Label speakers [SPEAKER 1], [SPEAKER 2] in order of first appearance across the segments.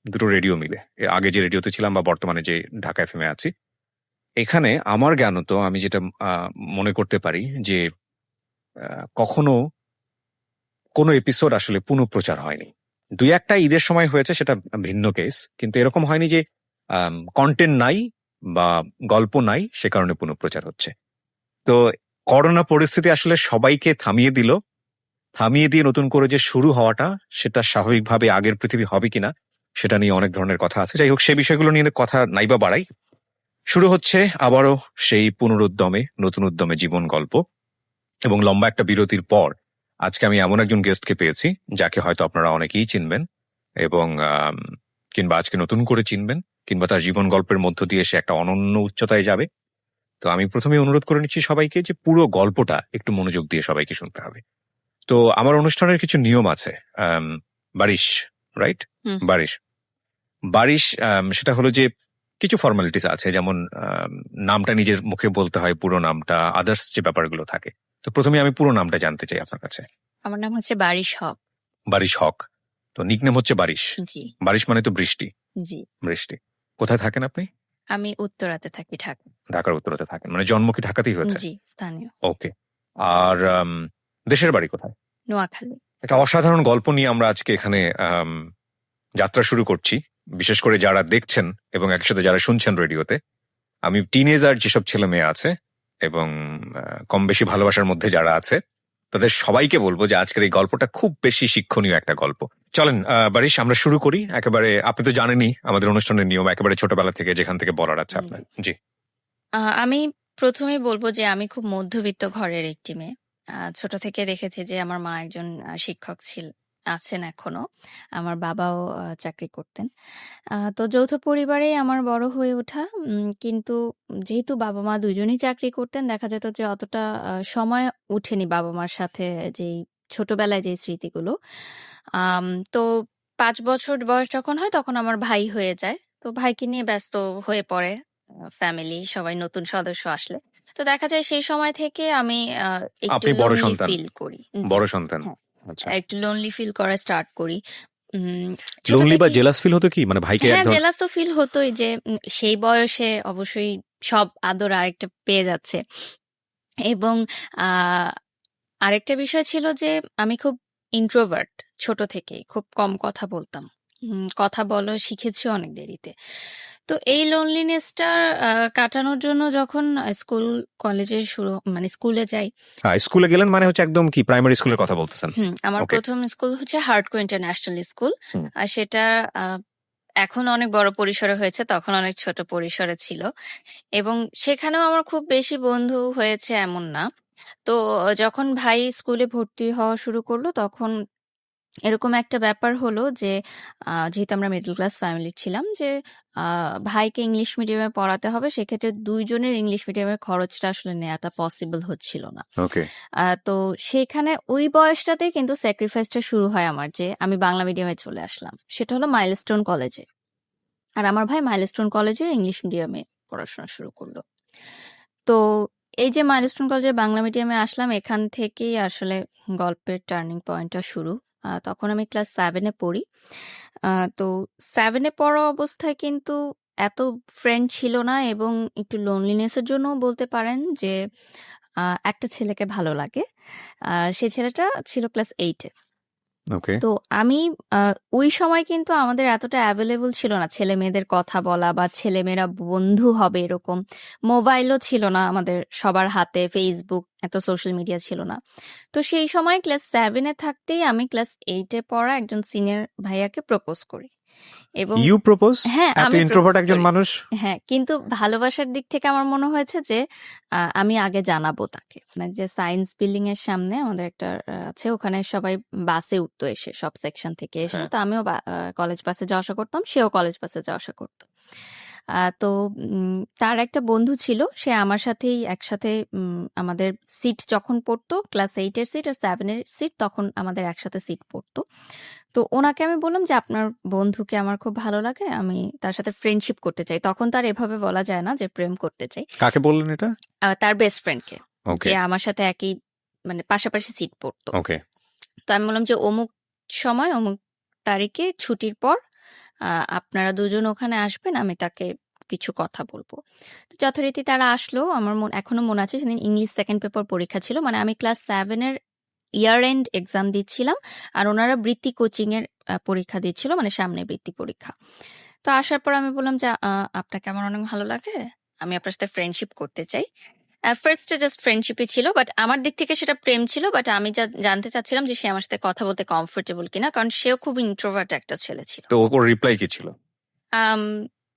[SPEAKER 1] দুটো রেডিও মিলে, আগে যে রেডিওতে ছিলাম বা বর্তমানে যে ঢাকা এফএম এ আছি, এখানে আমার জ্ঞানত আমি যেটা মনে করতে পারি যে কখনো কোনো এপিসোড আসলে পুনঃপ্রচার হয়নি। দুই একটা ঈদের সময় হয়েছে, সেটা ভিন্ন কেস, কিন্তু এরকম হয়নি যে কন্টেন্ট নাই বা গল্প নাই সে কারণে পুনঃপ্রচার হচ্ছে। তো করোনা পরিস্থিতি আসলে সবাইকে থামিয়ে দিল, থামিয়ে দিয়ে নতুন করে যে শুরু হওয়াটা, সেটা স্বাভাবিকভাবে আগের পৃথিবী হবে কিনা সেটা নিয়ে অনেক ধরনের কথা আছে। যাই হোক, সেই বিষয়গুলো নিয়ে কথা নাইবা বাড়াই। শুরু হচ্ছে আবারও সেই পুনরুদ্যমে, নতুন উদ্যমে জীবন গল্প, এবং লম্বা একটা বিরতির পর আজকে আমি এমন একজন গেস্টকে পেয়েছি যাকে হয়তো আপনারা অনেকেই চিনবেন, এবং কিংবা আজকে নতুন করে চিনবেন, কিংবা তার জীবন গল্পের মধ্য দিয়ে সে একটা অনন্য উচ্চতায় যাবে। তো আমি প্রথমে অনুরোধ করে নিচ্ছি সবাইকে যে পুরো গল্পটা একটু মনোযোগ দিয়ে সবাইকে শুনতে হবে। তো আমার অনুষ্ঠানের কিছু নিয়ম আছে। বারিশ, রাইট? বারিশ বারিশ সেটা হলো যে কিছু ফর্মালিটিস আছে, যেমন নামটা নিজের মুখে বলতে হয়, পুরো নামটা, আদার্স যে ব্যাপারগুলো থাকে। তো প্রথমে আমি পুরো নামটা জানতে চাই আপনার কাছে।
[SPEAKER 2] আমার নাম হচ্ছে বারিশ হক।
[SPEAKER 1] বারিশ হক। তো নিকনেম হচ্ছে বারিশ।
[SPEAKER 2] জি।
[SPEAKER 1] বারিশ মানে তো বৃষ্টি।
[SPEAKER 2] জি।
[SPEAKER 1] বৃষ্টি। কোথায় থাকেন আপনি?
[SPEAKER 2] আমি উত্তরাতে থাকি, ঢাকা।
[SPEAKER 1] ঢাকার উত্তরাতে থাকেন, মানে জন্ম কি ঢাকাতেই হয়েছে?
[SPEAKER 2] জি, স্থানীয়।
[SPEAKER 1] ওকে। আর দেশের বাড়ি কোথায়?
[SPEAKER 2] নোয়াখালী।
[SPEAKER 1] একটা অসাধারণ গল্প নিয়ে আমরা আজকে এখানে যাত্রা শুরু করছি, বিশেষ করে যারা দেখছেন এবং একসাথে যারা শুনছেন রেডিওতে। আমি টিনেজার যেসব ছেলে মেয়ে আছে এবং কম বেশি ভালোবাসার মধ্যে যারা আছে, তাদের সবাইকে বলবো যে আজকের এই গল্পটা খুব বেশি শিক্ষণীয় একটা গল্প। চলেন বারিশ, আমরা শুরু করি একেবারে। আপনি তো জানেনই আমাদের অনুষ্ঠানের নিয়ম, একেবারে ছোটবেলা থেকে যেখান থেকে বলার আছে আপনার। জি।
[SPEAKER 2] আমি প্রথমেই বলবো যে আমি খুব মধ্যবিত্ত ঘরের একটি মেয়ে। ছোট থেকে দেখেছি যে আমার মা একজন শিক্ষক আছেন এখনো। আমার বাবাও চাকরি করতেন। তো যৌথ পরিবারেই আমার বড় হয়ে ওঠা। কিন্তু যেহেতু বাবা-মা দুজনেই চাকরি করতেন, দেখা যেত যে অতটা সময় ওঠেনি বাবা-মার সাথে যেই ছোটবেলায় যে স্মৃতিগুলো। তো ৫ বছর বয়স যখন হয় তখন আমার ভাই হয়ে যায়। তো ভাইকে নিয়ে ব্যস্ত হয়ে পড়ে ফ্যামিলি, সবাই নতুন সদস্য আসলে। তো দেখা যায় সেই সময় থেকে আমি একটু
[SPEAKER 1] আপনি বড়
[SPEAKER 2] লোনলি
[SPEAKER 1] সন্তান?
[SPEAKER 2] ফিল করি।
[SPEAKER 1] বড় সন্তান।
[SPEAKER 2] হ্যাঁ,
[SPEAKER 1] আচ্ছা।
[SPEAKER 2] একটু লোনলি ফিল করা স্টার্ট করি। ছোট
[SPEAKER 1] লোনলি বা
[SPEAKER 2] থেকেই
[SPEAKER 1] জেলাস ফিল হতো কি, মানে ভাইকে
[SPEAKER 2] হ্যাঁ,
[SPEAKER 1] একদম?
[SPEAKER 2] জেলাস তো ফিল হতোই যে সেই বয়সে অবশ্যই সব আদর আরেকটা পেয়ে যাচ্ছে। এবং আ আরেকটা বিষয় ছিল যে আমি খুব ইন্ট্রোভার্ট ছোট থেকেই। খুব কম কথা বলতাম। কথা বলা শিখেছি অনেক দেরিতে। তো এই লোনলিনেসটা কাটানোর জন্য যখন স্কুল কলেজে মানে স্কুলে যাই।
[SPEAKER 1] হ্যাঁ, স্কুলে গেলেন মানে হচ্ছে একদম কি প্রাইমারি স্কুলের কথা বলতেছেন?
[SPEAKER 2] আমার
[SPEAKER 1] ওকে।
[SPEAKER 2] প্রথম স্কুল হচ্ছে হার্টকো ইন্টারন্যাশনাল স্কুল। আর সেটা আ এখন অনেক বড় পরিসরে হয়েছে, তখন অনেক ছোট পরিসরে ছিল। এবং সেখানেও আমার খুব বেশি বন্ধু হয়েছে এমন না। তো যখন ভাই স্কুলে ভর্তি হওয়া শুরু করলো তখন এরকম একটা ব্যাপার হলো যে যেহেতু আমরা মিডল ক্লাস ফ্যামিলির ছিলাম যে আ ভাইকে ইংলিশ মিডিয়ামে পড়াতে হবে। সেক্ষেত্রে ২ জনের ইংলিশ মিডিয়ামের খরচটা আসলে নেয়াটা পসিবল হচ্ছিল না।
[SPEAKER 1] ওকে।
[SPEAKER 2] তো সেখানে ওই বয়সটাতেই কিন্তু স্যাক্রিফাইসটা শুরু হয় আমার, যে আমি বাংলা মিডিয়ামে চলে আসলাম। সেটা হলো মাইলস্টোন কলেজে। আর আমার ভাই মাইলস্টোন কলেজের ইংলিশ মিডিয়ামে পড়াশোনা শুরু করল। তো এই যে মাইলস্টোন কলেজের বাংলা মিডিয়ামে আসলাম, এখান থেকেই আসলে গল্পের টার্নিং পয়েন্টটা শুরু। তখন আমি ক্লাস 7 এ পড়ি। তো 7 এ পড়া অবস্থায় কিন্তু এত ফ্রেন্ড ছিল না, এবং একটু লোনলিনেস এর জন্যও বলতে পারেন যে আ একটা ছেলেকে ভালো লাগে। সেই ছেলেটা ছিল ক্লাস 8 এ।
[SPEAKER 1] ওকে।
[SPEAKER 2] তো আমি আ ওই সময় কিন্তু আমাদের এতটা এভেইলেবল ছিল না ছেলেমেয়েদের কথা বলা বা ছেলেমেয়েরা বন্ধু হবে এরকম। মোবাইলও ছিল না আমাদের সবার হাতে, Facebook, এত সোশ্যাল মিডিয়া ছিল না। তো সেই সময় ক্লাস 7 এ থাকতেই আমি ক্লাস 8 এ পড়া একজন সিনিয়র ভাইয়াকে প্রপোজ করি। এবং
[SPEAKER 1] ইউ প্রপোজ?
[SPEAKER 2] হ্যাঁ,
[SPEAKER 1] এত
[SPEAKER 2] আমি
[SPEAKER 1] ইন্ট্রোভার্ট
[SPEAKER 2] প্রপোজ
[SPEAKER 1] একজন
[SPEAKER 2] করি।
[SPEAKER 1] মানুষ?
[SPEAKER 2] হ্যাঁ, কিন্তু ভালোবাসার দিক থেকে আমার মনে হয়েছে যে আমি আগে জানাবো তাকে। মানে যে সায়েন্স বিল্ডিং এর সামনে আমাদের একটা আছে, ওখানে সবাই বাসে উঠতো এসে সব সেকশন থেকে এসে।
[SPEAKER 1] হ্যাঁ।
[SPEAKER 2] তো আমিও কলেজ বাসে যাওয়া আসা করতাম, সেও কলেজ বাসে যাওয়া আসা করত। তো তার একটা বন্ধু ছিল, সে আমার সাথেই একসাথে আমাদের সিট যখন পড়তো, ক্লাস 8 এর সিট আর 7 এর সিট, তখন আমাদের একসাথে সিট পড়তো। তো ওনাকে আমি বললাম যে, "আপনার বন্ধুকে আমার খুব ভালো লাগে। আমি তার সাথে ফ্রেন্ডশিপ করতে চাই।" তখন তার এভাবে বলা যায় না যে প্রেম করতে চাই।
[SPEAKER 1] কাকে বললেন এটা?
[SPEAKER 2] তার বেস্ট ফ্রেন্ডকে,
[SPEAKER 1] ওকে।
[SPEAKER 2] যে আমার সাথে একই মানে পাশাপাশি সিট পড়তো।
[SPEAKER 1] ওকে।
[SPEAKER 2] তো আমি বললাম যে, "অমুক সময়, অমুক তারিখে ছুটির পর আপনারা দুজন ওখানে আসবেন, আমি তাকে কিছু কথা বলবো। তো যথারীতি তারা আসলো। আমার এখনো মনে আছে সেদিন ইংলিশ সেকেন্ড পেপার পরীক্ষা ছিল। মানে আমি ক্লাস 7 এর ইয়ার এন্ড এক্সাম দিচ্ছিলাম। আর ওনারা বৃত্তি কোচিং এর পরীক্ষা দিচ্ছিল, মানে সামনে বৃত্তি পরীক্ষা। তো আসার পর আমি বললাম যে, আপনাকে আমার অনেক ভালো লাগে। আমি আপনার সাথে ফ্রেন্ডশিপ করতে চাই।" ফার্স্টে জাস্ট ফ্রেন্ডশিপই ছিল। বাট আমার দিক থেকে সেটা প্রেম ছিল। বাট আমি জানতে চাচ্ছিলাম যে সে আমার সাথে কথা বলতে কমফোর্টেবল কিনা। কারণ সেও খুব ইন্ট্রোভার্ট একটা ছেলে ছিল।
[SPEAKER 1] তো ওর রিপ্লাই কি ছিল?
[SPEAKER 2] আম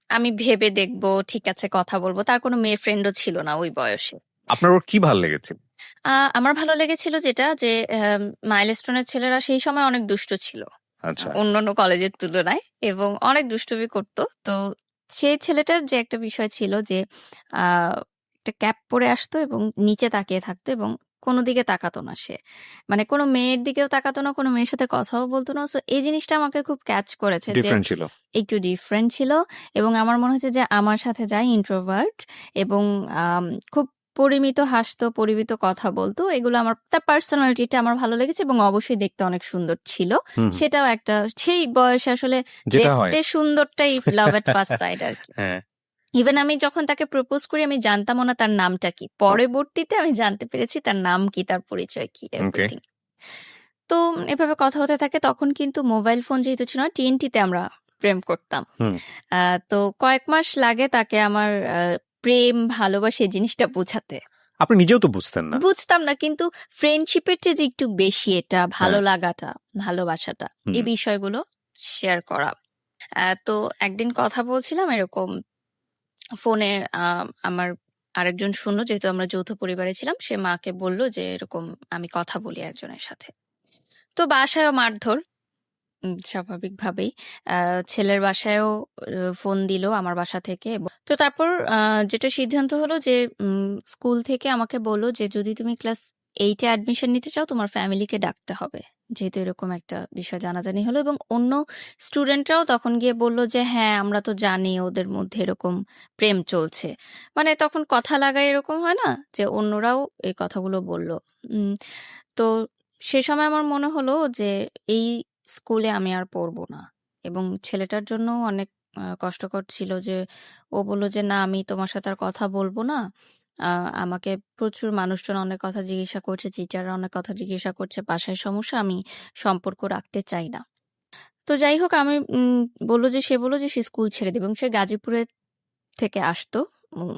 [SPEAKER 2] আমি ভেবে দেখবো, ঠিক আছে কথা বলব। তার কোনো মেয়ে ফ্রেন্ডও ছিল না ওই বয়সে।
[SPEAKER 1] আপনার ওর কি ভাল লেগেছিল?
[SPEAKER 2] আমার ভালো লেগেছিল যেটা যে মাইলস্টোনের ছেলেরা সেই সময় অনেক দুষ্ট ছিল।
[SPEAKER 1] আচ্ছা।
[SPEAKER 2] অন্যান্য কলেজের তুলনায় এবং অনেক দুষ্টুমি করত। তো সেই ছেলেটার যে একটা বিষয় ছিল যে আ একটা ক্যাপ পরে আসতো এবং নিচে তাকিয়ে থাকতো এবং কোনো দিকে তাকাতো না সে। মানে কোনো মেয়ের দিকেও তাকাতো না, কোনো মেয়ের সাথে কথাও বলতো না। সো এই জিনিসটা আমাকে খুব ক্যাচ করেছে যে
[SPEAKER 1] ডিফারেন্ট ছিল।
[SPEAKER 2] একটু ডিফারেন্ট ছিল এবং আমার মনে হচ্ছে যে আমার সাথে যায় ইন্ট্রোভার্ট এবং খুব পরিমিত হাসতো, পরিমিত কথা বলতো। এগুলো তার পার্সোনালিটিটা আমার ভালো লেগেছে এবং অবশ্যই দেখতে অনেক সুন্দর ছিল।
[SPEAKER 1] হুম,
[SPEAKER 2] সেটাও একটা সেই বয়সে আসলে
[SPEAKER 1] যেটা হয়।
[SPEAKER 2] দেখতে সুন্দরটাই লাভ এট ফার্স্ট সাইট আরকি।
[SPEAKER 1] হ্যাঁ।
[SPEAKER 2] ইভেন আমি যখন তাকে প্রপোজ করি আমি জানতামও না তার নামটা কি। পরবর্তীতে আমি জানতে পেরেছি তার নাম কি, তার পরিচয় কি,
[SPEAKER 1] ওকে।
[SPEAKER 2] এভরিথিং। তো এভাবে কথা হতে থাকে। তখন কিন্তু মোবাইল ফোন যেহেতু ছিল না, টিএনটিতে আমরা প্রেম করতাম।
[SPEAKER 1] হুম।
[SPEAKER 2] তো কয়েক মাস লাগে তাকে আমার প্রেম, ভালোবাসা এই জিনিসটা বোঝাতে।
[SPEAKER 1] আপনি নিজেও তো বুঝতেন না।
[SPEAKER 2] বুঝতাম না কিন্তু ফ্রেন্ডশিপের চেয়ে যে একটু বেশি এটা ভালো
[SPEAKER 1] হ্যাঁ।
[SPEAKER 2] লাগাটা, ভালোবাসাটা, এই
[SPEAKER 1] হুম।
[SPEAKER 2] বিষয়গুলো শেয়ার করা। তো একদিন কথা বলছিলাম এরকম ফোনে। আমার আরেকজন শুনলো, যেহেতু আমরা যৌথ পরিবারে ছিলাম, সে মাকে বলল যে এরকম আমি কথা বলি একজনের সাথে। তো বাসায়ও মারধর। স্বাভাবিকভাবেই। আ ছেলের বাসায়ও ফোন দিল আমার বাসা থেকে। তো তারপর যেটা সিদ্ধান্ত হলো যে স্কুল থেকে আমাকে বলল যে, "যদি তুমি ক্লাস 8 এ অ্যাডমিশন নিতে চাও তোমার ফ্যামিলিকে ডাকতে হবে।" যেহেতু এরকম একটা বিষয় জানাজানি হলো এবং অন্য স্টুডেন্টরাও তখন গিয়ে বলল যে, "হ্যাঁ, আমরা তো জানি ওদের মধ্যে এরকম প্রেম চলছে।" মানে তখন কথা লাগায় এরকম হয় না? যে অন্যরাও এই কথাগুলো বলল। উম তো সে সময় আমার মনে হলো যে এই স্কুলে আমি আর পড়বো না। এবং ছেলেটার জন্যও অনেক কষ্টকর ছিল যে ও বলল যে, "না আমি তোমার সাথে আর কথা বলব না। আ আমাকে প্রচুর মানুষজন অনেক কথা জিজ্ঞাসা করছে, টিচাররা অনেক কথা জিজ্ঞাসা করছে। বাসায় সমস্যা, আমি সম্পর্ক রাখতে চাই না।" তো যাই হোক আমি সে বলল যে সে স্কুল ছেড়ে দিবে এবং সে গাজীপুরে থেকে আসতো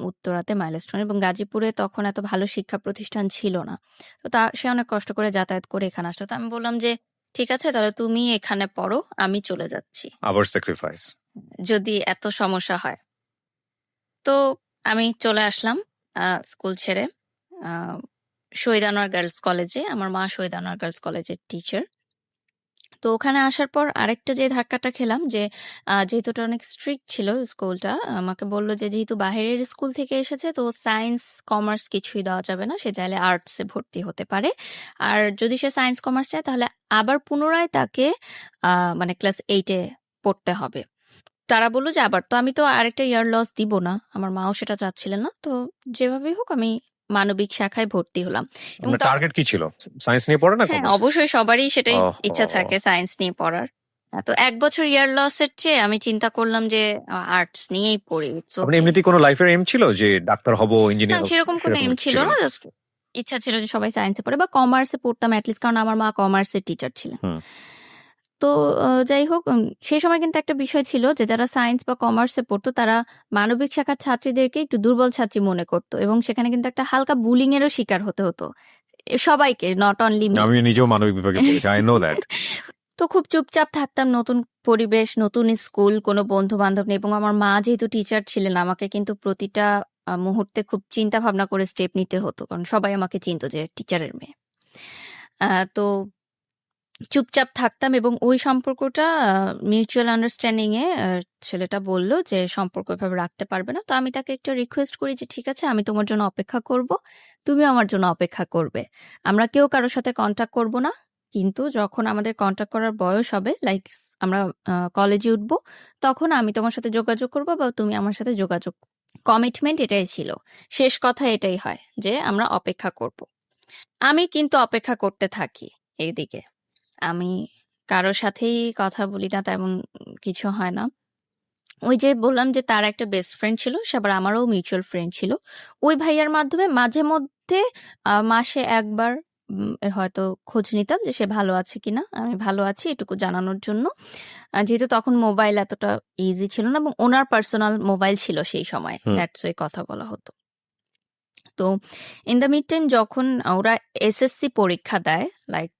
[SPEAKER 2] উত্তরাতে মাইলস্টোনে এবং গাজীপুরে তখন এত ভালো শিক্ষা প্রতিষ্ঠান ছিল না। তো সে অনেক কষ্ট করে যাতায়াত করে এখানে আসতো। তো আমি বললাম যে, "ঠিক আছে তাহলে তুমি এখানে পড়ো, আমি চলে যাচ্ছি।
[SPEAKER 1] আবার স্যাক্রিফাইস।
[SPEAKER 2] যদি এত সমস্যা হয়।" তো আমি চলে আসলাম স্কুল ছেড়ে আ শহীদ আনোয়ার গার্লস কলেজে। আমার মা শহীদ আনোয়ার গার্লস কলেজের টিচার। তো ওখানে আসার পর আরেকটা যে ধাক্কাটা খেলাম যে যেহেতু ওটা অনেক স্ট্রিক্ট ছিল স্কুলটা, আমাকে বলল যে যেহেতু বাহিরের স্কুল থেকে এসেছে তো সায়েন্স, কমার্স কিছুই দেওয়া যাবে না। সে চাইলে আর্টসে ভর্তি হতে পারে। আর যদি সে সায়েন্স, কমার্স চায় তাহলে আবার পুনরায় তাকে আ মানে ক্লাস 8 এ পড়তে হবে। তারা বলল যে আবার। তো আমি তো আরেকটা ইয়ার লস দিব না। আমার মাও সেটা চাচ্ছিলেন না। তো যেভাবেই হোক আমি মানবিক শাখায় ভর্তি হলাম। এবং
[SPEAKER 1] আপনার টার্গেট কি ছিল? সায়েন্স নিয়ে পড়া না
[SPEAKER 2] হ্যাঁ,
[SPEAKER 1] কমার্স?
[SPEAKER 2] অবশ্যই সবারই সেটাই ইচ্ছা
[SPEAKER 1] ওহহো!
[SPEAKER 2] থাকে সায়েন্স নিয়ে পড়ার। তো ১ বছর ইয়ার লস এর চেয়ে আমি চিন্তা করলাম যে আর্টস নিয়েই পড়ি। ইটস
[SPEAKER 1] আপনার
[SPEAKER 2] ওকে।
[SPEAKER 1] এমনিতেই কোনো লাইফের এম ছিল যে ডাক্তার হব,
[SPEAKER 2] না
[SPEAKER 1] ইঞ্জিনিয়ার হব?
[SPEAKER 2] সেরকম কোনো
[SPEAKER 1] সেরকম
[SPEAKER 2] এম
[SPEAKER 1] কিছু
[SPEAKER 2] ছিল
[SPEAKER 1] ছিল
[SPEAKER 2] না।
[SPEAKER 1] না।
[SPEAKER 2] জাস্ট ইচ্ছা ছিল যে সবাই সায়েন্সে পড়ে বা কমার্সে পড়তাম এট লিস্ট, কারণ আমার মা কমার্সের টিচার ছিলেন।
[SPEAKER 1] হুম।
[SPEAKER 2] তো যাই হোক সেই সময় কিন্তু একটা বিষয় ছিল যে যারা সায়েন্স বা কমার্সে পড়তো তারা মানবিক শাখার ছাত্রীদেরকে একটু দুর্বল ছাত্রী মনে করত এবং সেখানে কিন্তু একটা হালকা বুলিং এরও শিকার হতে হতো। সবাইকে, নট অনলি মি।
[SPEAKER 1] আমি নিজেও মানবিক বিভাগে পড়েছি। I know that.
[SPEAKER 2] তো খুব চুপচাপ থাকতাম। নতুন পরিবেশ, নতুন স্কুল, কোনো বন্ধু-বান্ধব নেই এবং আমার মা যেহেতু টিচার ছিলেন, আমাকে কিন্তু প্রতিটা মুহূর্তে খুব চিন্তা ভাবনা করে স্টেপ নিতে হতো। কারণ সবাই আমাকে চিনত যে টিচারের মেয়ে। তো চুপচাপ থাকতাম এবং ওই সম্পর্কটা মিউচুয়াল আন্ডারস্ট্যান্ডিং এ ছেলেটা বলল যে সম্পর্ক এভাবে রাখতে পারবে না। তো আমি তাকে একটা রিকোয়েস্ট করি যে, "ঠিক আছে আমি তোমার জন্য অপেক্ষা করব। তুমিও আমার জন্য অপেক্ষা করবে। আমরা কেউ কারো সাথে কনট্যাক্ট করব না। কিন্তু যখন আমাদের কনট্যাক্ট করার বয়স হবে, লাইক আমরা কলেজে উঠবো, তখন আমি তোমার সাথে যোগাযোগ করব বা তুমি আমার সাথে যোগাযোগ।" কমিটমেন্ট এটাই ছিল। শেষ কথা এটাই হয় যে আমরা অপেক্ষা করব। আমি কিন্তু অপেক্ষা করতে থাকি এইদিকে। আমি কারো সাথেই কথা বলি না, তেমন কিছু হয় না। ওই যে বললাম যে তার একটা বেস্ট ফ্রেন্ড ছিল, সে আবার আমারও মিউচুয়াল ফ্রেন্ড ছিল। ওই ভাইয়ার মাধ্যমে মাঝে মধ্যে মাসে ১ বার হয়তো খোঁজ নিতাম যে সে ভালো আছে কিনা। আমি ভালো আছি এটুকু জানানোর জন্য। যেহেতু তখন মোবাইল এতটা ইজি ছিল না এবং উনার পার্সোনাল মোবাইল ছিল সেই সময়।
[SPEAKER 1] হুম।
[SPEAKER 2] দ্যাটস ওয়াই কথা বলা হতো। তো ইন দ্য মিড টাইম যখন ওরা এসএসসি পরীক্ষা দেয়, লাইক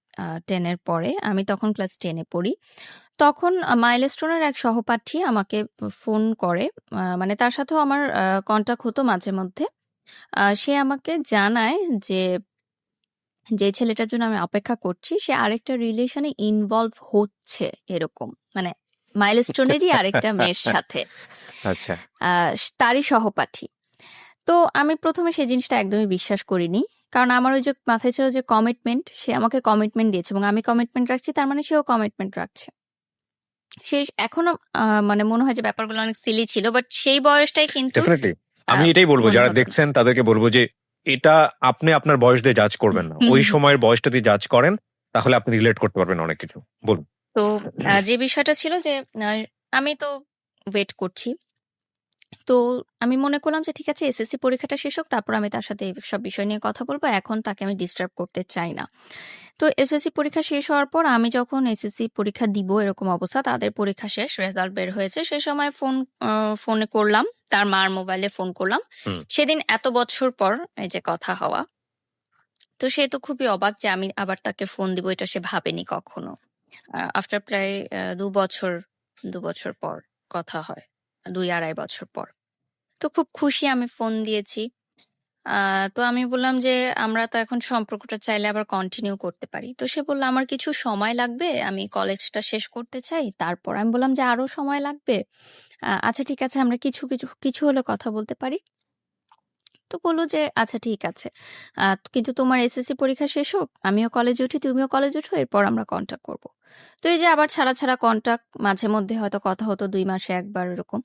[SPEAKER 2] 10 এর পরে, আমি তখন ক্লাস 10 এ পড়ি। তখন মাইলস্টোনের এক সহপাঠী আমাকে ফোন করে। মানে তার সাথেও আমার কনট্যাক্ট হতো মাঝে মধ্যে। সে আমাকে জানায় যে, যে ছেলেটার জন্য আমি অপেক্ষা করছি সে আরেকটা রিলেশনে ইনভলভ হচ্ছে এরকম। মানে মাইলস্টোনেরই আরেকটা মেয়ের সাথে।
[SPEAKER 1] আচ্ছা।
[SPEAKER 2] তারই সহপাঠী। তো আমি ১ম এ সেই জিনিসটা একদমই বিশ্বাস করিনি। কারণ আমার ওই যে মাথায় ছিল যে কমিটমেন্ট, সে আমাকে কমিটমেন্ট দিয়েছে এবং আমি কমিটমেন্ট রাখছি, তার মানে সেও কমিটমেন্ট রাখছে। সে এখনো মানে মনে হয় যে ব্যাপারগুলো অনেক সিলি ছিল। বাট সেই বয়সটাই কিন্তু
[SPEAKER 1] ডেফিনিটলি। আমি এটাই বলব,
[SPEAKER 2] মনে
[SPEAKER 1] যারা
[SPEAKER 2] হতো না।
[SPEAKER 1] দেখছেন তাদেরকে বলব যে এটা আপনি আপনার বয়স দিয়ে জাজ করবেন না। ওই সময়ের বয়সটা দিয়ে জাজ করেন, তাহলে আপনি রিলেট করতে পারবেন অনেক কিছু। বলুন।
[SPEAKER 2] তো যে বিষয়টা ছিল যে আ আমি তো ওয়েট করছি। তো আমি মনে করলাম যে ঠিক আছে এসএসসি পরীক্ষাটা শেষ হোক, তারপর আমি তার সাথে সব বিষয় নিয়ে কথা বলব। এখন তাকে আমি ডিস্টার্ব করতে চাই না। তো এসএসসি পরীক্ষা শেষ হওয়ার পর আমি যখন এসএসসি পরীক্ষা দিব এরকম অবস্থা, তাদের পরীক্ষা শেষ, রেজাল্ট বের হয়েছে। সে সময় ফোনে করলাম, তার মার মোবাইলে ফোন করলাম।
[SPEAKER 1] হুম।
[SPEAKER 2] সেদিন এত বছর পর এই যে কথা হওয়া। তো সে তো খুবই অবাক যে আমি আবার তাকে ফোন দিব, এটা সে ভাবেনি কখনো। আফটার প্রায় ২ বছর পর কথা হয়। ২-২.৫ বছর পর। তো খুব খুশি, আমি ফোন দিয়েছি। তো আমি বললাম যে, "আমরা তো এখন সম্পর্কটা চাইলে আবার কন্টিনিউ করতে পারি।" তো সে বলল, "আমার কিছু সময় লাগবে। আমি কলেজটা শেষ করতে চাই। তারপর।" আমি বললাম যে, "আরো সময় লাগবে? আচ্ছা ঠিক আছে, আমরা কিছু হলে কথা বলতে পারি।" তো বলল যে, "আচ্ছা ঠিক আছে। কিন্তু তোমার এসএসসি পরীক্ষা শেষ হোক, আমিও কলেজে উঠি, তুমিও কলেজে উঠো, এরপর আমরা কনট্যাক্ট করব।" তো এই যে আবার ছাড়া কনট্যাক্ট, মাঝে মধ্যে হয়তো কথা হতো ২ মাসে ১ বার এরকম।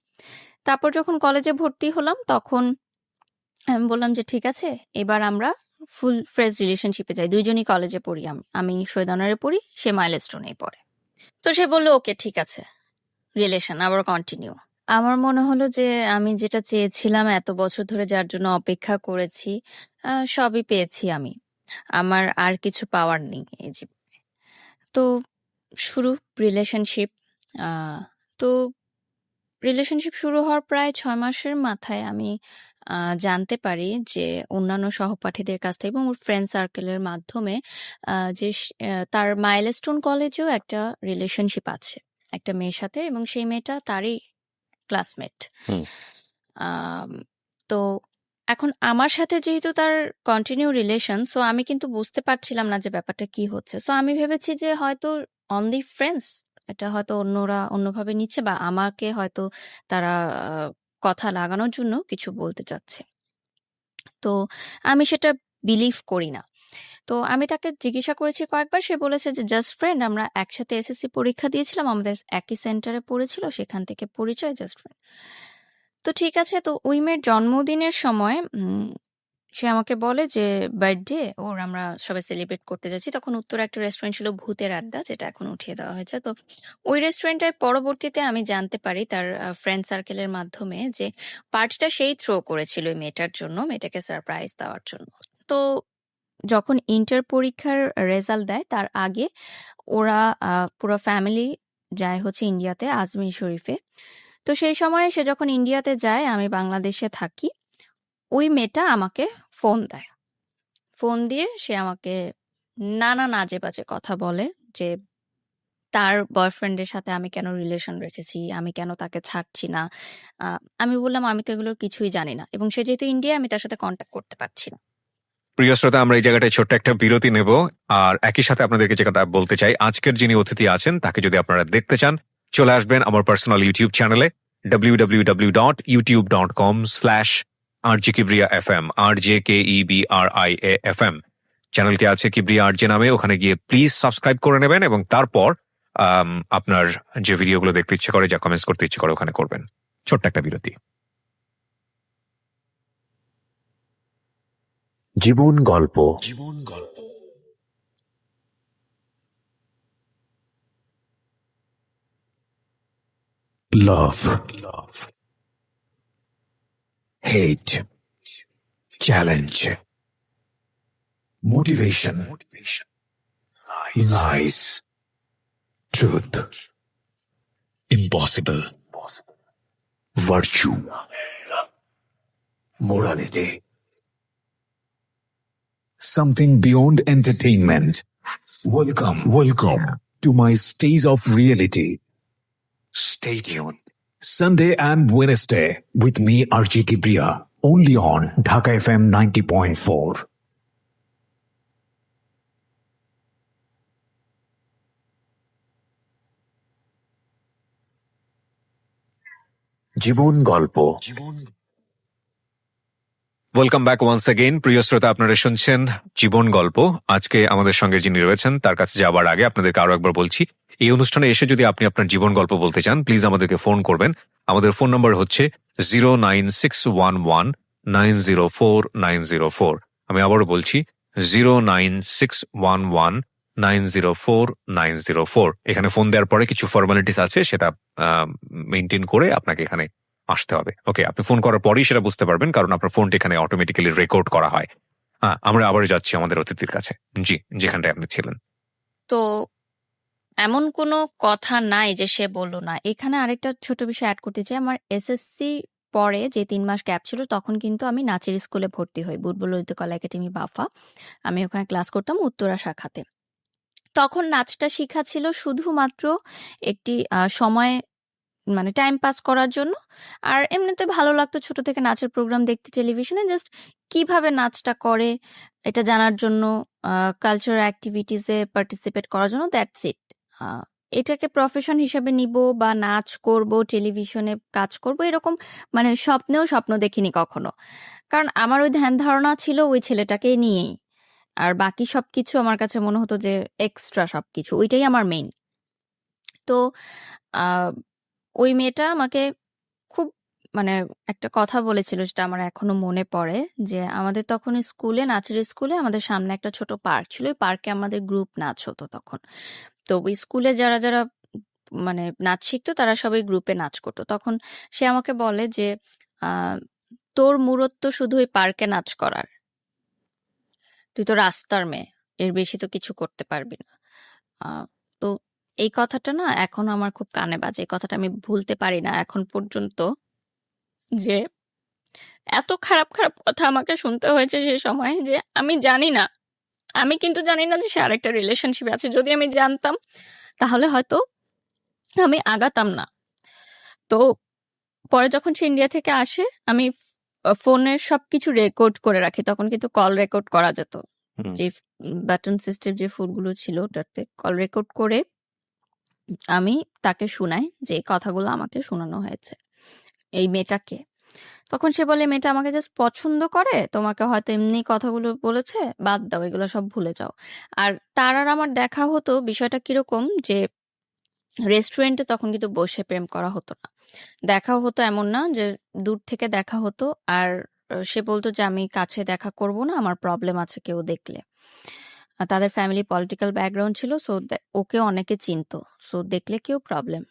[SPEAKER 2] তারপর যখন কলেজে ভর্তি হলাম তখন আমি বললাম যে, "ঠিক আছে, এবার আমরা ফুল ফ্রেজ রিলেশনশিপ এ যাই।" ২ জনই কলেজে পড়ি আমি। আমি শহীদ আনোয়ারে পড়ি, সে মাইলস্টোনেই পড়ে। তো সে বলল, "ওকে ঠিক আছে। রিলেশন আবার কন্টিনিউ।" আমার মনে হলো যে আমি যেটা চেয়েছিলাম এত বছর ধরে, যার জন্য অপেক্ষা করেছি, সবই পেয়েছি আমি। আমার আর কিছু পাওয়ার নেই এই জীবনে। তো শুরু রিলেশনশিপ। আ তো রিলেশনশিপ শুরু হওয়ার প্রায় ৬ মাসের মাথায় আমি আ জানতে পারি যে অন্যান্য সহপাঠীদের কাছ থেকে এবং ওর ফ্রেন্ড সার্কেলের মাধ্যমে যে তার মাইলস্টোন কলেজেও একটা রিলেশনশিপ আছে একটা মেয়ের সাথে, এবং সেই মেয়েটা তারই ক্লাসমেট।
[SPEAKER 1] হুম।
[SPEAKER 2] আম তো এখন আমার সাথে যেহেতু তার কন্টিনিউ রিলেশন, সো আমি কিন্তু বুঝতে পারছিলাম না যে ব্যাপারটা কি হচ্ছে। সো আমি ভেবেছি যে হয়তো অনলি ফ্রেন্ডস, এটা হয়তো অন্যরা অন্যভাবে নিচ্ছে বা আমাকে হয়তো তারা আ কথা লাগানোর জন্য কিছু বলতে চাচ্ছে। তো আমি সেটা বিলিভ করি না। তো আমি তাকে জিজ্ঞাসা করেছি কয়েকবার, সে বলেছে যে জাস্ট ফ্রেন্ড, আমরা একসাথে এসএসসি পরীক্ষা দিয়েছিলাম, আমাদের একই সেন্টারে পড়েছিল, সেখান থেকে পরিচয়, জাস্ট ফ্রেন্ড। তো ঠিক আছে। তো ওই মেয়ের জন্মদিনের সময় সে আমাকে বলে যে বার্থডে ওর, আমরা সবাই সেলিব্রেট করতে যাচ্ছি। তখন উত্তরে একটা রেস্টুরেন্ট ছিল ভূতের আড্ডা, যেটা এখন উঠিয়ে দেওয়া হয়েছে। তো ওই রেস্টুরেন্টের পরবর্তীতে আমি জানতে পারি তার ফ্রেন্ড সার্কেলের মাধ্যমে যে পার্টিটা সেই থ্রো করেছিল ওই মেয়েটার জন্য, মেয়েটাকে সারপ্রাইজ দেওয়ার জন্য। তো যখন ইন্টার পরীক্ষার রেজাল্ট দেয় তার আগে ওরা পুরো ফ্যামিলি যায় হচ্ছে ইন্ডিয়াতে, আজমির শরীফে। তো সেই সময়ে সে যখন ইন্ডিয়াতে যায়, আমি বাংলাদেশে থাকি। ওই মেয়েটা আমাকে ফোন দেয়। ফোন দিয়ে সে আমাকে নানান আজে-বাজে কথা বলে যে তার বয়ফ্রেন্ডের সাথে আমি কেন রিলেশন রেখেছি, আমি কেন তাকে ছাড়ছি না। আ আমি বললাম, "আমি তো এগুলোর কিছুই জানি না।" এবং সে যেহেতু ইন্ডিয়ায়, আমি তার সাথে কনট্যাক্ট করতে পারছি না।
[SPEAKER 1] প্রিয় শ্রোতা, আমরা এই জায়গাটায় ছোট্ট একটা বিরতি নেব। আর একই সাথে আপনাদেরকে যেটা বলতে চাই, আজকের যিনি অতিথি আছেন তাকে যদি আপনারা দেখতে চান, চলে আসবেন আমার পার্সোনাল ইউটিউব চ্যানেলে www.youtube.com/rjkibriya.fm RJKEBRIA.FM। চ্যানেলটি আছে কিবরিয়া আরজে নামে। ওখানে গিয়ে প্লিজ সাবস্ক্রাইব করে নেবেন এবং তারপর আপনার যে ভিডিওগুলো দেখতে ইচ্ছে করে, যা কমেন্টস করতে ইচ্ছে করে, ওখানে করবেন। ছোট্ট একটা বিরতি।
[SPEAKER 3] জীবন গল্প। love, hate, challenge, motivation, lies, truth, impossible, virtue, morality, something beyond entertainment. Welcome to my stage of reality. Stay tuned. Sunday and Wednesday with me, RJ Kibriya, only on Dhaka FM 90.4. জীবন গল্প।
[SPEAKER 1] Welcome back once again. প্রিয় শ্রোতা, আপনারা শুনছেন জীবন গল্প। আজকে আমাদের সঙ্গে যিনি রয়েছেন তার কাছে যাওয়ার আগে আপনাদেরকে আরো একবার বলছি, এই অনুষ্ঠানে এসে যদি আপনি আপনার জীবন গল্প বলতে চান, প্লিজ আমাদেরকে ফোন করবেন। আমাদের ফোন নম্বর হচ্ছে 09611904904। আমি আবারও বলছি 09611904904। এখানে ফোন দেওয়ার পরে কিছু ফর্মালিটিস আছে, সেটা মেনটেন করে আপনাকে এখানে আসতে হবে। ওকে, আপনি ফোন করার পরেই সেটা বুঝতে পারবেন, কারণ আপনার ফোনটা এখানে অটোমেটিক্যালি রেকর্ড করা হয়। হ্যাঁ, আমরা আবার যাচ্ছি আমাদের অতিথির কাছে। জি, যেখানটায় আপনি ছিলেন।
[SPEAKER 2] তো এমন কোনো কথা নাই যে সে বলল না। এখানে আরেকটা ছোট বিষয় অ্যাড করতে চাই। আমার এসএসসি পরে যে ৩ মাস গ্যাপ ছিল, তখন কিন্তু আমি নাচের স্কুলে ভর্তি হই। বুলবুল ললিত কলা একাডেমি, বাফা। আমি ওখানে ক্লাস করতাম উত্তরা শাখাতে। তখন নাচটা শিখা ছিল শুধুমাত্র একটি সময়, মানে টাইম পাস করার জন্য। আর এমনিতে ভালো লাগতো ছোট থেকে নাচের প্রোগ্রাম দেখতে টেলিভিশনে, জাস্ট কিভাবে নাচটা করে এটা জানার জন্য, কালচারাল অ্যাক্টিভিটিসে পার্টিসিপেট করার জন্য, দ্যাটস ইট। এটাকে প্রফেশন হিসেবে নিব বা নাচ করব, টেলিভিশনে কাজ করব, এরকম মানে স্বপ্ন দেখিনি কখনো। কারণ আমার ওই ধ্যান ধারণা ছিল ওই ছেলেটাকে নিয়েই। আর বাকি সবকিছু আমার কাছে মনে হতো যে এক্সট্রা সবকিছু, ওইটাই আমার মেইন। তো আহ ওই মেয়েটা আমাকে খুব, মানে একটা কথা বলেছিল, যেটা আমার এখনো মনে পড়ে, যে আমাদের তখন স্কুলে, নাচের স্কুলে আমাদের সামনে একটা ছোট পার্ক ছিল। ওই পার্কে আমাদের গ্রুপ নাচ হতো তখন। তো ওই স্কুলে যারা যারা মানে নাচ শিখতো তারা সবাই গ্রুপে নাচ করতো। তখন সে আমাকে বলে যে তোর মূরত শুধু ওই পার্কে নাচ করার, তুই তো রাস্তার মেয়ে, এর বেশি তো কিছু করতে পারবি না। তো এই কথাটা না এখনো আমার খুব কানে বাজে। এই কথাটা আমি ভুলতে পারি না এখন পর্যন্ত, যে এত খারাপ খারাপ কথা আমাকে শুনতে হয়েছে সে সময়, যে আমি জানি না, আমি কিন্তু জানি না যে সে আরেকটা রিলেশনশিপে আছে। যদি আমি জানতাম তাহলে হয়তো আমি আগাতাম না। তো পরে যখন সে ইন্ডিয়া থেকে আসে, আমি ফোনের সবকিছু রেকর্ড করে রাখি। তখন কিন্তু কল রেকর্ড করা যেত, যে বাটন সিস্টেম যে ফোনগুলো ছিল ওটাতে কল রেকর্ড করে আমি তাকে শুনাই যে এই কথাগুলো আমাকে শোনানো হয়েছে, এই মেয়েটাকে। তখন সে বলে, মেয়েটা আমাকে জাস্ট পছন্দ করে, তোমাকে হয়তো এমনি কথাগুলো বলেছে, বাদ দাও, এগুলো সব ভুলে যাও। আর তার আর আমার দেখা হতো, বিষয়টা কিরকম, যে রেস্টুরেন্টে তখন কিন্তু বসে প্রেম করা হতো না, দেখা হতো এমন না, যে দূর থেকে দেখা হতো। আর সে বলতো যে আমি কাছে দেখা করব না, আমার প্রবলেম আছে কেউ দেখলে। তাদের ফ্যামিলি পলিটিক্যাল ব্যাকগ্রাউন্ড ছিল, সো ওকে অনেকে চিনতো, সো দেখলে কেউ প্রবলেম।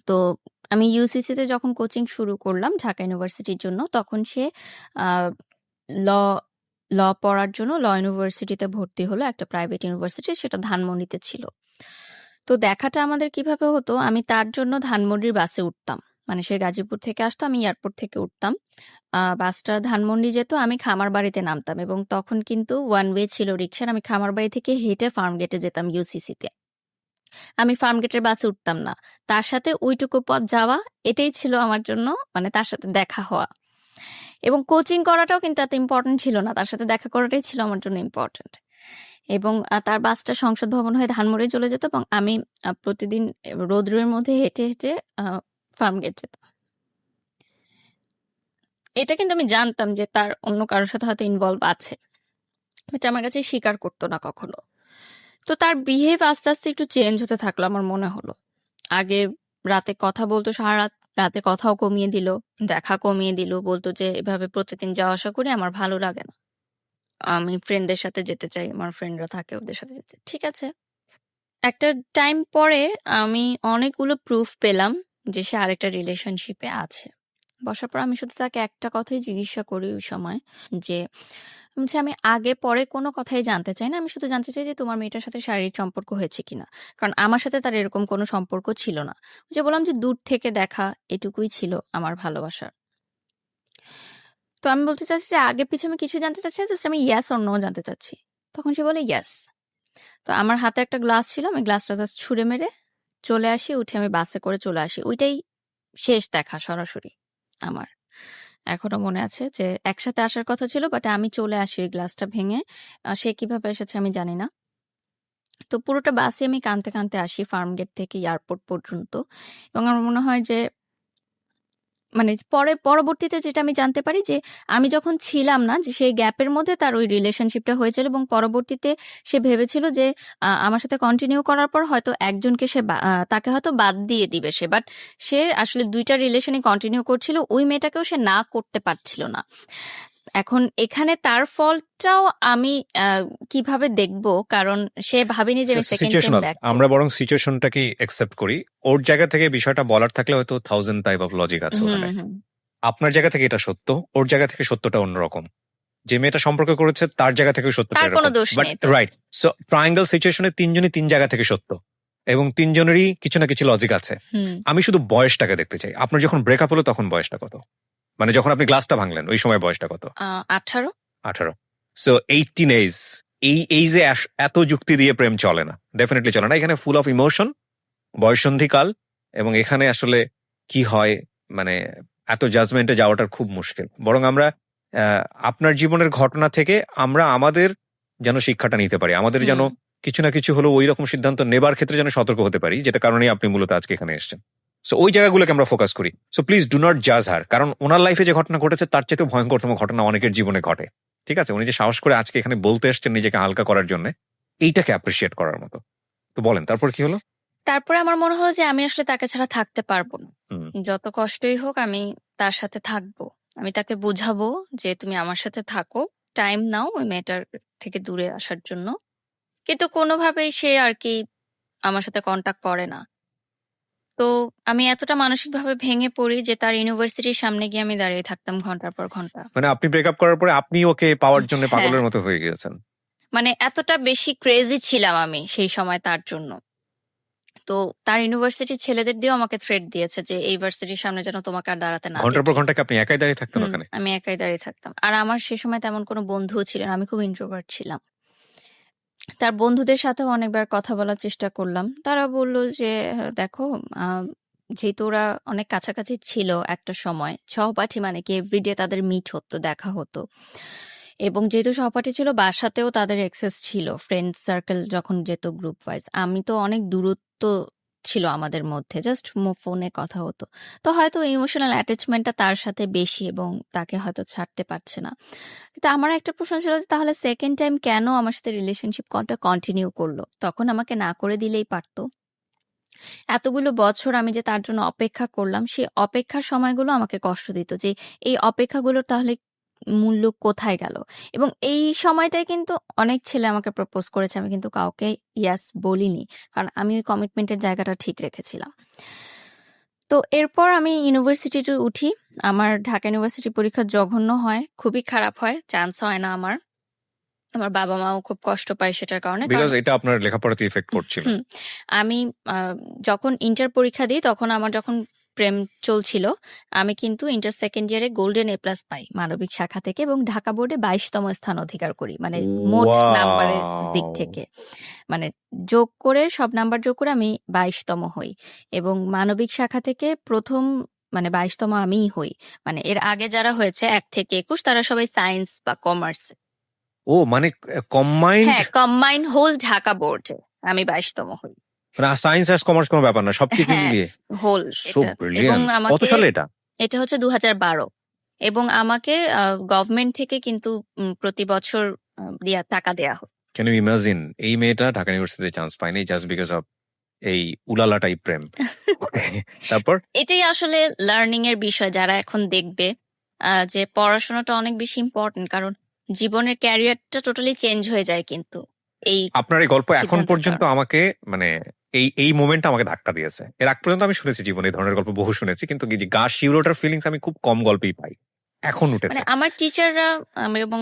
[SPEAKER 2] তো আমি ইউসিসিতে যখন কোচিং শুরু করলাম ঢাকা ইউনিভার্সিটির জন্য, তখন সে ল ল পড়ার জন্য ল ইউনিভার্সিটিতে ভর্তি হলো, একটা প্রাইভেট ইউনিভার্সিটি, সেটা ধানমন্ডিতে ছিল। তো দেখাটা আমাদের কিভাবে হতো, আমি তার জন্য ধানমন্ডির বাসে উঠতাম। মানে সে গাজীপুর থেকে আসতো, আমি এয়ারপোর্ট থেকে উঠতাম, বাসটা ধানমন্ডি যেত, আমি খামারবাড়িতে নামতাম। এবং তখন কিন্তু ওয়ান ওয়ে ছিল রিক্সার। আমি খামারবাড়ি থেকে হেঁটে ফার্ম গেটে যেতাম ইউসিসিতে। আমি ফার্ম গেটের বাসে উঠতাম না, তার সাথে ওইটুকু পথ যাওয়া, এটাই ছিল আমার জন্য, মানে তার সাথে দেখা হওয়া। এবং কোচিং করাটাও কিন্তু এত ইম্পর্টেন্ট ছিল না, তার সাথে দেখা করাটাই ছিল আমার জন্য ইম্পর্টেন্ট। এবং তার বাসটা সংসদ ভবন হয়ে ধানমন্ডি চলে যেত, এবং আমি প্রতিদিন রোদ্রের মধ্যে হেঁটে হেঁটে ফার্ম গেট যেতাম। এটা কিন্তু আমি জানতাম যে তার অন্য কারোর সাথে হয়তো ইনভলভ আছে, এটা আমার কাছে স্বীকার করতো না কখনো। তো তার বিহেভ আস্তে আস্তে একটু চেঞ্জ হতে থাকলো আমার মনে হলো। আগে রাতে কথা বলতো, সারা রাত, রাতে কথাও কমিয়ে দিল, দেখা কমিয়ে দিল, বলতো যে এভাবে প্রতিদিন যাওয়া আসা করি আমার ভালো লাগে না, আমি ফ্রেন্ডদের সাথে যেতে চাই, আমার ফ্রেন্ডরা থাকে ওদের সাথে যেতে। ঠিক আছে, একটা টাইম পরে আমি অনেকগুলো প্রুফ পেলাম যে সে আরেকটা রিলেশনশিপে আছে। বসার পর আমি শুধু তাকে একটা কথাই জিজ্ঞাসা করি ওই সময় যে, আমি আগে পরে কোনো কথাই জানতে চাই না। আমি শুধু জানতে চাই যে তোমার মেয়েটার সাথে শারীরিক সম্পর্ক হয়েছে কিনা? কারণ আমার সাথে তার এরকম কোনো সম্পর্ক ছিল না। যে বললাম যে দূর থেকে দেখা এটুকুই ছিল আমার ভালোবাসা। তো আমি বলতে চাচ্ছি যে আগে পিছে আমি কিছু জানতে চাচ্ছি না, জাস্ট আমি ইয়েস অর নো জানতে চাচ্ছি। তখন সে বলে ইয়েস। তো আমার হাতে একটা গ্লাস ছিল, আমি গ্লাসটা জাস্ট ছুঁড়ে মেরে চলে আসি, উঠে আমি বাসে করে চলে আসি। ওইটাই শেষ দেখা সরাসরি আমার। এখনো মনে আছে যে একসাথে আসার কথা ছিল, বাট আমি চলে আসি ওই গ্লাসটা ভেঙে। সে কিভাবে এসেছে আমি জানি না। তো পুরোটা বাসে আমি কাঁদতে, কাঁদতে আসি ফার্মগেট থেকে এয়ারপোর্ট পর্যন্ত। এবং আমার মনে হয় যে মানে পরবর্তীতে যেটা আমি জানতে পারি যে আমি যখন ছিলাম না, যে সেই গ্যাপের মধ্যে তার ওই রিলেশনশিপটা হয়েছিল এবং পরবর্তীতে সে ভেবেছিল যে আমার সাথে কন্টিনিউ করার পর হয়তো একজনকে তাকে হয়তো বাদ দিয়ে দিবে সে। বাট সে আসলে ২ টা রিলেশনই কন্টিনিউ করছিল। ওই মেয়েটাকেও সে না করতে পারছিল না। এখন এখানে তার ফল্টটাও আমি কিভাবে দেখব? কারণ সে ভাবেনি যে আমি সেকেন্ড টাইম
[SPEAKER 1] সিচুয়েশনাল,
[SPEAKER 2] ব্যাক
[SPEAKER 1] আমরা
[SPEAKER 2] করব।
[SPEAKER 1] বরং সিচুয়েশনটাকে একসেপ্ট করি। ওর জায়গা থেকে বিষয়টা বলার থাকলে হয়তো 1000 টাইপ অফ লজিক আছে
[SPEAKER 2] হুম,
[SPEAKER 1] ওখানে।
[SPEAKER 2] হুম।
[SPEAKER 1] আপনার জায়গা থেকে এটা সত্য, ওর জায়গা থেকে সত্যটা অন্যরকম। যে মেয়েটা সম্পর্ক করেছে তার জায়গা থেকে সত্যটা
[SPEAKER 2] তার কোনো
[SPEAKER 1] এরকম।
[SPEAKER 2] দোষ
[SPEAKER 1] বাট
[SPEAKER 2] নেই তো।
[SPEAKER 1] রাইট, সো ট্রায়াঙ্গেল সিচুয়েশনে ৩ জনই ৩ জায়গা থেকে সত্য এবং ৩ জনেরই কিছু না কিছু লজিক আছে।
[SPEAKER 2] হুম।
[SPEAKER 1] আমি শুধু বয়সটাকে দেখতে চাই। আপনার যখন ব্রেকআপ হলো তখন বয়সটা কত? মানে যখন আপনি গ্লাসটা ভাঙলেন ওই সময় বয়সটা কত?
[SPEAKER 2] ১৮।
[SPEAKER 1] 18। সো 18 এজ, এই এইজে এত যুক্তি দিয়ে প্রেম চলে না, ডেফিনেটলি চলে না। এখানে ফুল অফ ইমোশন, বয়সন্ধিকাল, এবং এখানে আসলে কি হয় মানে এত জাজমেন্টে যাওয়াটা খুব মুশকিল। বরং আমরা আপনার জীবনের ঘটনা থেকে আমরা আমাদের যেন শিক্ষাটা নিতে পারি, আমাদের যেন
[SPEAKER 2] হুম।
[SPEAKER 1] কিছু না কিছু হলো ওই রকম সিদ্ধান্ত নেবার ক্ষেত্রে যেন সতর্ক হতে পারি, যেটা কারণেই আপনি মূলত আজকে এখানে এসেছেন। সো ওই জায়গাগুলোকে আমরা ফোকাস করি। সো প্লিজ ডু নট জাজ হার, কারণ ওনার লাইফে যে ঘটনা ঘটেছে তার চেয়ে ভয়ঙ্করতম ঘটনা অনেকের জীবনে ঘটে। ঠিক আছে, উনি যে সাহস করে আজকে এখানে বলতে এসছেন নিজেকে হালকা করার জন্য, এইটাকে অ্যাপ্রিসিয়েট করার মতো। তো বলেন তারপর কি হলো?
[SPEAKER 2] তারপরে আমার মনে হলো যে আমি আসলে তাকে ছাড়া থাকতে পারবো না।
[SPEAKER 1] হুম।
[SPEAKER 2] যত কষ্টই হোক আমি তার সাথে থাকবো। আমি তাকে বুঝাবো যে তুমি আমার সাথে থাকো। টাইম নাও ওই মেয়েটার থেকে দূরে আসার জন্য। কিন্তু কোনোভাবেই সে আরকি আমার সাথে কনট্যাক্ট করে না। তো আমি এতটা মানসিকভাবে ভেঙে পড়ি যে তার ইউনিভার্সিটির সামনে গিয়ে আমি দাঁড়িয়ে থাকতাম ঘন্টার পর ঘন্টা।
[SPEAKER 1] মানে আপনি ব্রেকআপ করার পরে আপনি ওকে পাওয়ার জন্য
[SPEAKER 2] হ্যাঁ,
[SPEAKER 1] পাগলের মতো হয়ে গিয়েছেন।
[SPEAKER 2] মানে এতটা বেশি ক্রেজি ছিলাম আমি সেই সময় তার জন্য। তো তার ইউনিভার্সিটির ছেলেদের দিয়েও আমাকে থ্রেট দিয়েছে যে এই ভার্সিটির সামনে যেন তোমাকে আর দাঁড়াতে না
[SPEAKER 1] ঘন্টার পর
[SPEAKER 2] দেখি।
[SPEAKER 1] ঘন্টা কি আপনি একাই দাঁড়িয়ে থাকতেন ওখানে?
[SPEAKER 2] আমি একাই দাঁড়িয়ে থাকতাম। আর আমার সে সময় তেমন কোনো বন্ধুও ছিল না। আমি খুব ইন্ট্রোভার্ট ছিলাম। তার বন্ধুদের সাথেও অনেকবার কথা বলার চেষ্টা করলাম। তারা বলল যে, "দেখো, আ যেহেতু ওরা অনেক কাছাকাছি ছিল একটা সময়, সহপাঠী মানে কি এভরিডে তাদের মিট হতো, দেখা হতো। এবং যেহেতু সহপাঠী ছিল বাসাতেও তাদের অ্যাক্সেস ছিল। ফ্রেন্ড সার্কেল যখন যেত গ্রুপ ওয়াইজ। আমি তো অনেক দূরত্ব ছিল আমাদের মধ্যে। জাস্ট ফোনে কথা হতো। তো হয়তো ইমোশনাল অ্যাটাচমেন্টটা তার সাথে বেশি এবং তাকে হয়তো ছাড়তে পারছে না। কিন্তু আমার একটা প্রশ্ন ছিল যে তাহলে সেকেন্ড টাইম কেন আমার সাথে রিলেশনশিপ কন্টিনিউ করলো? তখন আমাকে না করে দিলেই পারত। এতগুলো বছর আমি যে তার জন্য অপেক্ষা করলাম, সেই অপেক্ষার সময়গুলো আমাকে কষ্ট দিত যে এই অপেক্ষাগুলোর তাহলে মূল্য কোথায় গেল? এবং এই সময়টায় কিন্তু অনেক ছেলে আমাকে প্রপোজ করেছে। আমি কিন্তু কাউকে ইয়েস বলিনি। কারণ আমি ওই কমিটমেন্টের জায়গাটা ঠিক রেখেছিলাম। তো এরপর আমি ইউনিভার্সিটিতে উঠি। আমার ঢাকা ইউনিভার্সিটি পরীক্ষা জঘন্য হয়। খুবই খারাপ হয়। চান্স হয় না আমার। আমার বাবা-মাও খুব কষ্ট পায় সেটার কারণে।
[SPEAKER 1] বিকজ
[SPEAKER 2] কারণ
[SPEAKER 1] এটা আপনার লেখাপড়াতে ইফেক্ট করছিল।
[SPEAKER 2] হুম, আমি যখন ইন্টার পরীক্ষা দিই তখন আমার যখন প্রেম চলছিল, আমি কিন্তু ইন্টার সেকেন্ড ইয়ারে গোল্ডেন এ প্লাস পাই মানবিক শাখা থেকে এবং ঢাকা বোর্ডে ২২তম স্থান অধিকার করি। মানে মোট নাম্বারের দিক
[SPEAKER 1] ওয়াও!
[SPEAKER 2] থেকে। মানে যোগ করে সব নাম্বার যোগ করে আমি ২২তম হই। এবং মানবিক শাখা থেকে ১ম মানে ২২তম আমিই হই। মানে এর আগে যারা হয়েছে ১ থেকে ২১ তারা সবাই সায়েন্স বা কমার্স।
[SPEAKER 1] ও মানে কম্বাইন্ড,
[SPEAKER 2] হ্যাঁ, কম্বাইন্ড হোল ঢাকা বোর্ডে আমি ২২তম হই।
[SPEAKER 1] মানে সায়েন্স আর্টস কমার্স কোনো ব্যাপার না, সবকিছু
[SPEAKER 2] হ্যাঁ,
[SPEAKER 1] মিলিয়ে।
[SPEAKER 2] হোল
[SPEAKER 1] সো
[SPEAKER 2] এটা। এবং
[SPEAKER 1] ব্রিলিয়ান্ট। কত
[SPEAKER 2] আমাকে
[SPEAKER 1] সালে এটা?
[SPEAKER 2] এটা হচ্ছে ২০১২ এবং আমাকে গভর্নমেন্ট থেকে কিন্তু প্রতি বছর টাকা দেয়া হয়।
[SPEAKER 1] ক্যান ইউ ইমাজিন এই মেয়েটা ঢাকা ইউনিভার্সিটিতে চান্স পায়নি জাস্ট বিকজ অফ এই উলালা টাইপ প্রেম। তারপর
[SPEAKER 2] এটাই আসলে লার্নিং এর বিষয় যারা এখন দেখবে যে পড়াশোনাটা অনেক বেশি ইম্পর্টেন্ট কারণ জীবনের ক্যারিয়ারটা টোটালি চেঞ্জ হয়ে যায় কিন্তু এই
[SPEAKER 1] আপনার এই গল্প এখন
[SPEAKER 2] সিদ্ধান্তের
[SPEAKER 1] পর্যন্ত
[SPEAKER 2] কারণে।
[SPEAKER 1] আমাকে মানে এই মোমেন্টটা আমাকে ধাক্কা দিয়েছে। এর আগ পর্যন্ত আমি শুনেছি জীবনে এই ধরনের গল্প বহু শুনেছি, কিন্তু এই যে গা শিউরে ওঠার ফিলিংস আমি খুব কম গল্পেই পাই। এখন
[SPEAKER 2] মানে
[SPEAKER 1] উঠেছে।
[SPEAKER 2] আমার টিচাররা এবং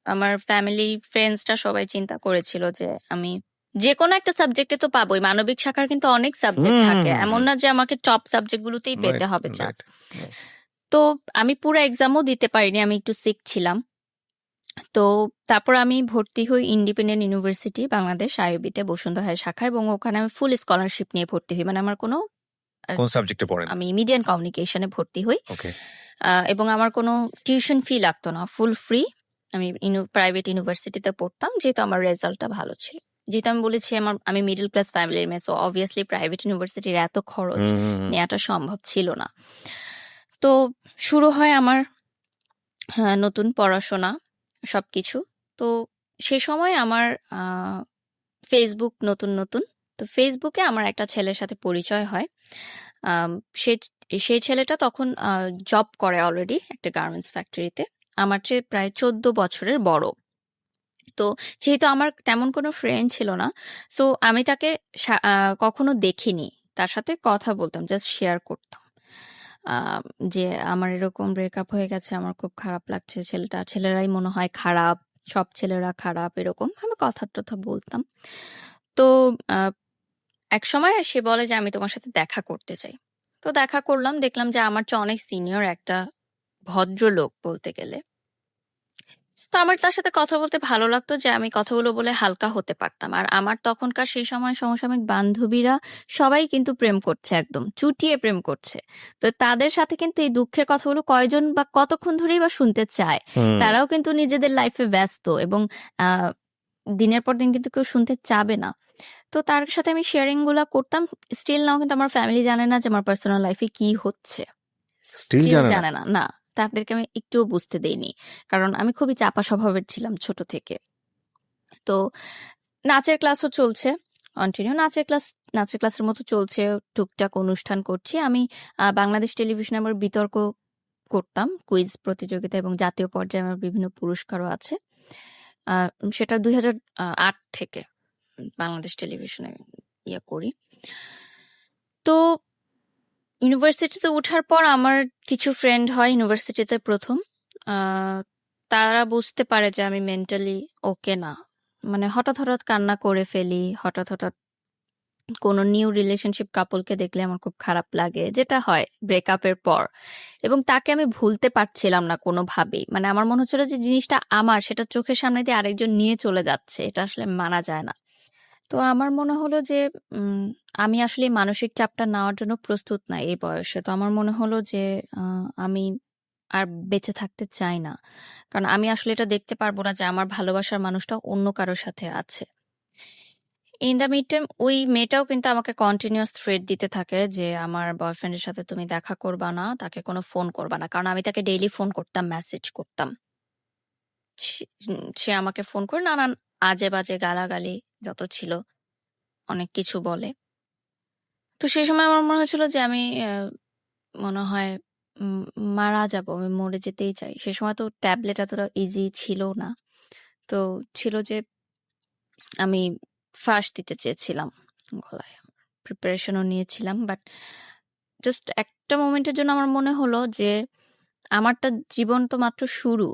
[SPEAKER 2] আমার ফ্যামিলি ফ্রেন্ডসরা সবাই চিন্তা করেছিল যে আমি যেকোনো একটা সাবজেক্টে তো পাবোই। মানবিক শাখার কিন্তু অনেক সাবজেক্ট থাকে। এমন না যে আমাকে টপ সাবজেক্ট গুলোতেই পেতে
[SPEAKER 1] রাইট,
[SPEAKER 2] হবে চান্স।
[SPEAKER 1] রাইট।
[SPEAKER 2] তো আমি পুরো এক্সামও দিতে পারিনি, আমি একটু সিক ছিলাম। তো তারপর আমি ভর্তি হই ইন্ডিপেন্ডেন্ট ইউনিভার্সিটি বাংলাদেশ আইইউবিতে বসুন্ধরা শাখা, এবং ওখানে আমি ফুল স্কলারশিপ নিয়ে ভর্তি হই। মানে আমার কোনো
[SPEAKER 1] কোন সাবজেক্টে পড়েন?
[SPEAKER 2] আমি মিডিয়া অ্যান্ড কমিউনিকেশনে ভর্তি হই।
[SPEAKER 1] ওকে।
[SPEAKER 2] এবং আমার কোনো টিউশন ফি লাগতো না, ফুল ফ্রি। আমি প্রাইভেট ইউনিভার্সিটিতে পড়তাম, যেহেতু আমার রেজাল্টটা ভালো ছিল। যেহেতু আমি বলেছি আমি মিডল ক্লাস ফ্যামিলির মেয়ে, সো অবভিয়াসলি প্রাইভেট ইউনিভার্সিটির এত খরচ নেওয়াটা সম্ভব ছিল না। তো শুরু হয় আমার নতুন পড়াশোনা সবকিছু। তো সে সময় আমার ফেসবুক নতুন নতুন। তো ফেসবুকে আমার একটা ছেলের সাথে পরিচয় হয়। আম, সে সেই ছেলেটা তখন জব করে অলরেডি একটা গার্মেন্টস ফ্যাক্টরিতে, আমার চেয়ে প্রায় 14 বছরের বড়। তো যেহেতু আমার তেমন কোনো ফ্রেন্ড ছিল না, সো আমি তাকে কখনো দেখিনি, তার সাথে কথা বলতাম, জাস্ট শেয়ার করতাম আহ, যে আমার এরকম ব্রেকআপ হয়ে গেছে, আমার খুব খারাপ লাগছে, ছেলেরাই মনে হয় খারাপ, সব ছেলেরা খারাপ, এরকম আমি কথা টথা বলতাম। তো আহ, এক সময় সে বলে যে আমি তোমার সাথে দেখা করতে চাই। তো দেখা করলাম, দেখলাম যে আমার চেয়ে অনেক সিনিয়র একটা ভদ্রলোক বলতে গেলে। তো আমার তার সাথে কথা বলতে ভালো লাগতো যে আমি কথাগুলো বলে হালকা হতে পারতাম। আর আমার তখনকার সেই সময় সমসাময়িক বান্ধবীরা সবাই কিন্তু প্রেম করছে, একদম চুটিয়ে প্রেম করছে। তো তাদের সাথে কিন্তু এই দুঃখের কথাগুলো কয়জন বা কতক্ষণ ধরেই বা শুনতে চায়। তারাও কিন্তু নিজেদের লাইফে ব্যস্ত, এবং আহ দিনের পর দিন কিন্তু কেউ শুনতে চাবে না। তো তার সাথে আমি শেয়ারিং গুলা করতাম। স্টিল নাও কিন্তু আমার ফ্যামিলি জানে না যে আমার পার্সোনাল লাইফে কি হচ্ছে,
[SPEAKER 1] স্টিল
[SPEAKER 2] স্টিল
[SPEAKER 1] জানে না?
[SPEAKER 2] জানে না। না, তাদেরকে আমি একটুও বুঝতে দেইনি, কারণ আমি খুবই চাপা স্বভাবের ছিলাম ছোট থেকে। তো নাচের ক্লাসও চলছে, কন্টিনিউ নাচের ক্লাসের মতো চলছে, টুকটাক অনুষ্ঠান করছি আমি। বাংলাদেশ টেলিভিশনে আমার বিতর্ক করতাম, কুইজ প্রতিযোগিতা, এবং জাতীয় পর্যায়ে আমার বিভিন্ন পুরস্কারও আছে। আহ, সেটা 2008 থেকে বাংলাদেশ টেলিভিশনে করি। তো ইউনিভার্সিটিতে ওঠার পর আমার কিছু ফ্রেন্ড হয় ইউনিভার্সিটিতে প্রথম। আহ, তারা বুঝতে পারে যে আমি মেন্টালি ওকে না। মানে হঠাৎ হঠাৎ কান্না করে ফেলি, হঠাৎ হঠাৎ কোনো নিউ রিলেশনশিপ কাপলকে দেখলে আমার খুব খারাপ লাগে, যেটা হয় ব্রেকআপের পর। এবং তাকে আমি ভুলতে পারছিলাম না কোনোভাবেই। মানে আমার মনে হচ্ছিল যে জিনিসটা আমার, সেটা চোখের সামনে দিয়ে আরেকজন নিয়ে চলে যাচ্ছে, এটা আসলে মানা যায় না। তো আমার মনে হলো যে উম, আমি আসলে এই মানসিক চাপটা নেওয়ার জন্য প্রস্তুত না এই বয়সে। তো আমার মনে হলো যে আমি আর বেঁচে থাকতে চাই না, কারণ আমি আসলে এটা দেখতে পারবো না যে আমার ভালোবাসার মানুষটা অন্য কারোর সাথে আছে। ইন দ্য মিড টাইম ওই মেয়েটাও কিন্তু আমাকে কন্টিনিউয়াস থ্রেট দিতে থাকে যে আমার বয়ফ্রেন্ডের সাথে তুমি দেখা করবা না, তাকে কোনো ফোন করবা না, কারণ আমি তাকে ডেইলি ফোন করতাম, মেসেজ করতাম। সে আমাকে ফোন করে নানান আজে বাজে গালাগালি যত ছিল অনেক কিছু বলে। তো সেই সময় আমার মনে হয়েছিল যে আমি মনে হয় উম, মারা যাব, আমি মরে যেতেই চাই। সে সময় তো ট্যাবলেট এতটা ইজি ছিল না। তো ছিল যে আমি ফাঁস দিতে চেয়েছিলাম গলায়, প্রিপারেশনও নিয়েছিলাম, বাট জাস্ট একটা মোমেন্টের জন্য আমার মনে হলো যে আমারটা জীবন তো মাত্র শুরু।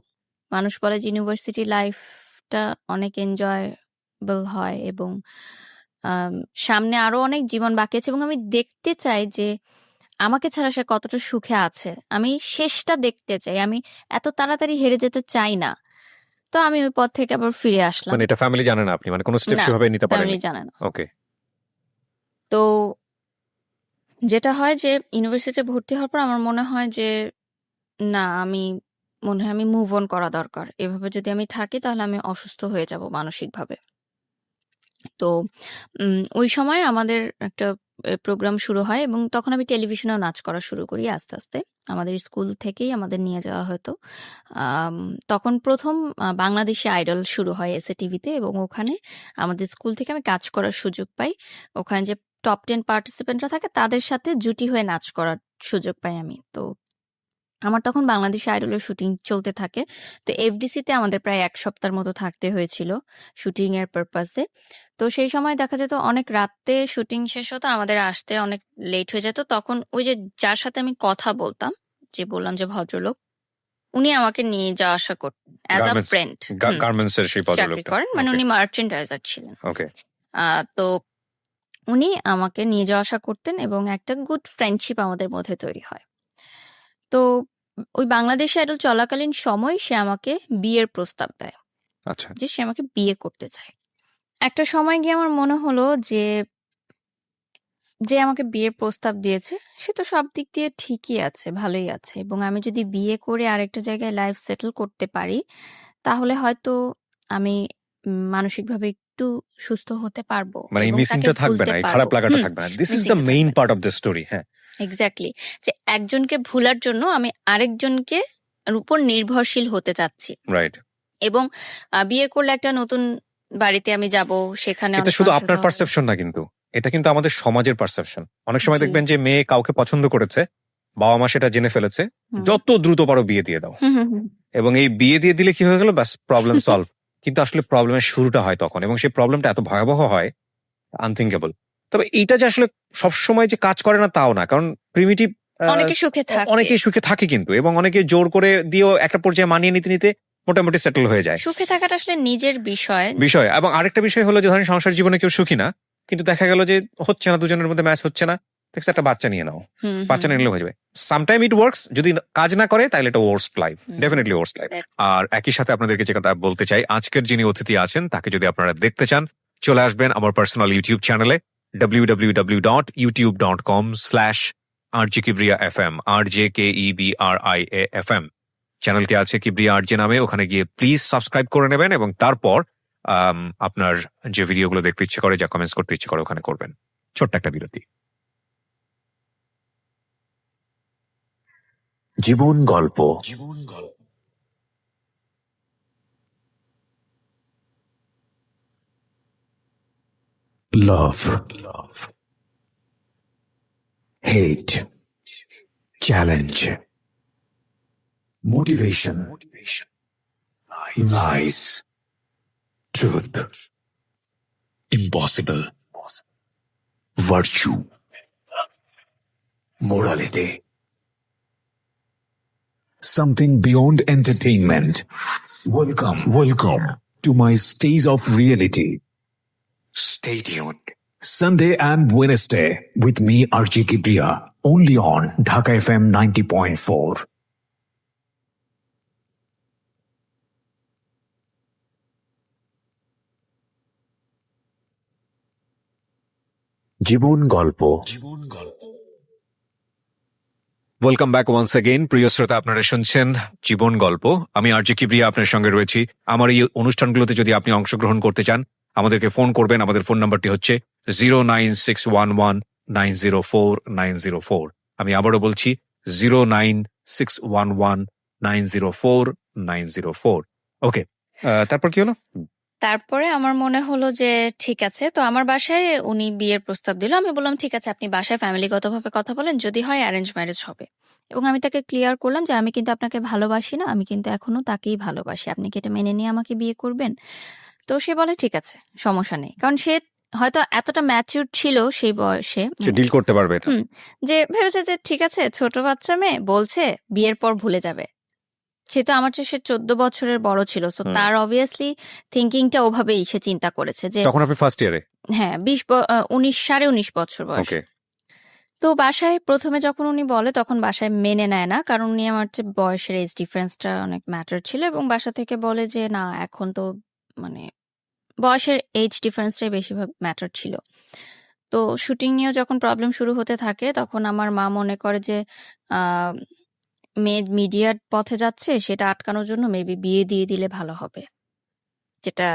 [SPEAKER 2] মানুষ বলে যে ইউনিভার্সিটি লাইফটা অনেক এনজয়েবল হয়, এবং আম, সামনে আরো অনেক জীবন বাকি আছে, এবং আমি দেখতে চাই যে আমাকে ছাড়া সে কতটা সুখে আছে। আমি শেষটা দেখতে চাই, আমি এত তাড়াতাড়ি হেরে যেতে চাই না। তো আমি ওই পথ থেকে আবার ফিরে আসলাম।
[SPEAKER 1] মানে এটা ফ্যামিলি জানে না আপনি মানে কোনো স্টেপ
[SPEAKER 2] না,
[SPEAKER 1] সেভাবে নিতে
[SPEAKER 2] ফ্যামিলি
[SPEAKER 1] পারেননি?
[SPEAKER 2] জানে না।
[SPEAKER 1] ওকে।
[SPEAKER 2] তো যেটা হয় যে ইউনিভার্সিটিতে ভর্তি হওয়ার পর আমার মনে হয় যে না, আমি মনে হয় আমি মুভ অন করা দরকার। এভাবে যদি আমি থাকি তাহলে আমি অসুস্থ হয়ে যাব মানসিকভাবে। তো ওই সময় আমাদের একটা প্রোগ্রাম শুরু হয়, এবং তখন আমি টেলিভিশনেও নাচ করা শুরু করি আস্তে আস্তে। আমাদের স্কুল থেকেই আমাদের নিয়ে যাওয়া হতো। আম, তখন প্রথম বাংলাদেশি আইডল শুরু হয় এসএ টিভিতে, এবং ওখানে আমাদের স্কুল থেকে আমি কাজ করার সুযোগ পাই। ওখানে যে টপ 10 পার্টিসিপেন্টরা থাকে তাদের সাথে জুটি হয়ে নাচ করার সুযোগ পাই আমি। তো আমার তখন বাংলাদেশে আইডলের শুটিং চলতে থাকে। তো এফডিসিতে আমাদের প্রায় ১ সপ্তাহের মতো থাকতে হয়েছিল শুটিং এর পারপাসে। তো সেই সময় দেখা যেত অনেক রাতে শুটিং শেষ হতো, আমাদের আসতে অনেক লেট হয়ে যেত। তখন ওই যে যার সাথে আমি কথা বলতাম, যে বললাম যে ভদ্রলোক, উনি আমাকে নিয়ে যাওয়া আসা করতেন as a
[SPEAKER 1] garments
[SPEAKER 2] friend.
[SPEAKER 1] Garments এর সেই
[SPEAKER 2] চাকরি
[SPEAKER 1] ভদ্রলোকটা।
[SPEAKER 2] করেন, মানে
[SPEAKER 1] ওকে
[SPEAKER 2] উনি মার্চেন্ডাইজার ছিলেন।
[SPEAKER 1] ওকে
[SPEAKER 2] তো উনি আমাকে নিয়ে যাওয়া আসা করতেন এবং একটা গুড ফ্রেন্ডশিপ আমাদের মধ্যে তৈরি হয়। তো ওই বাংলাদেশ আইডল চলাকালীন সময় সে আমাকে বিয়ের প্রস্তাব দেয়,
[SPEAKER 1] আচ্ছা
[SPEAKER 2] যে সে আমাকে বিয়ে করতে চায়। একটা সময় গিয়ে আমার মনে হলো যে যে আমাকে বিয়ের প্রস্তাব দিয়েছে সে তো সব দিক দিয়ে ঠিকই আছে, ভালোই আছে, এবং আমি যদি বিয়ে করে আরেকটা জায়গায় লাইফ সেটেল করতে পারি তাহলে হয়তো আমি মানসিকভাবে একটু সুস্থ হতে পারবো
[SPEAKER 1] মানে এই
[SPEAKER 2] এবং তাকে
[SPEAKER 1] মিসিংটা থাকবে
[SPEAKER 2] ভুলতে
[SPEAKER 1] না, এই খারাপ
[SPEAKER 2] পারবো।
[SPEAKER 1] লাগাটা থাকবে না। দিস ইজ দ্য
[SPEAKER 2] মিসিংটা
[SPEAKER 1] মেইন
[SPEAKER 2] থাকবে না।
[SPEAKER 1] Part of the story. হ্যাঁ
[SPEAKER 2] এক্স্যাক্টলি, যে একজনকে ভুলার জন্য আমি আরেকজনকে উপর নির্ভরশীল হতে চাচ্ছি,
[SPEAKER 1] রাইট।
[SPEAKER 2] এবং বিয়ে করলে একটা নতুন বাড়িতে আমি যাব, সেখানে
[SPEAKER 1] এটা
[SPEAKER 2] অনেক
[SPEAKER 1] শুধু
[SPEAKER 2] মানুষের
[SPEAKER 1] আপনার
[SPEAKER 2] হবে।
[SPEAKER 1] পারসেপশন না, কিন্তু এটা কিন্তু আমাদের সমাজের পারসেপশন। অনেক সময়
[SPEAKER 2] জি।
[SPEAKER 1] দেখবেন যে মেয়ে কাউকে পছন্দ করেছে, বাবা মা সেটা জেনে ফেলেছে,
[SPEAKER 2] হুম।
[SPEAKER 1] যত দ্রুত পারো বিয়ে দিয়ে দাও,
[SPEAKER 2] হুম, হুম, হুম।
[SPEAKER 1] এবং এই বিয়ে দিয়ে দিলে কি হয়ে গেল, ব্যাস প্রবলেম সলভ। কিন্তু আসলে প্রবলেমের শুরুটা হয় তখন, এবং সেই প্রবলেমটা এত ভয়াবহ হয়, আনথিঙ্কেবল। তবে এইটা যে আসলে সবসময় যে কাজ করে না তাও না, কারণ প্রিমিটিভ
[SPEAKER 2] অনেকে সুখে থাকে।
[SPEAKER 1] অনেকেই সুখে থাকে কিন্তু, এবং অনেকে জোর করে দিয়েও একটা পর্যায়ে মানিয়ে নিতে নিতে মোটামুটি সেটেল হয়ে যায়
[SPEAKER 2] সুখে থাকাটা আসলে নিজের বিষয়।
[SPEAKER 1] বিষয়। এবং আরেকটা বিষয় হলো যে ধরেন সংসার জীবনে কেউ সুখী না, কিন্তু দেখা গেল যে হচ্ছে না, দুজনের মধ্যে ম্যাচ হচ্ছে না, দেখছে একটা বাচ্চা নিয়ে নাও,
[SPEAKER 2] হুম,
[SPEAKER 1] বাচ্চা
[SPEAKER 2] হুম,
[SPEAKER 1] নিয়ে নিলে হয়ে যাবে। সামটাইম ইট ওয়ার্কস, যদি কাজ না করে তাহলে এটা worst life,
[SPEAKER 2] hmm.
[SPEAKER 1] Definitely worst life.
[SPEAKER 2] That's-
[SPEAKER 1] আর একই সাথে আপনাদেরকে যে কথা বলতে চাই, আজকের যিনি অতিথি আছেন তাকে যদি আপনারা দেখতে চান, চলে আসবেন আমার পার্সোনাল ইউটিউব চ্যানেলে www.youtube.com/RJKibriya FM, RJKEBRIAFM চ্যানেলটি আছে কিবরিয়া আরজে নামে। ওখানে গিয়ে প্লিজ সাবস্ক্রাইব করে নেবেন, এবং তারপর আপনার যে ভিডিওগুলো দেখতে ইচ্ছে করে, যা কমেন্টস করতে ইচ্ছে করে, ওখানে করবেন। ছোট্ট একটা বিরতি।
[SPEAKER 3] জীবন গল্প। Love, hate, challenge, motivation, lies, truth, impossible, virtue, morality. Something beyond entertainment. Welcome to my stage of reality. Stay tuned. Sunday and Wednesday with me, RJ Kibriya, only on Dhaka FM 90.4. জীবন গল্প।
[SPEAKER 1] Welcome back once again. প্রিয় শ্রোতা, আপনারা শুনছেন জীবন গল্প। আমি RJ Kibria আপনার সঙ্গে রয়েছি। আমার এই অনুষ্ঠানগুলোতে যদি আপনি অংশগ্রহণ করতে চান, আমাদেরকে ফোন করবেন। আমাদের ফোন নাম্বারটি হচ্ছে 09611904904। আমি আবারও বলছি 09611904904। ওকে, তারপর কি হলো?
[SPEAKER 2] তারপরে আমার মনে হলো যে ঠিক আছে, তো আমার বাসায় উনি বিয়ের প্রস্তাব দিল। আমি বললাম ঠিক আছে, আপনি বাসায় ফ্যামিলিগতভাবে কথা বলেন, যদি হয় অ্যারেঞ্জ ম্যারেজ হবে। এবং আমি তাকে ক্লিয়ার করলাম যে আমি কিন্তু আপনাকে ভালোবাসি না, আমি কিন্তু এখনো তাকেই ভালোবাসি, আপনি কি এটা মেনে নিয়ে আমাকে বিয়ে করবেন? তো সে বলে ঠিক আছে, সমস্যা নেই, কারণ সে হয়তো এতটা ম্যাচিউর ছিল সেই বয়সে,
[SPEAKER 1] সে ডিল করতে পারবে এটা।
[SPEAKER 2] যে ভেবেছে যে ঠিক আছে, ছোট বাচ্চা মেয়ে বলছে, বিয়ের পর ভুলে যাবে। সে তো আমার চেয়ে 14 বছরের বড় ছিল, সো তার অবভিয়াসলি থিঙ্কিংটা ওভাবেই সে চিন্তা করেছে যে
[SPEAKER 1] তখন আপনি ফার্স্ট ইয়ারে?
[SPEAKER 2] হ্যাঁ, 19 বছর বয়স।
[SPEAKER 1] ওকে।
[SPEAKER 2] তো বাসায় প্রথমে যখন উনি বলে তখন বাসায় মেনে নেয় না, কারণ উনি আমার চেয়ে বয়সের এজ ডিফারেন্সটা অনেক ম্যাটার ছিল, এবং বাসা থেকে বলে যে না, এখন তো মানে বয়সের এজ ডিফারেন্সটাই বেশিরভাগ ম্যাটার ছিল। তো শুটিং নিয়েও যখন প্রবলেম শুরু হতে থাকে, তখন আমার মা মনে করে যে মেয়ে মিডিয়ার পথে যাচ্ছে, সেটা আটকানোর জন্য মেবি বিয়ে দিয়ে দিলে ভালো হবে। যেটা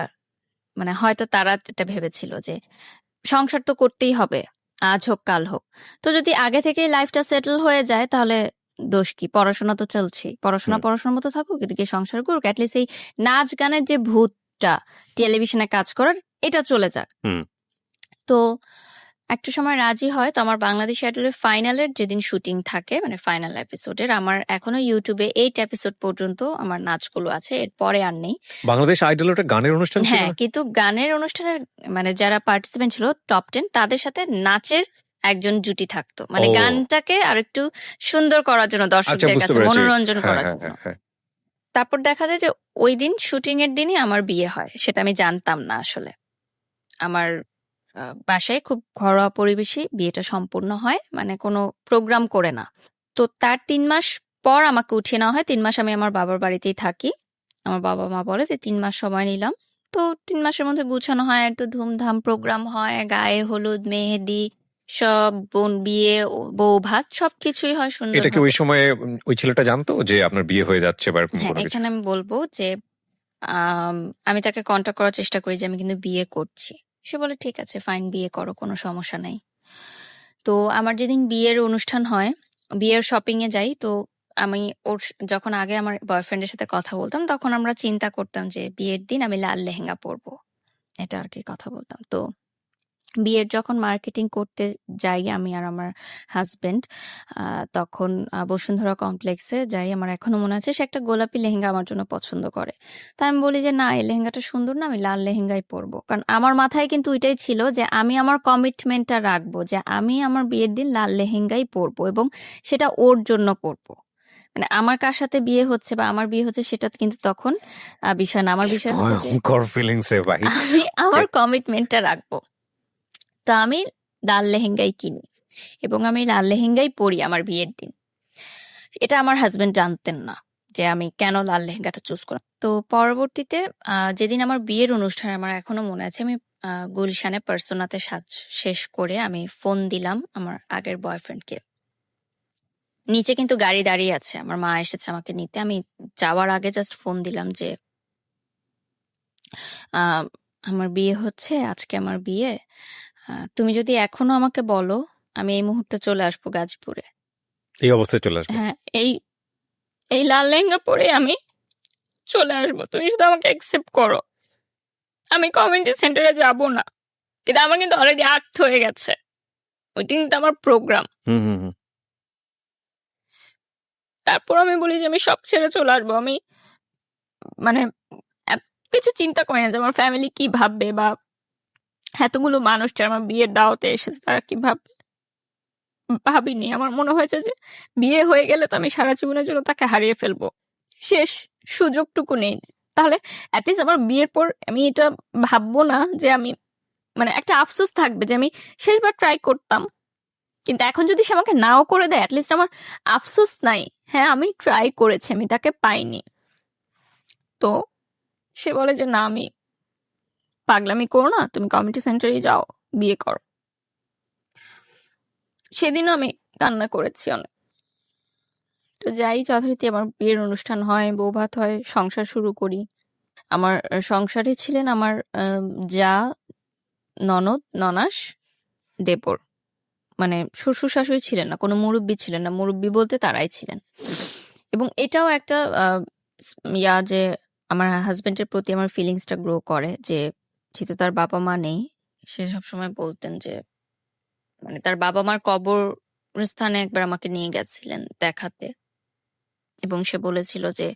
[SPEAKER 2] মানে হয়তো তারা এটা ভেবেছিল যে সংসার তো করতেই হবে, আজ হোক কাল হোক। তো যদি আগে থেকেই লাইফটা সেটেল হয়ে যায় তাহলে দোষ কি? পড়াশোনা তো চলছেই, পড়াশোনার মতো থাকুক, এদিকে সংসার করুক, অ্যাটলিস্ট এই নাচ গানের যে ভূতটা টেলিভিশনে কাজ করার, এটা চলে যাক। তো একটু সময় রাজি হয়। তো আমার বাংলাদেশ আইডলের ফাইনালের যেদিন শুটিং থাকে, মানে ফাইনাল এপিসোডের, আমার এখনো ইউটিউবে 8 এপিসোড পর্যন্ত আমার নাচগুলো আছে। এরপরে আর নেই।
[SPEAKER 1] বাংলাদেশ আইডল ওটা গানের অনুষ্ঠান ছিল
[SPEAKER 2] হ্যাঁ,
[SPEAKER 1] না?
[SPEAKER 2] কিন্তু গানের অনুষ্ঠানের মানে যারা পার্টিসিপেন্ট ছিল টপ 10, তাদের সাথে নাচের একজন জুটি থাকতো। মানে
[SPEAKER 1] ও
[SPEAKER 2] গানটাকে আরেকটু সুন্দর করার জন্য,
[SPEAKER 1] আচ্ছা,
[SPEAKER 2] দর্শকদের
[SPEAKER 1] বুঝতে
[SPEAKER 2] কাছে
[SPEAKER 1] পেরেছি।
[SPEAKER 2] মনোরঞ্জন
[SPEAKER 1] হ্যাঁ
[SPEAKER 2] করার
[SPEAKER 1] হ্যাঁ
[SPEAKER 2] জন্য।
[SPEAKER 1] হ্যাঁ হ্যাঁ।
[SPEAKER 2] তারপর দেখা যায় যে ওই দিন শুটিং এর দিনই আমার বিয়ে হয়। সেটা আমি জানতাম না আসলে। আমার বাসায় খুব ঘরোয়া পরিবেশে বিয়েটা সম্পূর্ণ হয়, মানে কোনো প্রোগ্রাম করে না। তো তার 3 মাস পর আমাকে উঠিয়ে নেওয়া হয়। 3 মাস আমি আমার বাবার বাড়িতেই থাকি। আমার বাবা মা বলে যে 3 মাস সময় নিলাম। তো 3 মাসের মধ্যে গুছানো হয়, একটু ধুমধাম প্রোগ্রাম হয়, গায়ে হলুদ, মেহেদি, সব বিয়ে, বউ ভাত সবকিছুই হয়
[SPEAKER 1] এটা কি ওই
[SPEAKER 2] সুন্দরভাবে।
[SPEAKER 1] সময়ে ওই ছেলেটা জানতো যে আপনার বিয়ে হয়ে যাচ্ছে বা এরকম
[SPEAKER 2] হ্যাঁ,
[SPEAKER 1] কোনো কিছু?
[SPEAKER 2] এখানে আমি বলবো যে আমি তাকে কন্টাক্ট করার চেষ্টা করি যে আমি কিন্তু বিয়ে করছি। সে বলে ঠিক আছে, ফাইন, বিয়ে করো, কোনো সমস্যা নাই। তো আমার যেদিন বিয়ের অনুষ্ঠান হয়, বিয়ের শপিং এ যাই। তো আমি যখন আগে আমার বয়ফ্রেন্ডের সাথে কথা বলতাম, তখন আমরা চিন্তা করতাম যে বিয়ের দিন আমি লাল লেহেঙ্গা পরবো। এটা আর কি কথা বলতাম। তো বিয়ের যখন মার্কেটিং করতে যাই আমি আর আমার হাজবেন্ড, তখন বসুন্ধরা কমপ্লেক্সে যাই। আমার এখনো মনে আছে সে একটা গোলাপি লেহেঙ্গা আমার জন্য পছন্দ করে। তো আমি বলি যে, "না, এই লেহেঙ্গাটা সুন্দর না, আমি লাল লেহেঙ্গাই পরবো।" কারণ আমার মাথায় কিন্তু ওইটাই ছিল যে আমি আমার কমিটমেন্টটা রাখবো যে আমি আমার বিয়ের দিন লাল লেহেঙ্গাই পরবো এবং সেটা ওর জন্য পরবো। মানে আমার কার সাথে বিয়ে হচ্ছে বা আমার বিয়ে হচ্ছে সেটা কিন্তু তখন বিষয় না। আমার বিষয় হচ্ছে যে
[SPEAKER 1] ভয়ঙ্কর ফিলিংস রে ভাই।
[SPEAKER 2] আমি আমার কমিটমেন্টটা রাখবো। তো আমি লাল লেহেঙ্গাই কিনি এবং আমি লাল লেহেঙ্গাই পরি আমার বিয়ের দিন। এটা আমার হাজবেন্ড জানতেন না যে আমি কেন লাল লেহেঙ্গাটা চুজ করলাম। তো পরবর্তীতে যেদিন আমার বিয়ের অনুষ্ঠান, আমার এখনো মনে আছে, আমি গুলশানে পার্সোনাতে সাজ শেষ করে আমি ফোন দিলাম আমার আগের বয়ফ্রেন্ডকে। নিচে কিন্তু গাড়ি দাঁড়িয়ে আছে, আমার মা এসেছে আমাকে নিতে। আমি যাওয়ার আগে জাস্ট ফোন দিলাম যে আহ, আমার বিয়ে হচ্ছে, আজকে আমার বিয়ে। তুমি যদি এখনো আমাকে বলো, আমি এই মুহূর্তে চলে আসবো গাজীপুরে।
[SPEAKER 1] এই অবস্থায় চলে আসবে?
[SPEAKER 2] হ্যাঁ, এই এই লাল লেহেঙ্গা পরে আমি চলে আসবো। তুমি শুধু আমাকে অ্যাকসেপ্ট করো। আমি কমিউনিটি সেন্টারে যাব না। কিন্তু আমার কিন্তু অলরেডি আক্ট হয়ে গেছে। ওই দিন তো আমার প্রোগ্রাম।
[SPEAKER 1] হুম হুম হুম।
[SPEAKER 2] তারপর আমি বলি যে আমি সব ছেড়ে চলে আসবো। আমি মানে এত কিছু চিন্তা করি না যে আমার ফ্যামিলি কি ভাববে বা এতগুলো মানুষ যারা আমার বিয়ের দাওয়াতে এসেছে তারা কি ভাববে। ভাবিনি। আমার মনে হয়েছে যে বিয়ে হয়ে গেলে তো আমি সারা জীবনের জন্য তাকে হারিয়ে ফেলবো। শেষ সুযোগটুকু নেই। তাহলে অ্যাটলিস্ট আমার বিয়ের পর আমি এটা ভাববো না যে আমি, মানে একটা আফসোস থাকবে যে আমি শেষবার ট্রাই করতাম। কিন্তু এখন যদি সে আমাকে নাও করে দেয়, অ্যাটলিস্ট আমার আফসোস নাই। হ্যাঁ, আমি ট্রাই করেছি, আমি তাকে পাইনি। তো সে বলে যে না, আমি পাগলামি করো না, তুমি কমিউনিটি সেন্টারে যাও, বিয়ে করো। সেদিনও আমি কান্না করেছি অনেক। তো যাই, যথারীতি আমার বিয়ের অনুষ্ঠান হয়, বৌভাত হয়, সংসার শুরু করি। আমার সংসারে ছিলেন আমার যা, ননদ, ননাস, দেবর। মানে শ্বশুর শাশুড়ি ছিলেন না, কোনো মুরব্বি ছিলেন না। মুরব্বি বলতে তারাই ছিলেন। এবং এটাও একটা যে আমার হাজবেন্ডের প্রতি আমার ফিলিংসটা গ্রো করে যে যেহেতু তার বাবা মা নেই, সে সবসময় বলতেন যে, মানে তার বাবা মার কবরস্থানে একবার আমাকে নিয়ে গেছিলেন দেখাতে এবং সে বলেছিল যে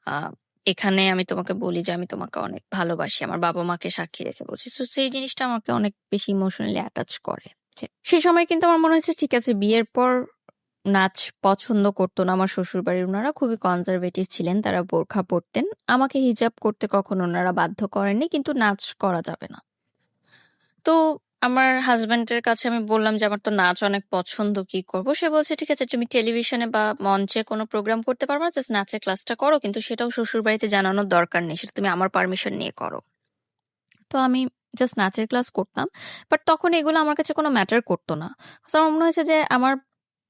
[SPEAKER 2] আহ, এখানে আমি তোমাকে বলি যে আমি তোমাকে অনেক ভালোবাসি, আমার বাবা মাকে সাক্ষী রেখে বলছি। তো সেই জিনিসটা আমাকে অনেক বেশি ইমোশনালি অ্যাটাচ করে। সেই সময় কিন্তু আমার মনে হচ্ছে ঠিক আছে, বিয়ের পর নাচ পছন্দ করতো না আমার শ্বশুরবাড়ির। ওনারা খুবই কনজারভেটিভ ছিলেন, তারা বোরখা পরতেন। আমাকে হিজাব করতে কখনো ওনারা বাধ্য করেননি, কিন্তু নাচ করা যাবে না। তো আমার হাজবেন্ডের কাছে আমি বললাম যে আমার তো নাচ অনেক পছন্দ, কি করব। সে বলছে ঠিক আছে, তুমি টেলিভিশনে বা মঞ্চে কোনো প্রোগ্রাম করতে পারবে না, জাস্ট নাচের ক্লাসটা করো, কিন্তু সেটাও শ্বশুর বাড়িতে জানানোর দরকার নেই, সেটা তুমি আমার পারমিশন নিয়ে করো। তো আমি জাস্ট নাচের ক্লাস করতাম। বাট তখন এগুলো আমার কাছে কোনো ম্যাটার করতো না। আমার মনে হয়েছে যে আমার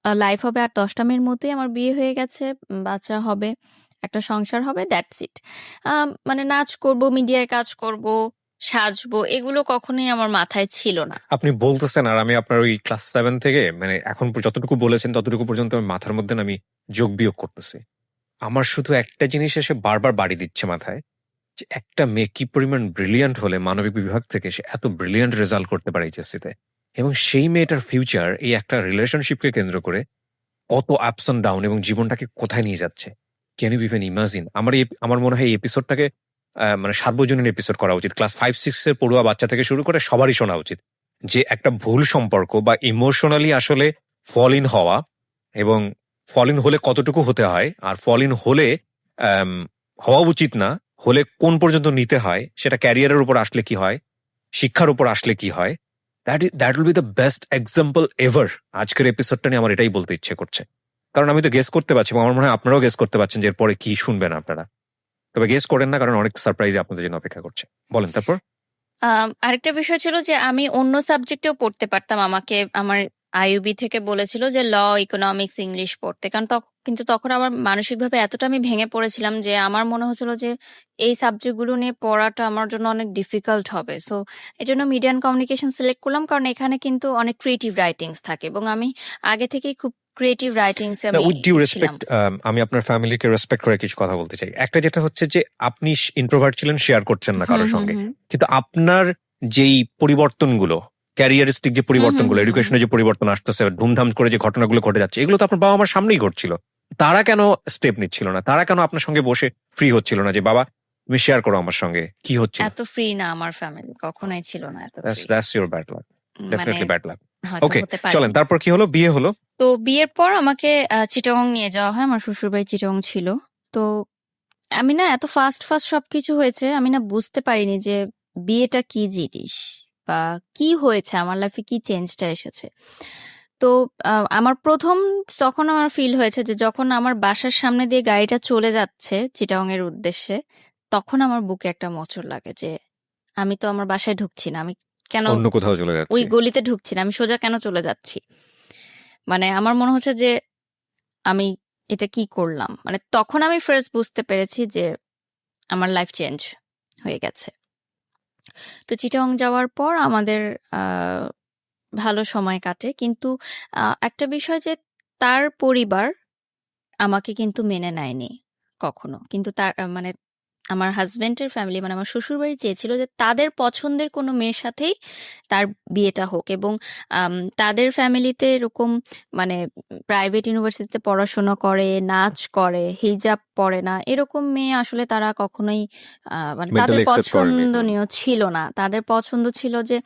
[SPEAKER 2] লাইফ হবে আর 10টা মেয়ের মতোই, আমার বিয়ে হয়ে গেছে, বাচ্চা হবে, একটা সংসার হবে, দ্যাটস ইট। মানে নাচ করব, মিডিয়ায় কাজ করব, সাজবো, এগুলো কখনোই আমার মাথায় ছিল না।
[SPEAKER 1] আপনি বলতেছেন আর আমি আপনার ওই ক্লাস 7 থেকে মানে এখন যতটুকু বলেছেন ততটুকু পর্যন্ত আমি মাথার মধ্যে না আমি যোগ বিয়োগ করতেছি। আমার শুধু একটা জিনিস এসে বারবার বাড়ি দিচ্ছে মাথায়, যে একটা মেয়ে কি পরিমাণ ব্রিলিয়ান্ট হলে মানবিক বিভাগ থেকে সে এত ব্রিলিয়ান্ট রেজাল্ট করতে পারে এইচএসসি তে। এবং সেই মেয়েটার ফিউচার এই একটা রিলেশনশিপকে কেন্দ্র করে কত আপস অ্যান্ড ডাউন এবং জীবনটাকে কোথায় নিয়ে যাচ্ছে। Can you even imagine? আমার মনে হয় এই এপিসোডটাকে মানে সার্বজনীন এপিসোড করা উচিত। ক্লাস 5-6 এর পড়ুয়া বাচ্চা থেকে শুরু করে সবারই শোনা উচিত যে একটা ভুল সম্পর্ক বা ইমোশনালি আসলে ফল ইন হওয়া, এবং ফল ইন হলে কতটুকু হতে হয়, আর ফল ইন হলে আম, হওয়া উচিত না হলে কোন পর্যন্ত নিতে হয়, সেটা ক্যারিয়ারের উপর আসলে কি হয়, শিক্ষার উপর আসলে কি হয়। That will be the best example ever. আজকের এপিসোডটা নিয়ে আমার এটাই বলতে ইচ্ছে করছে, কারণ আমি তো গেস করতে পারছি এবং আমার মনে হয় আপনারাও গেস করতে পারছেন যে এরপরে কি শুনবেন আপনারা। তবে গেস করেন না, কারণ অনেক সারপ্রাইজ আপনাদের জন্য অপেক্ষা করছে। বলেন তারপর।
[SPEAKER 2] আরেকটা বিষয় ছিল যে আমি অন্য সাবজেক্টেও পড়তে পারতাম। আমাকে আমার আইইউবি থেকে বলেছিল যে ল, ইকোনমিক্স, ইংলিশ পড়তে, কারণ কিন্তু তখন আমার মানসিকভাবে এতটা আমি ভেঙে পড়েছিলাম যে আমার মনে হচ্ছিল যে এই সাবজেক্টগুলো নিয়ে পড়াটা আমার জন্য অনেক ডিফিকাল্ট হবে। সো এই জন্য মিডিয়া অ্যান্ড কমিউনিকেশন সিলেক্ট করলাম, কারণ এখানে কিন্তু অনেক ক্রিয়েটিভ রাইটিংস থাকে এবং আমি আগে থেকেই খুব ক্রিয়েটিভ রাইটিংস আমি
[SPEAKER 1] উইথ ডিউ
[SPEAKER 2] ছিলাম।
[SPEAKER 1] রেসপেক্ট, আমি আপনার ফ্যামিলিকে রেসপেক্ট করে কিছু কথা বলতে চাই। একটা যেটা হচ্ছে যে আপনি ইন্ট্রোভার্ট ছিলেন, শেয়ার করছেন না
[SPEAKER 2] হুম
[SPEAKER 1] কারোর
[SPEAKER 2] হুম
[SPEAKER 1] সঙ্গে,
[SPEAKER 2] হুম
[SPEAKER 1] কিন্তু আপনার যেই পরিবর্তনগুলো, ক্যারিয়ারিস্টিক যে
[SPEAKER 2] হুম হুম
[SPEAKER 1] পরিবর্তনগুলো,
[SPEAKER 2] হুম হুম
[SPEAKER 1] এডুকেশনে যে পরিবর্তন আসতেছে, ধুমধাম করে যে ঘটনাগুলো ঘটে যাচ্ছে, এগুলো তো আপনার বাবা আমার সামনেই ঘটছিল। তারা কেন স্টেপ নিচ্ছিল না? তারা কেন আপনার সঙ্গে বসে ফ্রি হচ্ছিল না যে বাবা তুমি শেয়ার করো আমার সঙ্গে কি হচ্ছিল?
[SPEAKER 2] এত ফ্রি না আমার ফ্যামিলি, কখনোই ছিল না এত free.
[SPEAKER 1] That's your bad luck,
[SPEAKER 2] মানে
[SPEAKER 1] ডেফিনেটলি ব্যাড লাক।
[SPEAKER 2] হয়তো
[SPEAKER 1] ওকে,
[SPEAKER 2] হতে পারে।
[SPEAKER 1] চলেন তারপর কি হলো? বিয়ে হলো।
[SPEAKER 2] তো বিয়ের পর আমাকে চিটাগং নিয়ে যাওয়া হয়। আমার শ্বশুরবাড়ি চিটাগং ছিল। তো আমি না এত ফাস্ট ফাস্ট সবকিছু হয়েছে, আমি না বুঝতে পারিনি যে বিয়েটা কি জিনিস বা কি হয়েছে, আমার লাইফে কি চেঞ্জটা এসেছে। তো আমার প্রথম তখন আমার ফিল হয়েছে যে যখন আমার বাসার সামনে দিয়ে গাড়িটা চলে যাচ্ছে চিটাগং এর উদ্দেশ্যে, তখন আমার বুকে একটা মোচড় লাগে যে আমি তো আমার বাসায় ঢুকছি না, আমি কেন
[SPEAKER 1] অন্য কোথাও চলে
[SPEAKER 2] ওই
[SPEAKER 1] যাচ্ছে।
[SPEAKER 2] গলিতে ঢুকছি না, আমি সোজা কেন চলে যাচ্ছি। মানে আমার মনে হচ্ছে যে আমি এটা কি করলাম। মানে তখন আমি ফার্স্ট বুঝতে পেরেছি যে আমার লাইফ চেঞ্জ হয়ে গেছে। তো চিটাগং যাওয়ার পর আমাদের ভালো সময় কাটে, কিন্তু একটা বিষয় যে তার পরিবার আমাকে কিন্তু মেনে নেয়নি কখনো। কিন্তু তার মানে আমার হাজবেন্ডের ফ্যামিলি, মানে আমার শ্বশুরবাড়ি চেয়েছিল যে তাদের পছন্দের কোনো মেয়ের সাথেই তার বিয়েটা হোক, এবং তাদের ফ্যামিলিতে এরকম মানে প্রাইভেট ইউনিভার্সিটিতে পড়াশোনা করে, নাচ করে, হিজাব পরে না, এরকম মেয়ে আসলে তারা কখনোই মানে তাদের
[SPEAKER 1] মেন্টালি অ্যাকসেপ্ট করেনি।
[SPEAKER 2] পছন্দনীয় ছিল না। তাদের পছন্দ ছিল যে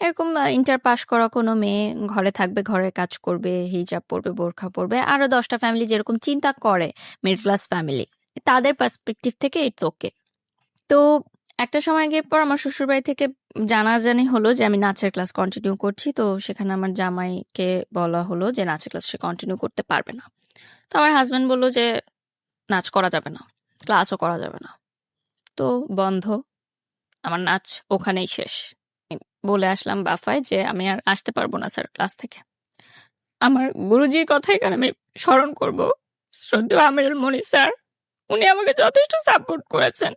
[SPEAKER 2] এরকম ইন্টার পাস করা কোনো মেয়ে ঘরে থাকবে, ঘরের কাজ করবে, হিজাব পরবে, বোরখা পরবে। আরো 10টা ফ্যামিলি যেরকম চিন্তা করে মিডল ক্লাস ফ্যামিলি, তাদের পার্সপেক্টিভ থেকে ইটস ওকে। তো একটা সময় গিয়ে পর আমার শ্বশুরবাড়ি থেকে জানাজানি হলো যে আমি নাচের ক্লাস কন্টিনিউ করছি। তো সেখানে আমার জামাইকে বলা হলো যে নাচের ক্লাস সে কন্টিনিউ করতে পারবে না। তো আমার হাজবেন্ড বলল যে নাচ করা যাবে না, ক্লাসও করা যাবে না, তো বন্ধ, আমার নাচ ওখানেই শেষ। আমি বলে আসলাম বাফায় যে আমি আর আসতে পারবো না স্যার ক্লাস থেকে। আমার গুরুজির কথা এখানে আমি স্মরণ করব, শ্রদ্ধেয় আমিরুল মনি স্যার। উনি আমাকে যথেষ্ট সাপোর্ট করেছেন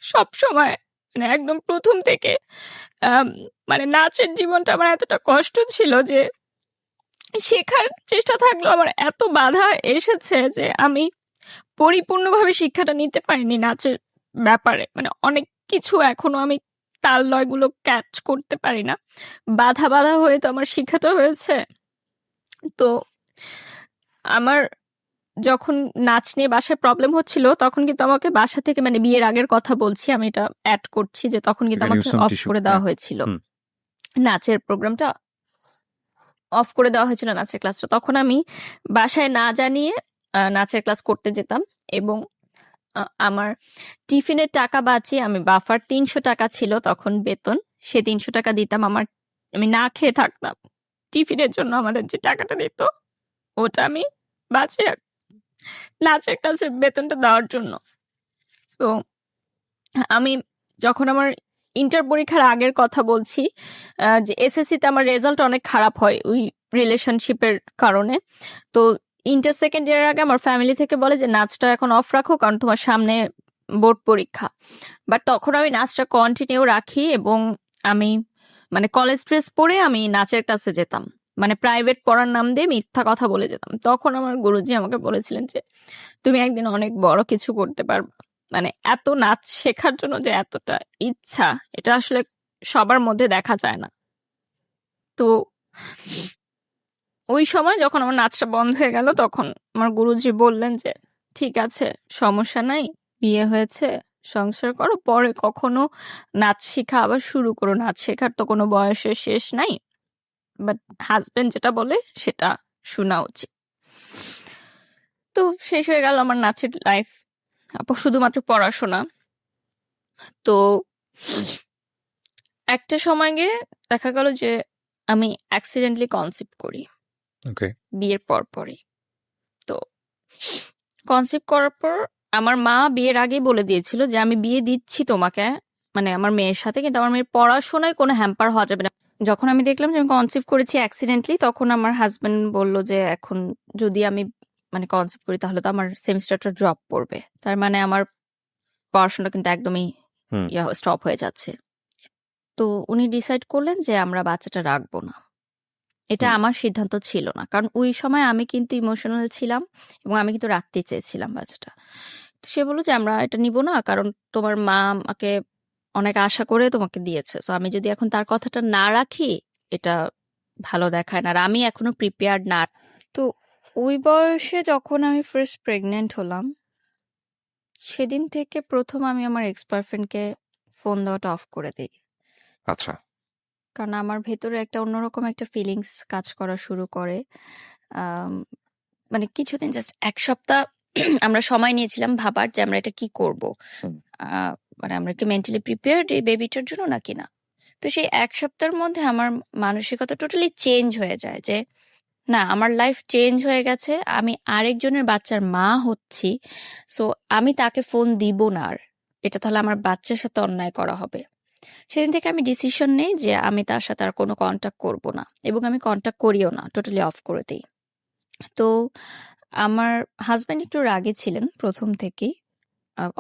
[SPEAKER 2] সব সময়, মানে একদম প্রথম থেকে। মানে নাচের জীবনটা আমার এতটা কষ্ট ছিল যে শেখার চেষ্টা থাকলেও আমার এত বাধা এসেছে যে আমি পরিপূর্ণভাবে শিক্ষাটা নিতে পারিনি নাচের ব্যাপারে। মানে অনেক কিছু এখনো আমি তাল লয়গুলো ক্যাচ করতে পারি না, বাধা বাধা হয়ে তো আমার শিক্ষাটা হয়েছে। তো আমার যখন নাচ নিয়ে বাসায় প্রবলেম হচ্ছিল, তখন কিন্তু আমাকে বাসা থেকে, মানে বিয়ের আগের কথা বলছি, আমি এটা অ্যাড করছি, যে তখন কিন্তু আমাকে অফ করে দেওয়া হয়েছিল নাচের প্রোগ্রামটা, অফ করে দেওয়া হয়েছিল নাচের ক্লাসটা। তখন আমি বাসায় না জানিয়ে নাচের ক্লাস করতে যেতাম, এবং আমার টিফিনের টাকা বাঁচিয়ে আমি বাফার 300 টাকা ছিল তখন বেতন, সে 300 টাকা দিতাম। আমি না খেয়ে থাকতাম, টিফিনের জন্য আমাদের যে টাকাটা দিত ওটা আমি বাঁচিয়ে নাচের ক্লাসের বেতনটা দেওয়ার জন্য। তো আমি যখন আমার ইন্টার পরীক্ষার আগের কথা বলছি, যে এসএসসিতে আমার রেজাল্ট অনেক খারাপ হয় ওই রিলেশনশিপের কারণে। তো ইন্টার সেকেন্ড ইয়ারের আগে আমার ফ্যামিলি থেকে বলে যে নাচটা এখন অফ রাখো, কারণ তোমার সামনে বোর্ড পরীক্ষা। বাট তখন আমি নাচটা কন্টিনিউ রাখি, এবং আমি মানে কলেজ ড্রেস পরে আমি নাচের ক্লাসে যেতাম, মানে প্রাইভেট পড়ার নাম দিয়ে মিথ্যা কথা বলে যেতাম। তখন আমার গুরুজি আমাকে বলেছিলেন যে তুমি একদিন অনেক বড় কিছু করতে পারবে। মানে এত নাচ শেখার জন্য যে এতটা ইচ্ছা, এটা আসলে সবার মধ্যে দেখা যায় না। তো ওই সময় যখন আমার নাচটা বন্ধ হয়ে গেল তখন আমার গুরুজি বললেন যে ঠিক আছে, সমস্যা নাই, বিয়ে হয়েছে, সংসার করো, পরে কখনো নাচ শেখা আবার শুরু করো, নাচ শেখার তো কোনো বয়সের শেষ নাই, বাট হাজবেন্ড যেটা বলে সেটা শোনা উচিত। তো শেষ হয়ে গেল আমার নাচের লাইফ, শুধুমাত্র পড়াশোনা। তো একটা সময় গিয়ে দেখা গেল যে আমি অ্যাক্সিডেন্টলি কনসিভ করি
[SPEAKER 1] ওকে।
[SPEAKER 2] বিয়ের পরই। তো কনসিভ করার পর আমার মা বিয়ের আগেই বলে দিয়েছিল যে আমি বিয়ে দিচ্ছি তোমাকে, মানে আমার মেয়ের সাথে, কিন্তু আমার মেয়ের পড়াশোনায় কোনো হ্যাম্পার হওয়া যাবে না। যখন আমি দেখলাম যে আমি কনসিভ করেছি অ্যাক্সিডেন্টলি, তখন আমার হাজবেন্ড বলল যে এখন যদি আমি মানে কনসিভ করি তাহলে তো আমার সেমিস্টারটা ড্রপ পড়বে, তার মানে আমার পড়াশোনা কিন্তু একদমই
[SPEAKER 1] হুম।
[SPEAKER 2] স্টপ হয়ে যাচ্ছে। তো উনি ডিসাইড করলেন যে আমরা বাচ্চাটা রাখবো না। এটা
[SPEAKER 1] হুম।
[SPEAKER 2] আমার সিদ্ধান্ত ছিল না, কারণ ওই সময় আমি কিন্তু ইমোশনাল ছিলাম এবং আমি কিন্তু রাখতে চেয়েছিলাম বাচ্চাটা। তো সে বলল যে আমরা এটা নিব না, কারণ তোমার মা আমাকে অনেক আশা করে তোমাকে দিয়েছে, তো আমি যদি এখন তার কথাটা না রাখি এটা ভালো দেখায় না, আর আমি এখনো প্রিপেয়ার্ড না। তো ওই বয়সে যখন আমি ফার্স্ট প্রেগনেন্ট হলাম, সেদিন থেকে প্রথম আমি আমার এক্স বয়ফ্রেন্ডকে ফোন দেওয়াটা অফ করে দিই,
[SPEAKER 1] আচ্ছা।
[SPEAKER 2] কারণ আমার ভেতরে একটা অন্যরকম একটা ফিলিংস কাজ করা শুরু করে। আম, মানে কিছুদিন, জাস্ট এক সপ্তাহ আমরা সময় নিয়েছিলাম ভাবার যে আমরা এটা কি করব।
[SPEAKER 1] হুম।
[SPEAKER 2] মানে আমরা কি মেন্টালি প্রিপেয়ার্ড এই বেবিটার জন্য নাকি না। তো সেই এক সপ্তাহের মধ্যে আমার মানসিকতা টোটালি চেঞ্জ হয়ে যায় যে না, আমার লাইফ চেঞ্জ হয়ে গেছে, আমি আরেকজনের বাচ্চার মা হচ্ছি, সো আমি তাকে ফোন দিব না আর, এটা তাহলে আমার বাচ্চার সাথে অন্যায় করা হবে। সেদিন থেকে আমি ডিসিশন নেই যে আমি তার সাথে আর কোনো কন্ট্যাক্ট করব না, এবং আমি কন্ট্যাক্ট করিও না, টোটালি অফ করে দিই। তো আমার হাজব্যান্ড একটু রাগে ছিলেন প্রথম থেকেই,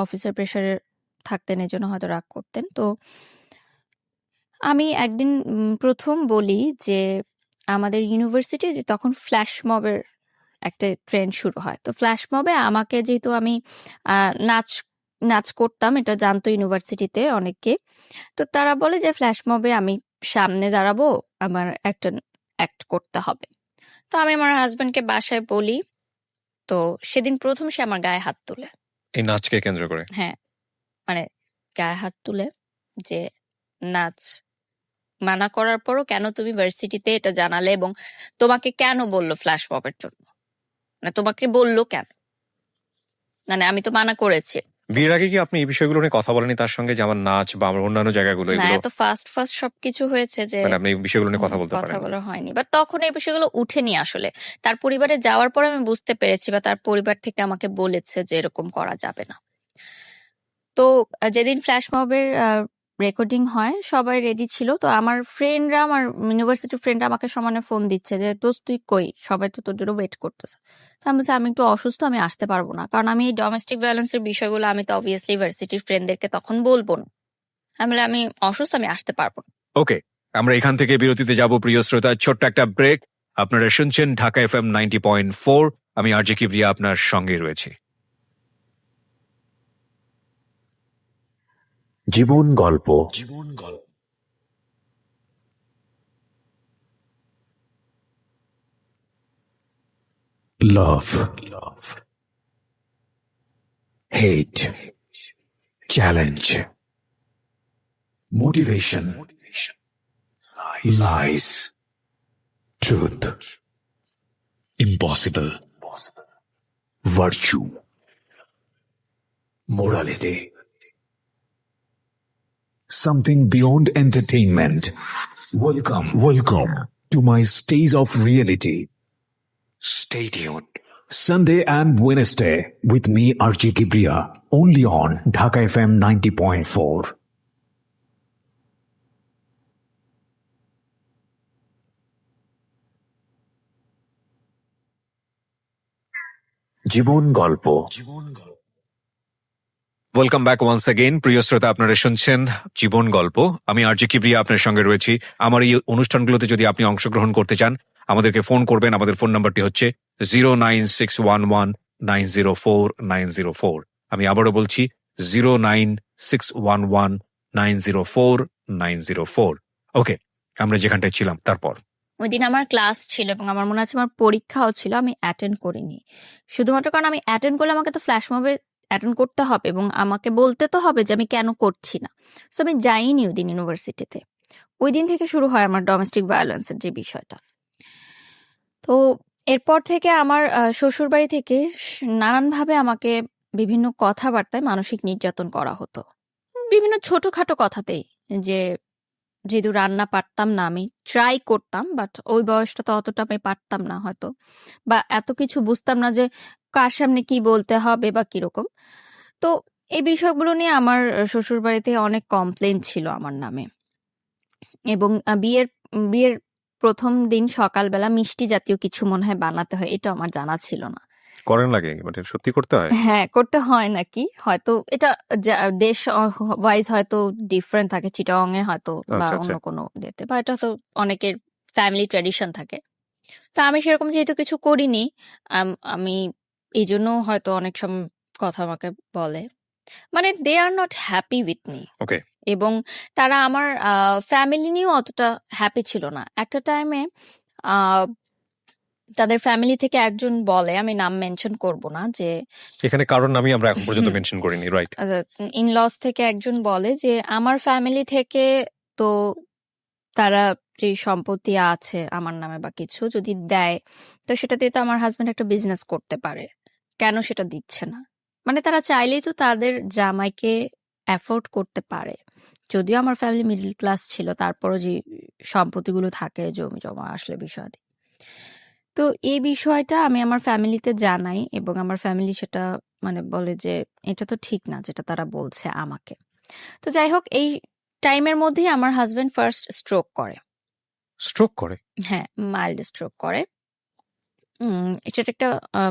[SPEAKER 2] অফিসের প্রেশারে থাকতেন, এই জন্য হয়তো রাগ করতেন। তো আমি একদিন প্রথম বলি যে আমাদের ইউনিভার্সিটি তখন ফ্ল্যাশ মবের একটা ট্রেন্ড শুরু হয়। তো ফ্ল্যাশ মবে আমাকে, যেহেতু আমি নাচ নাচ করতাম, এটা জানতো ইউনিভার্সিটিতে অনেকে, তো তারা বলে যে ফ্ল্যাশ মবে আমি সামনে দাঁড়াবো, আমার একটা অ্যাক্ট করতে হবে। তো আমি আমার হাজবেন্ডকে বাসায় বলি। তো সেদিন প্রথম সে আমার গায়ে হাত তুলে।
[SPEAKER 1] এই নাচকে কেন্দ্র করে?
[SPEAKER 2] হ্যাঁ, মানে গায়ে হাত তুলে যে নাচ মানা করার পরও কেন তুমি ভার্সিটিতে এটা জানালে, এবং তোমাকে কেন বললো ফ্ল্যাশ মবের জন্য, মানে তোমাকে বললো কেন, মানে আমি তো মানা করেছি।
[SPEAKER 1] বিয়ের আগে কি আপনি এই বিষয়গুলো নিয়ে কথা বলেনি তার সঙ্গে, যে আমার নাচ বা আমার অন্যান্য জায়গাগুলো
[SPEAKER 2] না,
[SPEAKER 1] এগুলো,
[SPEAKER 2] এত ফাস্ট সবকিছু হয়েছে যে
[SPEAKER 1] মানে আপনি এই বিষয়গুলো নিয়ে কথা বলতে
[SPEAKER 2] কথা
[SPEAKER 1] পারেন?
[SPEAKER 2] বলা হয়নি, বাট তখন এই বিষয়গুলো উঠেনি আসলে। তার পরিবারে যাওয়ার পর আমি বুঝতে পেরেছি, বা তার পরিবার থেকে আমাকে বলেছে যে এরকম করা যাবে না। তো যেদিন ফ্ল্যাশ মবের রেকর্ডিং হয় সবাই রেডি ছিল। তো আমার ফ্রেন্ডরা, আমার ইউনিভার্সিটির ফ্রেন্ডরা আমাকে সমানে ফোন দিচ্ছে যে দোস্ত তুই কই, সবাই তো তোর জন্য ওয়েট করতেছে। তো আমি বলছি আমি একটু অসুস্থ, আমি আসতে পারবো না, কারণ আমি এই ডোমেস্টিক ভায়োলেন্সের বিষয়গুলো আমি তো অবভিয়াসলি ইউনিভার্সিটির ফ্রেন্ডদেরকে তখন বলবো না। আমি বলি, আমি অসুস্থ, আমি আসতে পারবো না।
[SPEAKER 1] ওকে, আমরা এখান থেকে বিরতিতে যাব প্রিয় শ্রোতা, ছোট্ট একটা ব্রেক। আপনারা শুনছেন ঢাকা FM 90.4, আমি আরজে কিবরিয়া আপনার সঙ্গে রয়েছি।
[SPEAKER 3] জীবন গল্প। Love, hate, challenge, motivation, lies, truth, impossible, virtue, morality, something beyond entertainment. Welcome to my stage of reality. Stay tuned. Sunday and Wednesday with me, RJ Kibria, only on Dhaka FM 90.4. জীবন গল্প।
[SPEAKER 1] Welcome back once again প্রিয় শ্রোতা, আপনারা শুনছেন জীবন গল্প, আমি RJ Kibria আপনার সঙ্গে রয়েছি। আমার এই অনুষ্ঠানগুলোতে যদি আপনি অংশগ্রহণ করতে চান আমাদেরকে ফোন করবেন। আমাদের ফোন নাম্বারটি হচ্ছে 09611904904। আমি আবারও বলছি 09611904904। ওকে, আমরা যেখানটায় ছিলাম তারপর
[SPEAKER 2] ওইদিন আমার ক্লাস ছিল এবং আমার মনে আছে আমার পরীক্ষাও ছিল, আমি অ্যাটেন্ড করিনি। শুধুমাত্র কারণ আমি অ্যাটেন্ড করলে আমাকে তো ফ্ল্যাশ মবে অ্যাটেন্ড করতে হবে এবং আমাকে বলতে তো হবে যে আমি কেন করছি না। সো আমি যাইনি ওইদিন ইউনিভার্সিটিতে। ওই দিন থেকে শুরু হয় আমার ডোমেস্টিক ভায়োলেন্সের যে বিষয়টা। তো এরপর থেকে আমার শ্বশুরবাড়ি থেকে নানানভাবে আমাকে বিভিন্ন কথাবার্তায় মানসিক নির্যাতন করা হতো। বিভিন্ন ছোটখাটো কথাতেই, যে যেহেতু রান্না পারতাম না, আমি ট্রাই করতাম, বাট ওই বয়সটা তো অতটা আমি পারতাম না হয়তো, বা এত কিছু বুঝতাম না যে কার সামনে কি বলতে হবে বা কিরকম। তো এই বিষয়গুলো নিয়ে আমার শ্বশুরবাড়িতে অনেক কমপ্লেন ছিল আমার নামে। এবং বিয়ের বিয়ের প্রথম দিন সকালবেলা মিষ্টি জাতীয় কিছু মনে হয় বানাতে হয়, এটা আমার জানা ছিল না।
[SPEAKER 1] করেন লাগে মানে সত্যি করতে হয়?
[SPEAKER 2] হ্যাঁ, করতে হয় নাকি, হয়তো এটা দেশ ওয়াইজ হয়তো ডিফারেন্ট থাকে, চিটাগং এ হয়তো বা
[SPEAKER 1] আচ্ছা,
[SPEAKER 2] অন্য
[SPEAKER 1] আচ্ছা।
[SPEAKER 2] কোনো ডেতে, বা এটা তো অনেকের ফ্যামিলি ট্র্যাডিশন থাকে। তো আমি সেরকম যেহেতু কিছু করিনি, আমি এই জন্য হয়তো অনেক সময় কথা আমাকে বলে, মানে they are not happy with me.
[SPEAKER 1] Okay.
[SPEAKER 2] এবং তারা আমার ফ্যামিলি নিয়েও অতটা হ্যাপি ছিল না। একটা টাইমে তাদের ফ্যামিলি থেকে একজন বলে, আমি নাম মেনশন করব না, যে
[SPEAKER 1] এখানে কারণ আমি আমরা এখন পর্যন্ত
[SPEAKER 2] হুম,
[SPEAKER 1] মেনশন করিনি, রাইট?
[SPEAKER 2] ইনলস থেকে একজন বলে যে আমার ফ্যামিলি থেকে তো তারা যে সম্পত্তি আছে আমার নামে বা কিছু যদি দেয়, তো সেটা দিয়ে তো আমার হাজবেন্ড একটা বিজনেস করতে পারে, কেন সেটা দিচ্ছে না? মানে তারা চাইলেই তো তাদের জামাইকে অ্যাফোর্ড করতে পারে। যদিও আমার ফ্যামিলি মিডল ক্লাস ছিল, তারপরও যে সম্পত্তিগুলো থাকে জমি জমা আসলে বিষয়াদি। তো এই বিষয়টা আমি আমার ফ্যামিলিতে জানাই এবং আমার ফ্যামিলি সেটা মানে বলে যে এটা তো ঠিক না যেটা তারা বলছে আমাকে। তো যাই হোক, এই টাইমের মধ্যেই আমার হাজবেন্ড ফার্স্ট স্ট্রোক করে।
[SPEAKER 1] স্ট্রোক করে?
[SPEAKER 2] হ্যাঁ, মাইল্ড স্ট্রোক করে। এটা একটা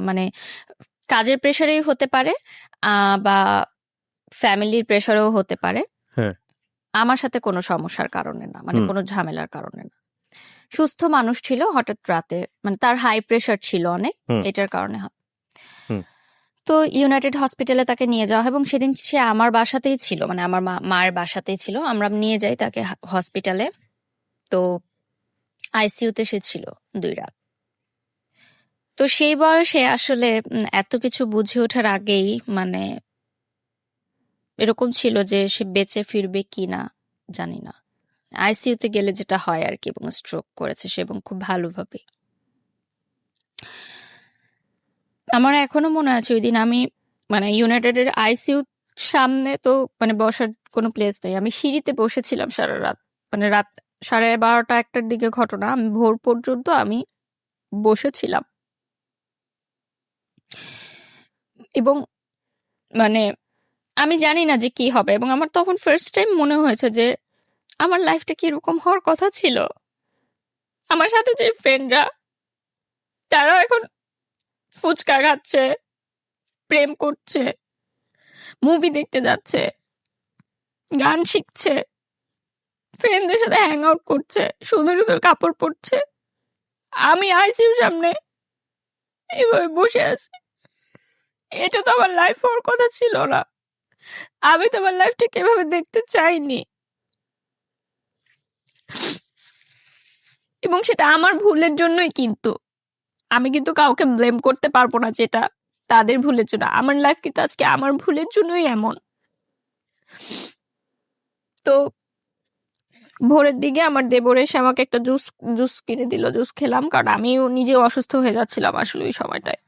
[SPEAKER 2] মানে কাজের প্রেশারেই হতে পারে, বা ফ্যামিলির প্রেশারেও হতে পারে।
[SPEAKER 1] হ্যাঁ।
[SPEAKER 2] আমার সাথে কোনো সমস্যার কারণে না, মানে
[SPEAKER 1] হুম।
[SPEAKER 2] কোনো ঝামেলার কারণে না। সুস্থ মানুষ ছিল, হঠাৎ রাতে মানে তার হাই প্রেশার ছিল অনেক,
[SPEAKER 1] হুম।
[SPEAKER 2] এটার কারণে হয়।
[SPEAKER 1] হুম।
[SPEAKER 2] তো ইউনাইটেড হসপিটালে তাকে নিয়ে যাওয়া হয় এবং সেদিন সে আমার বাসাতেই ছিল, মানে আমার মায়ের বাসাতেই ছিল। আমরা নিয়ে যাই তাকে হসপিটালে। তো আইসিইউতে সে ছিল 2 রাত। তো সেই বয়সে আসলে এত কিছু বুঝে ওঠার আগেই মানে এরকম ছিল যে সে বেঁচে ফিরবে কিনা জানি না। আইসিইউতে গেলে যেটা হয় আর কি, এবং স্ট্রোক করেছে সে, এবং খুব ভালোভাবে। আমার এখনো মনে আছে ওই দিন আমি মানে ইউনাইটেডের আইসিইউ সামনে তো মানে বসার কোনো প্লেস নেই, আমি সিঁড়িতে বসেছিলাম সারা রাত, মানে রাত 12:30-1টার দিকে ঘটনা, আমি ভোর পর্যন্ত আমি বসেছিলাম। এবং মানে আমি জানি না যে কি হবে, এবং আমার তখন ফার্স্ট টাইম মনে হয়েছে যে আমার লাইফটা কি এরকম হওয়ার কথা ছিল। আমার সাথে যে ফ্রেন্ডরা, তারা এখন ফুচকা খাচ্ছে, প্রেম করছে, মুভি দেখতে যাচ্ছে, গান শিখছে, ফ্রেন্ডদের সাথে হ্যাং আউট করছে, সুন্দর সুন্দর কাপড় পরছে। আমি আইসিইউর সামনে এইভাবে বসে আছি। এটা তো আমার লাইফ হওয়ার কথা ছিল না। আমি তো আমার লাইফটাকে এভাবে দেখতে চাইনি, এবং সেটা আমার ভুলের জন্যই। কিন্তু আমি কিন্তু কাউকে ব্লেম করতে পারবো না যেটা তাদের ভুলের জন্য। আমার লাইফ কিন্তু আজকে আমার ভুলের জন্যই এমন। তো ভোরের দিকে আমার দেবর এসে আমাকে একটা জুস জুস কিনে দিল, জুস খেলাম, কারণ আমিও নিজে অসুস্থ হয়ে যাচ্ছিলাম আসলে ওই সময়টায়।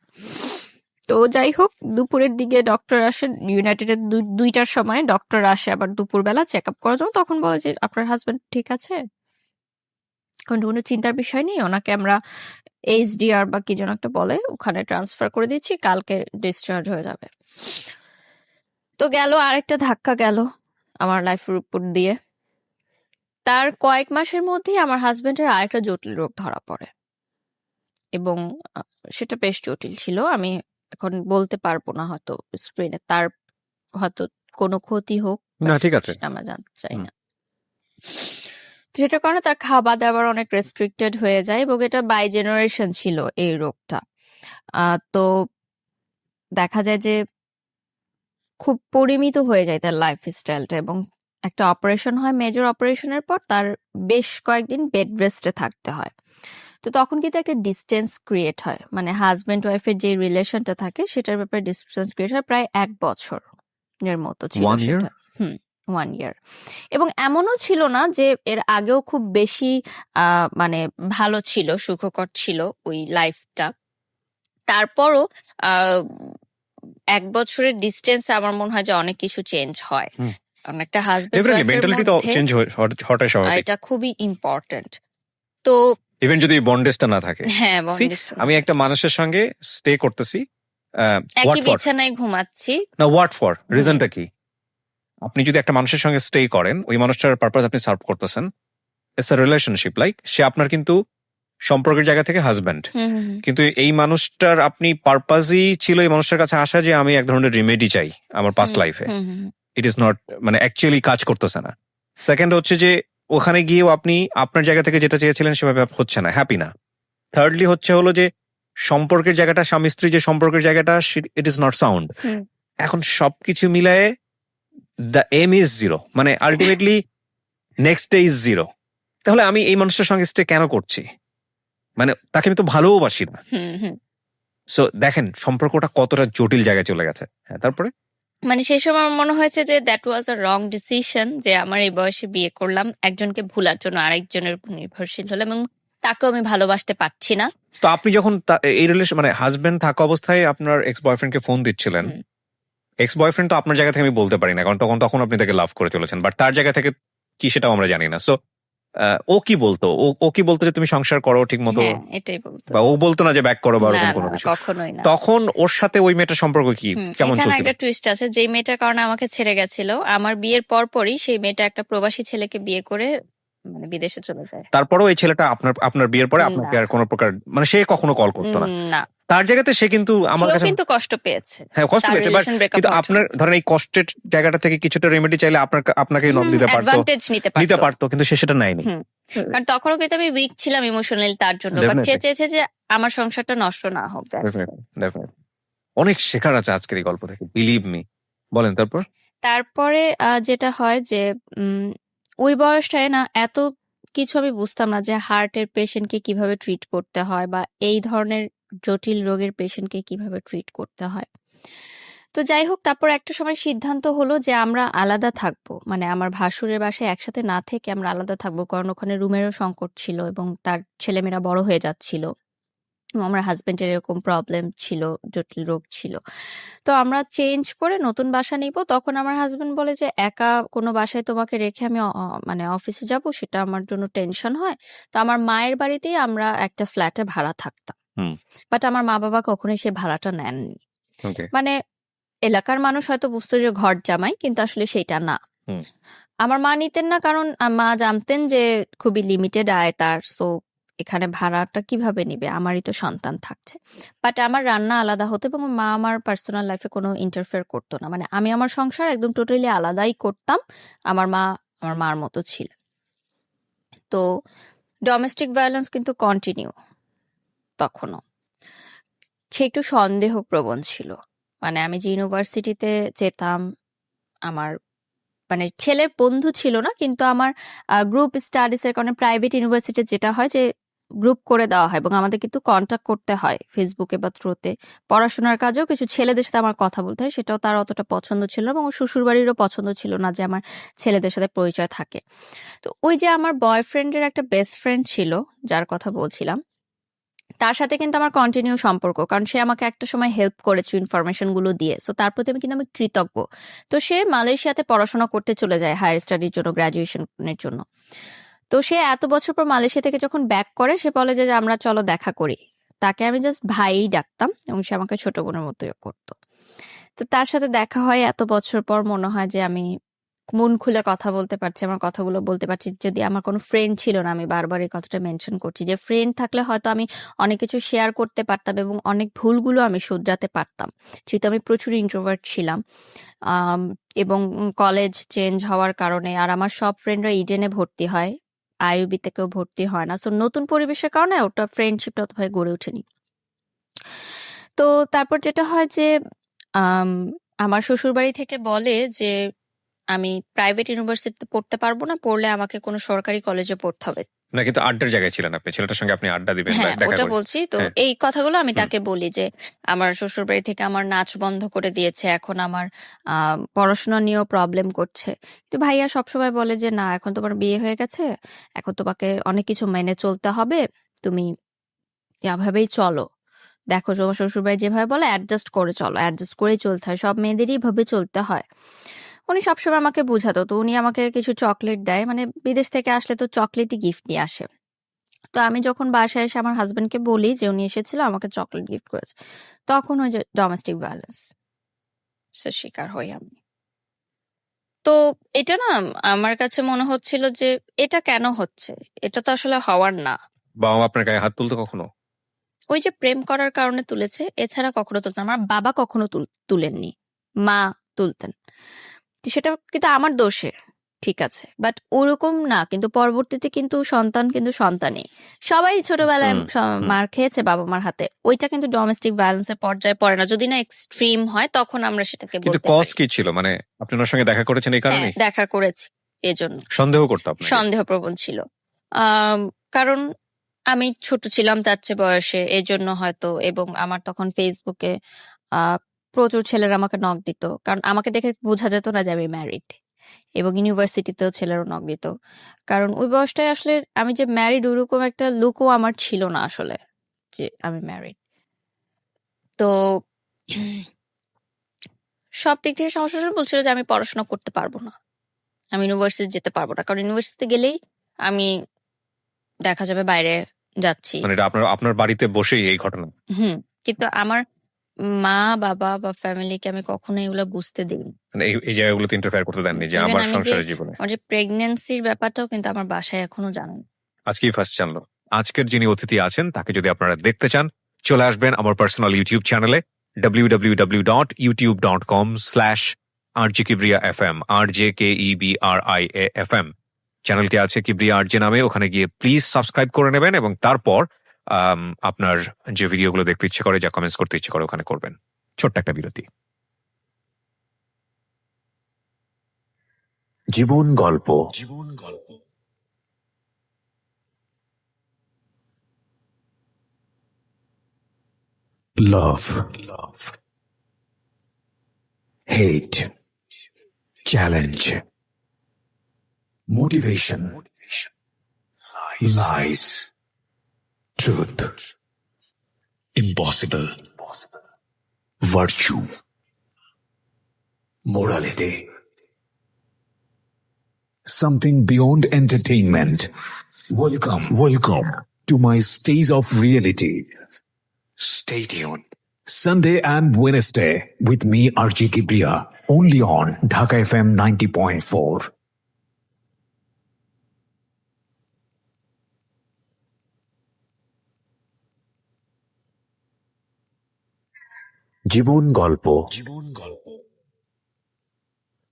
[SPEAKER 2] তো যাই হোক, দুপুরের দিকে ডক্টর আসে, ইউনাইটেডের 2টার সময় ডক্টর আসে আবার দুপুরবেলা চেক আপ করার জন্য। তখন বলে যে আপনার হাজবেন্ড ঠিক আছে, কোনো চিন্তার বিষয় নেই, ওনাকে আমরা এইচডিআর বা কি যেন একটা বলে, ওখানে ট্রান্সফার করে দিচ্ছি, কালকে ডিসচার্জ হয়ে যাবে। তো গেল আরেকটা ধাক্কা, গেল আমার লাইফের উপর দিয়ে। তার কয়েক মাসের মধ্যেই আমার হাজবেন্ডের আরেকটা জটিল রোগ ধরা পড়ে, এবং সেটা বেশ জটিল ছিল। আমি এখন বলতে পারবো না হয়তো স্ক্রিনে, তার হয়তো কোনো ক্ষতি হোক,
[SPEAKER 1] না, ঠিক আছে।
[SPEAKER 2] আমরা জানতে চাই না। তো সেটার কারণে তার খাবার দাবার অনেক রেস্ট্রিক্টেড হয়ে যায়, এবং এটা বাই জেনারেশন ছিল এই রোগটা। তো দেখা যায় যে খুব পরিমিত হয়ে যায় তার লাইফ স্টাইলটা, এবং একটা অপারেশন হয়, মেজর অপারেশনের পর তার বেশ কয়েকদিন বেড রেস্টে থাকতে হয়। তো তখন কিন্তু একটা ডিস্টেন্স ক্রিয়েট হয়, মানে হাজব্যান্ড ওয়াইফের যে রিলেশনটা থাকে সেটার ব্যাপারে ডিস্টেন্স ক্রিয়েট হয়, প্রায় 1 বছর এর মতো ছিল
[SPEAKER 1] 1 year?
[SPEAKER 2] সেটা। 1 ইয়ার। এবং এমনও ছিল না যে এর আগেও খুব বেশি মানে ভালো ছিল, সুখকর ছিল ওই লাইফটা। তারপরও 1 বছরের ডিস্টেন্স আমার মনে হয় যে অনেক কিছু চেঞ্জ হয়,
[SPEAKER 1] হুম।
[SPEAKER 2] কারণ একটা হাজব্যান্ড
[SPEAKER 1] ডেফিনেটলি
[SPEAKER 2] ওয়াইফের
[SPEAKER 1] মেন্টালিটি তো
[SPEAKER 2] মধ্যে
[SPEAKER 1] চেঞ্জ হওয়াটাই স্বাভাবিক,
[SPEAKER 2] এটা খুবই ইম্পর্ট্যান্ট। তো
[SPEAKER 1] ইভেন যদি বন্ডেজটা না থাকে।
[SPEAKER 2] হ্যাঁ,
[SPEAKER 1] See,
[SPEAKER 2] বন্ডিস্ট
[SPEAKER 1] আমি একটা মানুষের সঙ্গে স্টে করতেছি, হোয়াট
[SPEAKER 2] একই
[SPEAKER 1] ফর
[SPEAKER 2] বিছানায় ঘুমাচ্ছি।
[SPEAKER 1] না হোয়াট ফর রিজনটা কি? আপনি যদি একটা মানুষের সঙ্গে স্টে করেন, ওই মানুষটার পারপাস আপনি সার্ভ করতেছেন, ইটস আ রিলেশনশিপ, লাইক সে আপনার কিন্তু সম্পর্কের জায়গা থেকে হাজব্যান্ড,
[SPEAKER 2] হুম হুম হুম,
[SPEAKER 1] কিন্তু এই মানুষটার আপনি পারপাসই ছিল এই মানুষটার কাছে আসা যে আমি এক ধরনের রিমেডি চাই আমার পাস্ট লাইফে।
[SPEAKER 2] হুম, হুম, হুম।
[SPEAKER 1] ইট ইজ নট, মানে অ্যাকচুয়ালি কাজ করতেছে না। সেকেন্ড হচ্ছে যে ওখানে গিয়েও আপনি আপনার জায়গা থেকে যেটা চেয়েছিলেন সেভাবে হচ্ছে না, হ্যাপি না। থার্ডলি হলো যে সম্পর্কের জায়গাটা, স্বামী স্ত্রী যে সম্পর্কের জায়গাটা, ইট ইজ নট সাউন্ড।
[SPEAKER 2] হুম।
[SPEAKER 1] এখন সবকিছু মিলায়ে দ্য এম ইজ জিরো, মানে ultimately next day is zero. তাহলে আমি এই মানুষটার সঙ্গে স্টে কেন করছি? মানে তাকে আমি তো ভালোবাসি না।
[SPEAKER 2] হুম, হুম।
[SPEAKER 1] সো দেখেন সম্পর্কটা কতটা জটিল জায়গায় চলে গেছে। হ্যাঁ, তারপরে
[SPEAKER 2] মানে সে সময় আমার মনে হয়েছে যে that was a wrong decision, যে আমার এই বয়সে বিয়ে করলাম একজনকে ভুলার জন্য, আরেকজনের উপর নির্ভরশীল হলাম, এবং তাকেও আমি ভালোবাসতে পারছি না।
[SPEAKER 1] তো আপনি যখন এই রিলেশন মানে হাজবেন্ড থাকা অবস্থায় আপনার এক্স বয়ফ্রেন্ডকে ফোন দিচ্ছিলেন,
[SPEAKER 2] হুম।
[SPEAKER 1] এক্স বয়ফ্রেন্ড তো আপনার জায়গা থেকে আমি বলতে পারি না, কারণ তখন আপনি তাকে লাভ করে চলেছেন, বাট তার জায়গা থেকে কি সেটাও আমরা জানি না। সো ও কি বলতো, ও কি বলতো যে তুমি সংসার করো ঠিক মতো,
[SPEAKER 2] হ্যাঁ, এটাই বলতো।
[SPEAKER 1] বা ও বলতো না যে ব্যাক করো বা
[SPEAKER 2] না
[SPEAKER 1] ওরকম
[SPEAKER 2] না,
[SPEAKER 1] কোনো কিছু?
[SPEAKER 2] কখনোই না।
[SPEAKER 1] তখন ওর সাথে ওই মেয়েটার সম্পর্ক কি, কেমন
[SPEAKER 2] এখানে
[SPEAKER 1] চলছিল?
[SPEAKER 2] একটা টুইস্ট আছে, যেই মেয়েটার কারণে আমাকে ছেড়ে গেছিল, আমার বিয়ের পরপরই সেই মেয়েটা একটা প্রবাসী ছেলেকে বিয়ে করে মানে বিদেশে চলে যায়।
[SPEAKER 1] তারপরেও এই ছেলেটা আপনার বিয়ের পরে
[SPEAKER 2] না।
[SPEAKER 1] আপনাকে আর কোনো প্রকার, মানে সে কখনো কল করতো না?
[SPEAKER 2] না,
[SPEAKER 1] তার জায়গাতে সে কিন্তু আমার
[SPEAKER 2] সেও
[SPEAKER 1] কাছে,
[SPEAKER 2] কিন্তু কষ্ট পেয়েছে।
[SPEAKER 1] হ্যাঁ কষ্ট
[SPEAKER 2] তার
[SPEAKER 1] পেয়েছে, বাট
[SPEAKER 2] রিলেশন ব্রেকআপ
[SPEAKER 1] কিন্তু
[SPEAKER 2] হওয়ার
[SPEAKER 1] আপনার ধরেন এই কষ্টের জায়গাটা থেকে কিছুটা রেমেডি চাইলে আপনাকে নক দিতে পারতো,
[SPEAKER 2] অ্যাডভান্টেজ নিতে
[SPEAKER 1] নিতে
[SPEAKER 2] পারতো।
[SPEAKER 1] পারতো, কিন্তু সে সেটা নেয়নি।
[SPEAKER 2] হুম। কারণ তখনও কিন্তু আমি উইক ছিলাম ইমোশনালি তার জন্য, বাট সে
[SPEAKER 1] Definitely.
[SPEAKER 2] চেয়েছে যে আমার সংসারটা নষ্ট না হোক। that's it.
[SPEAKER 1] Definitely, definitely. অনেক শেখার আছে আজকের এই গল্প থেকে, বিলিভ মি। বলেন তারপর।
[SPEAKER 2] তারপরে যেটা হয় যে ওই বয়সটায় না এত কিছু আমি বুঝতাম না, যে হার্টের পেশেন্টকে কিভাবে ট্রিট করতে হয়, বা এই ধরনের জটিল রোগের পেশেন্টকে কিভাবে ট্রিট করতে হয়। তো যাই হোক, তারপর একটা সময় সিদ্ধান্ত হলো যে আমরা আলাদা থাকবো, মানে আমার ভাসুরের বাসায় একসাথে না থেকে আমরা আলাদা থাকবো, কারণ ওখানে রুমেরও সংকট ছিল এবং তার ছেলেমেয়েরা বড় হয়ে যাচ্ছিল। আমার হাজবেন্ডের এরকম প্রবলেম ছিল, জটিল রোগ ছিল। তো আমরা চেঞ্জ করে নতুন বাসা নিব। তখন আমার হাজবেন্ড বলে যে একা কোনো বাসায় তোমাকে রেখে আমি মানে অফিসে যাব, সেটা আমার জন্য টেনশন হয়। তো আমার মায়ের বাড়িতেই আমরা একটা ফ্ল্যাটে ভাড়া থাকতাম।
[SPEAKER 1] হুম।
[SPEAKER 2] বাট আমার মা বাবা কখনোই সেই ভাড়াটা নেননি।
[SPEAKER 1] ওকে।
[SPEAKER 2] মানে এলাকার মানুষ হয়তো বুঝতো যে ঘর জামাই, কিন্তু আসলে সেটা না।
[SPEAKER 1] হুম।
[SPEAKER 2] আমার মা নিতেন না, কারণ মা জানতেন যে খুবই লিমিটেড আয় তার, সো এখানে ভাড়াটা কিভাবে নিবে, আমারই তো সন্তান থাকছে। বাট আমার রান্না আলাদা হতো এবং মা আমার পার্সোনাল লাইফে কোনো ইন্টারফেয়ার করতো না, মানে আমি আমার সংসার একদম টোটালি আলাদাই করতাম। আমার মা আমার মার মতো ছিলেন। তো ডোমেস্টিক ভায়োলেন্স কিন্তু কন্টিনিউ তখনও। সে একটু সন্দেহপ্রবণ ছিল, মানে আমি যে ইউনিভার্সিটিতে যেতাম, আমার মানে ছেলে বন্ধু ছিল না, কিন্তু আমার গ্রুপ স্টাডিজ এর কারণে প্রাইভেট ইউনিভার্সিটি যেটা হয় যে গ্রুপ করে দেওয়া হয় এবং আমাদের কিন্তু কন্টাক্ট করতে হয় ফেসবুকে বা থ্রুতে। পড়াশোনার কাজেও কিছু ছেলেদের সাথে আমার কথা বলতে হয়, সেটাও তার অতটা পছন্দ ছিল না এবং ওর শ্বশুরবাড়িরও পছন্দ ছিল না যে আমার ছেলেদের সাথে পরিচয় থাকে। তো ওই যে আমার বয়ফ্রেন্ডের একটা বেস্ট ফ্রেন্ড ছিল, যার কথা বলছিলাম, তার সাথে কিন্তু আমার কন্টিনিউ সম্পর্ক, কারণ সে আমাকে একটা সময় হেল্প করেছে ইনফরমেশন গুলো দিয়ে, সো তার প্রতি আমি কৃতজ্ঞ। তো সে মালয়েশিয়াতে পড়াশোনা করতে চলে যায় হায়ার স্টাডির জন্য, গ্রাজুয়েশনের জন্য। তো সে এত বছর পর মালয়েশিয়া থেকে যখন ব্যাক করে, সে বলে যে আমরা চলো দেখা করি। তাকে আমি জাস্ট ভাই ডাকতাম এবং সে আমাকে ছোট বোনের মতোই করতো। তো তার সাথে দেখা হয় এত বছর পর, মনে হয় যে আমি মন খুলে কথা বলতে পারছি, আমার কথাগুলো বলতে পারছি। যদি আমার কোনো ফ্রেন্ড ছিল না, আমি বারবার এই কথাটা মেনশন করছি, যে ফ্রেন্ড থাকলে হয়তো আমি অনেক কিছু শেয়ার করতে পারতাম এবং অনেক ভুলগুলো আমি শুধরাতে পারতাম, যেহেতু আমি প্রচুর ইন্ট্রোভার্ট ছিলাম। এবং কলেজ চেঞ্জ হওয়ার কারণে আর আমার সব ফ্রেন্ডরা ইডেনে ভর্তি হয়, আইইউবিতে কেউ ভর্তি হয় না, সো নতুন পরিবেশের কারণে ওটা ফ্রেন্ডশিপটা অতভাবে গড়ে ওঠেনি। তো তারপর যেটা হয় যে আম, আমার শ্বশুরবাড়ি থেকে বলে যে আমি প্রাইভেট ইউনিভার্সিটিতে পড়তে পারবো না, পড়লে আমাকে কোনো সরকারি কলেজে পড়তে হবে।
[SPEAKER 1] না কিন্তু আড্ডার জায়গায় ছিলেন আপনি। ছেলেটার সঙ্গে আপনি আড্ডা দিবেন বা
[SPEAKER 2] হ্যাঁ,
[SPEAKER 1] দেখা
[SPEAKER 2] ওটা
[SPEAKER 1] করে
[SPEAKER 2] বলছি। তো
[SPEAKER 1] হ্যাঁ,
[SPEAKER 2] এই কথাগুলো আমি
[SPEAKER 1] হুম।
[SPEAKER 2] তাকে বলি যে, আমার শ্বশুরবাড়ি থেকে আমার নাচ বন্ধ করে দিয়েছে। এখন আমার পড়াশোনা নিয়েও প্রবলেম করছে। কিন্তু ভাইয়া সবসময় বলে যে, "না, এখন তোমার বিয়ে হয়ে গেছে। এখন তোমাকে অনেক কিছু মেনে চলতে হবে। তুমি এভাবেই চলো। দেখো তোমার শ্বশুরবাড়ি যেভাবে বলে অ্যাডজাস্ট করে চলো। অ্যাডজাস্ট করেই চলতে হয়। সব মেয়েদেরই এভাবে চলতে হয়।" উনি সবসময় আমাকে বুঝাতো। তো উনি আমাকে কিছু চকলেট দেয়। মানে বিদেশ থেকে আসলে তো চকলেটই গিফট নিয়ে আসে। তো আমি যখন বাসায় এসে আমার হাসব্যান্ডকে বলি যে উনি এসেছিল আমাকে চকলেট গিফট করেছে, তখন ওই যে ডোমেস্টিক ভায়োলেন্স এর শিকার হই আমি। তো এটা না আমার কাছে মনে হচ্ছিল যে এটা কেন হচ্ছে? এটা তো আসলে হওয়ার না।
[SPEAKER 1] বাবা মা আপনার গায়ে হাত তুলতো কখনো?
[SPEAKER 2] ওই যে প্রেম করার কারণে তুলেছে, এছাড়া কখনো তুলতেন না। আমার বাবা কখনো তুলেননি। মা তুলতেন। তো সেটা কিন্তু আমার দোষে। ঠিক আছে। বাট ওরকম না। কিন্তু পরবর্তীতে কিন্তু সন্তান কিন্তু সন্তানই। সবাই ছোটবেলায়
[SPEAKER 1] হুম, হুম।
[SPEAKER 2] মার খেয়েছে বাবা-মার হাতে। ওইটা কিন্তু ডোমেস্টিক ভায়োলেন্স এর পর্যায়ে পড়ে না। যদি না এক্সট্রিম হয় তখন আমরা সেটাকে
[SPEAKER 1] কিন্তু
[SPEAKER 2] বলতে
[SPEAKER 1] কজ
[SPEAKER 2] পারি।
[SPEAKER 1] কি ছিল? মানে আপনি উনার সঙ্গে দেখা করেছেন এই
[SPEAKER 2] হ্যাঁ,
[SPEAKER 1] কারণেই?
[SPEAKER 2] দেখা করেছি এজন্য।
[SPEAKER 1] সন্দেহ করতো আপনাকে?
[SPEAKER 2] সন্দেহপ্রবণ ছিল। আম কারণ আমি ছোট ছিলাম তার চেয়ে বয়সে। এজন্য হয়তো এবং আমার তখন ফেসবুকে আ প্রচুর ছেলেরা আমাকে নক দিত। কারণ আমাকে দেখে বোঝা যেত না যে আমি ম্যারিড। এবং ইউনিভার্সিটিতেও ছেলেরা নক দিত। কারণ ওই বয়সটায় আসলে আমি যে ম্যারিড ওরকম একটা লুকও আমার ছিল না আসলে যে আমি ম্যারিড। তো সব দিক থেকে সমস্যা ছিল বলছিল যে আমি পড়াশোনা করতে পারব না। আমি ইউনিভার্সিটি যেতে পারব না। কারণ ইউনিভার্সিটিতে গেলেই আমি দেখা যাবে বাইরে যাচ্ছি।
[SPEAKER 1] মানে এটা আপনার আপনার বাড়িতে বসেই এই ঘটনা?
[SPEAKER 2] হুম। কিন্তু আমার মা-বাবা বা ফ্যামিলিকে আমি কখনো এগুলা বুঝতে দেইনি।
[SPEAKER 1] মানে এই জায়গাগুলোতে ইন্টারফেয়ার করতে দেননি যে
[SPEAKER 2] ইভেন
[SPEAKER 1] আমার
[SPEAKER 2] আমি যে
[SPEAKER 1] সংসারের জীবনে?
[SPEAKER 2] আমার যে প্রেগন্যান্সির ব্যাপারটাও কিন্তু আমার বাসায় এখনো জানে না।
[SPEAKER 1] আজকেই ফার্স্ট জানলো। আজকের যিনি অতিথি আছেন তাকে যদি আপনারা দেখতে চান চলে আসবেন আমার পার্সোনাল ইউটিউব চ্যানেলে www.youtube.com/rjkibriya.fm RJKEBRIA.FM চ্যানেলটি আছে কিবরিয়া আরজে নামে। ওখানে গিয়ে প্লিজ সাবস্ক্রাইব করে নেবেন এবং তারপর আপনার যে ভিডিওগুলো দেখতে ইচ্ছে করে, যা কমেন্টস করতে ইচ্ছে করে ওখানে করবেন। ছোট্ট একটা বিরতি।
[SPEAKER 3] জীবন গল্প love, hate, challenge, motivation, lies, truth, impossible, virtue, morality, something beyond entertainment. Welcome to my stage of reality. Stay tuned. Sunday and Wednesday with me, RJ Kibriya, only on Dhaka FM 90.4. জীবন গল্প।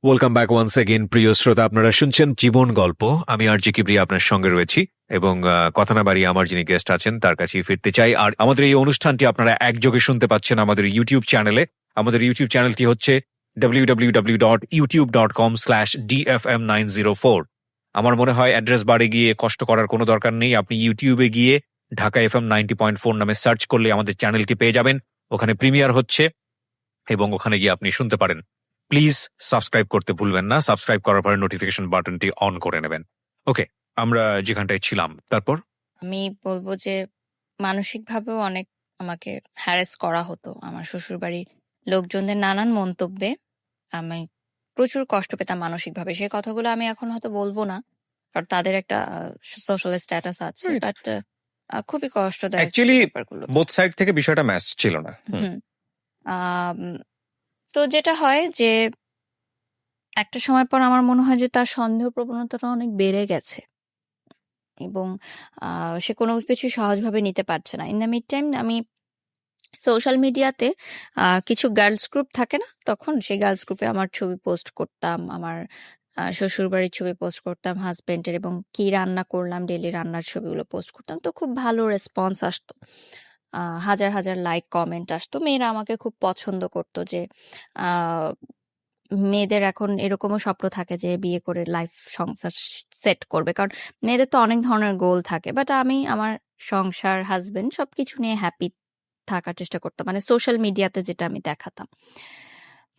[SPEAKER 1] Welcome back once again প্রিয় শ্রোতা, আপনারা শুনছেন জীবন গল্প। আমি আরজি কিবরিয়া আপনার সঙ্গে রয়েছি এবং কথা না বাড়িয়ে আমার যিনি গেস্ট আছেন তার কাছেই ফিরতে চাই। আর আমাদের এই অনুষ্ঠানটি আপনারা একযোগে শুনতে পাচ্ছেন আমাদের ইউটিউব চ্যানেলে। আমাদের ইউটিউব চ্যানেলটি হচ্ছে www.youtube.com/dfm904। আমার মনে হয় অ্যাড্রেস বারে গিয়ে কষ্ট করার কোনো দরকার নেই। আপনি ইউটিউবে গিয়ে ঢাকা FM 90.4 নামে সার্চ করলে আমাদের চ্যানেলটি পেয়ে যাবেন। ওখানে প্রিমিয়ার হচ্ছে এবং ওখানে গিয়ে আপনি শুনতে পারেন। প্লিজ সাবস্ক্রাইব করতে ভুলবেন না। সাবস্ক্রাইব করার পরে নোটিফিকেশন বাটনটি অন করে নেবেন। ওকে, আমরা যেখানটায় ছিলাম তারপর?
[SPEAKER 2] আমি বলব যে মানসিকভাবেও অনেক আমাকে হ্যারাস করা হতো। আমার শ্বশুরবাড়ির লোকজনদের নানান মন্তব্যে আমি প্রচুর কষ্ট পেতাম মানসিকভাবে। সেই কথাগুলো আমি এখন হয়তো বলব না। কারণ তাদের একটা সোশ্যাল স্ট্যাটাস আছে।
[SPEAKER 1] রাইট।
[SPEAKER 2] বাট খুবই কষ্টদায়ক ছিল
[SPEAKER 1] অ্যাকচুয়ালি
[SPEAKER 2] ব্যাপারগুলো।
[SPEAKER 1] বোথ সাইড থেকে বিষয়টা ম্যাচ ছিল না।
[SPEAKER 2] হুম। আম তো যেটা হয় যে একটা সময় পর আমার মনে হয় যে তার সন্দেহ প্রবণতাটা অনেক বেড়ে গেছে এবং সে কোনো কিছু সহজভাবে নিতে পারছে না। ইন দ্য মিড টাইম আমি সোশ্যাল মিডিয়াতে কিছু গার্লস গ্রুপ থাকে না? তখন সেই গার্লস গ্রুপে আমার ছবি পোস্ট করতাম। আমার শ্বশুরবাড়ির ছবি পোস্ট করতাম হাসব্যান্ডের এবং কি রান্না করলাম ডেইলি রান্নার ছবিগুলো পোস্ট করতাম। তো খুব ভালো রেসপন্স আসতো। হাজার, হাজার লাইক কমেন্ট আসতো। মেয়েরা আমাকে খুব পছন্দ করত যে আ মেয়েদের এখন এরকমও স্বপ্ন থাকে যে বিয়ে করে লাইফ সংসার সেট করবে, কারণ মেয়েদের তো অনেক ধরনের গোল থাকে, বাট আমি আমার সংসার, হাজবেন্ড সবকিছু নিয়ে হ্যাপি থাকার চেষ্টা করতাম, মানে সোশ্যাল মিডিয়াতে যেটা আমি দেখাতাম।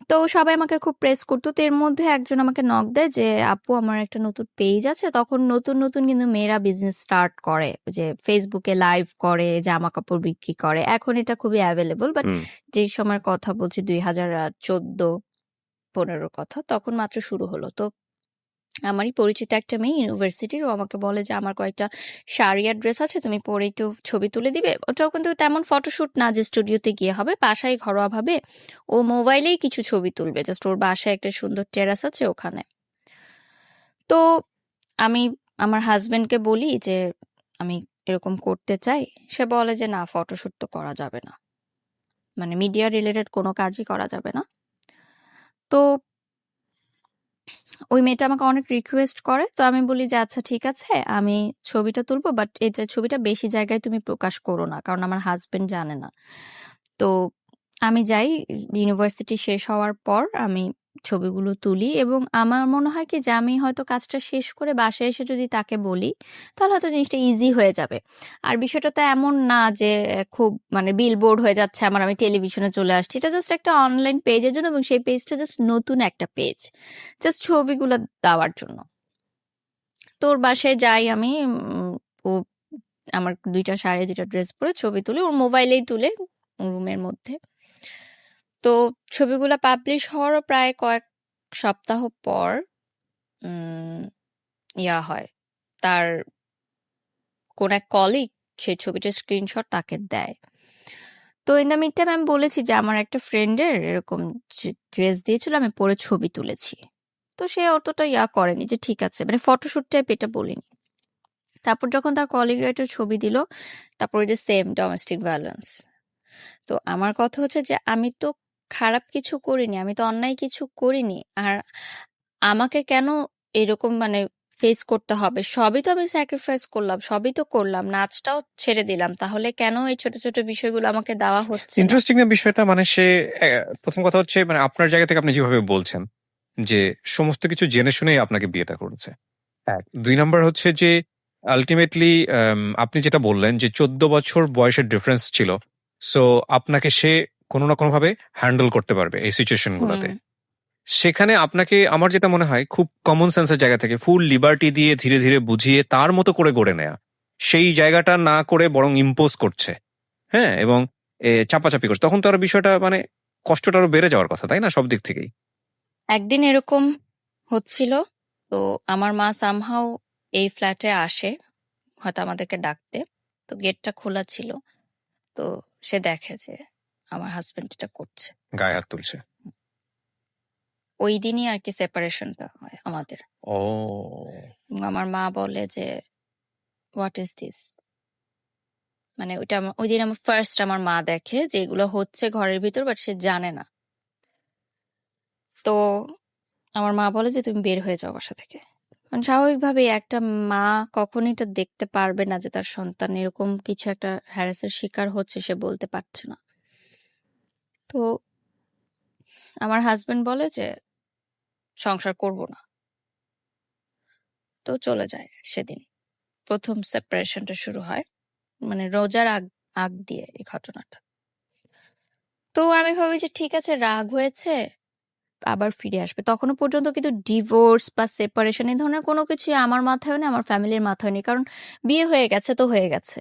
[SPEAKER 2] তো সবাই আমাকে খুব প্রেস করতো। তো এর মধ্যে একজন আমাকে নক দেয় যে, আপু আমার একটা নতুন পেজ আছে। তখন নতুন নতুন কিন্তু মেয়েরা বিজনেস স্টার্ট করে, যে ফেসবুকে লাইভ করে, জামা কাপড় বিক্রি করে। এখন এটা খুবই অ্যাভেলেবল, বাট
[SPEAKER 1] হুম
[SPEAKER 2] যেই সময়ের কথা বলছি 2014-15 কথা, তখন মাত্র শুরু হলো। তো আমারই পরিচিত একটা মেয়ে ইউনিভার্সিটির, ও আমাকে বলে যে আমার কয়েকটা শাড়ি আর ড্রেস আছে, তুমি পরে একটু ছবি তুলে দিবে। ওটাও কিন্তু তেমন ফটোশুট না যে স্টুডিওতে গিয়ে হবে, বাসায় ঘরোয়া ভাবে ও মোবাইলেই কিছু ছবি তুলবে, জাস্ট ওর বাসায় একটা সুন্দর টেরাস আছে ওখানে। তো আমি আমার হাজবেন্ডকে বলি যে আমি এরকম করতে চাই। সে বলে যে না, ফটোশুট তো করা যাবে না, মানে মিডিয়া রিলেটেড কোনো কাজই করা যাবে না। তো ওই মেয়েটা আমাকে অনেক রিকোয়েস্ট করে। তো আমি বলি যে আচ্ছা ঠিক আছে, আমি ছবিটা তুলবো, বাট এটা ছবিটা বেশি জায়গায় তুমি প্রকাশ করো না, কারণ আমার হাজবেন্ড জানে না। তো আমি যাই, ইউনিভার্সিটি শেষ হওয়ার পর আমি ছবিগুলো তুলি, এবং আমার মনে হয় কি যে আমি হয়তো কাজটা শেষ করে বাসায় এসে যদি তাকে বলি, তাহলে হয়তো জিনিসটা ইজি হয়ে যাবে। আর বিষয়টা তো এমন না যে খুব মানে বিলবোর্ড হয়ে যাচ্ছে আমার, আমি টেলিভিশনে চলে আসছি। এটা জাস্ট একটা অনলাইন পেজের জন্য, এবং সেই পেজটা জাস্ট নতুন একটা পেজ, জাস্ট ছবিগুলো দেওয়ার জন্য। তোর বাসায় যাই আমি, ও আমার 2টা শাড়ি 2টা ড্রেস পরে ছবি তুলে, ওর মোবাইলেই তুলে রুমের মধ্যে। তো ছবিগুলো পাবলিশ হওয়ারও প্রায় কয়েক সপ্তাহ পর উম, ইয়া হয়, তার কোন এক কলিগ সেই ছবিটার স্ক্রিনশট তাকে দেয়। তো ইন দ্য মিড টাইম আমি বলেছি যে আমার একটা ফ্রেন্ডের এরকম ড্রেস দিয়েছিল, আমি পরে ছবি তুলেছি। তো সে অতটা ইয়া করেনি, যে ঠিক আছে, মানে ফটোশুট টাইপ এটা বলিনি। তারপর যখন তার কলিগরা একটা ছবি দিল, তারপর ওই যে সেম ডোমেস্টিক ভায়োলেন্স। তো আমার কথা হচ্ছে যে আমি তো খারাপ কিছু করিনি, আমি তো অন্যায় কিছু করিনি। আর আমাকে কেন এরকম মানে ফেস করতে হবে? সবই তো আমি স্যাক্রিফাইস করলাম, সবই তো করলাম, নাচটাও ছেড়ে দিলাম, তাহলে কেন এই ছোট ছোট বিষয়গুলো আমাকে দেওয়া হচ্ছে না?
[SPEAKER 1] ইন্টারেস্টিং না বিষয়টা, মানে সে প্রথম কথা হচ্ছে মানে আপনার জায়গা থেকে আপনি যেভাবে বলছেন যে সমস্ত কিছু জেনে শুনেই আপনাকে বিয়েটা করেছে, এক। 2 নাম্বার হচ্ছে যে আলটিমেটলি আপনি যেটা বললেন যে 14 বছর বয়সের ডিফারেন্স ছিল, সো আপনাকে সে কোনো না কোনো ভাবে হ্যান্ডেল করতে পারবে এই সিচুয়েশন গুলোতে।
[SPEAKER 2] হুম
[SPEAKER 1] সেখানে আপনাকে, আমার যেটা মনে হয়, খুব কমন সেন্সের জায়গা থেকে ফুল লিবার্টি দিয়ে ধীরে ধীরে বুঝিয়ে তার মতো করে গড়ে নেয়া, সেই জায়গাটা না করে বরং ইম্পোজ করছে, হ্যাঁ, এবং চাপাচাপি করছে, তখন তো আর বিষয়টা মানে কষ্টটা আরো বেড়ে যাওয়ার কথা, তাই না, সব দিক থেকেই।
[SPEAKER 2] একদিন এরকম হচ্ছিল, তো আমার মা সামহাও এই ফ্ল্যাটে আসে হয়তো আমাদেরকে ডাকতে। তো গেটটা খোলা ছিল, তো সে দেখে যে আমার হাজবেন্ড এটা করছে।
[SPEAKER 1] গায়ে হাত তুলছে।
[SPEAKER 2] ওই দিনই আর কি সেপারেশনটা হয় আমাদের।
[SPEAKER 1] ও,
[SPEAKER 2] এবং আমার মা বলে যে হোয়াট ইজ দিস, মানে ওইটা ওই দিন আমার ফার্স্ট আমার মা দেখে যে এগুলো হচ্ছে ঘরের ভিতর, বাট সে জানে না। তো আমার মা বলে যে তুমি বের হয়ে যাও বাসা থেকে। কারণ স্বাভাবিকভাবে একটা মা কখনই এটা দেখতে পারবে না যে তার সন্তান এরকম কিছু একটা হ্যারাসের শিকার হচ্ছে, সে বলতে পারছে না। তো আমার হাজবেন্ড বলে যে সংসার করব না, তো চলে যায় সেদিন। প্রথম সেপারেশনটা শুরু হয়, মানে রোজার আগ আগ দিয়ে এই ঘটনাটা। তো আমি ভাবি যে ঠিক আছে, রাগ হয়েছে, আবার ফিরে আসবে। তখনো পর্যন্ত কিন্তু ডিভোর্স বা সেপারেশন এই ধরনের কোনো কিছু আমার মাথায় নেই, আমার ফ্যামিলির মাথায় নেই, কারণ বিয়ে হয়ে গেছে তো হয়ে গেছে।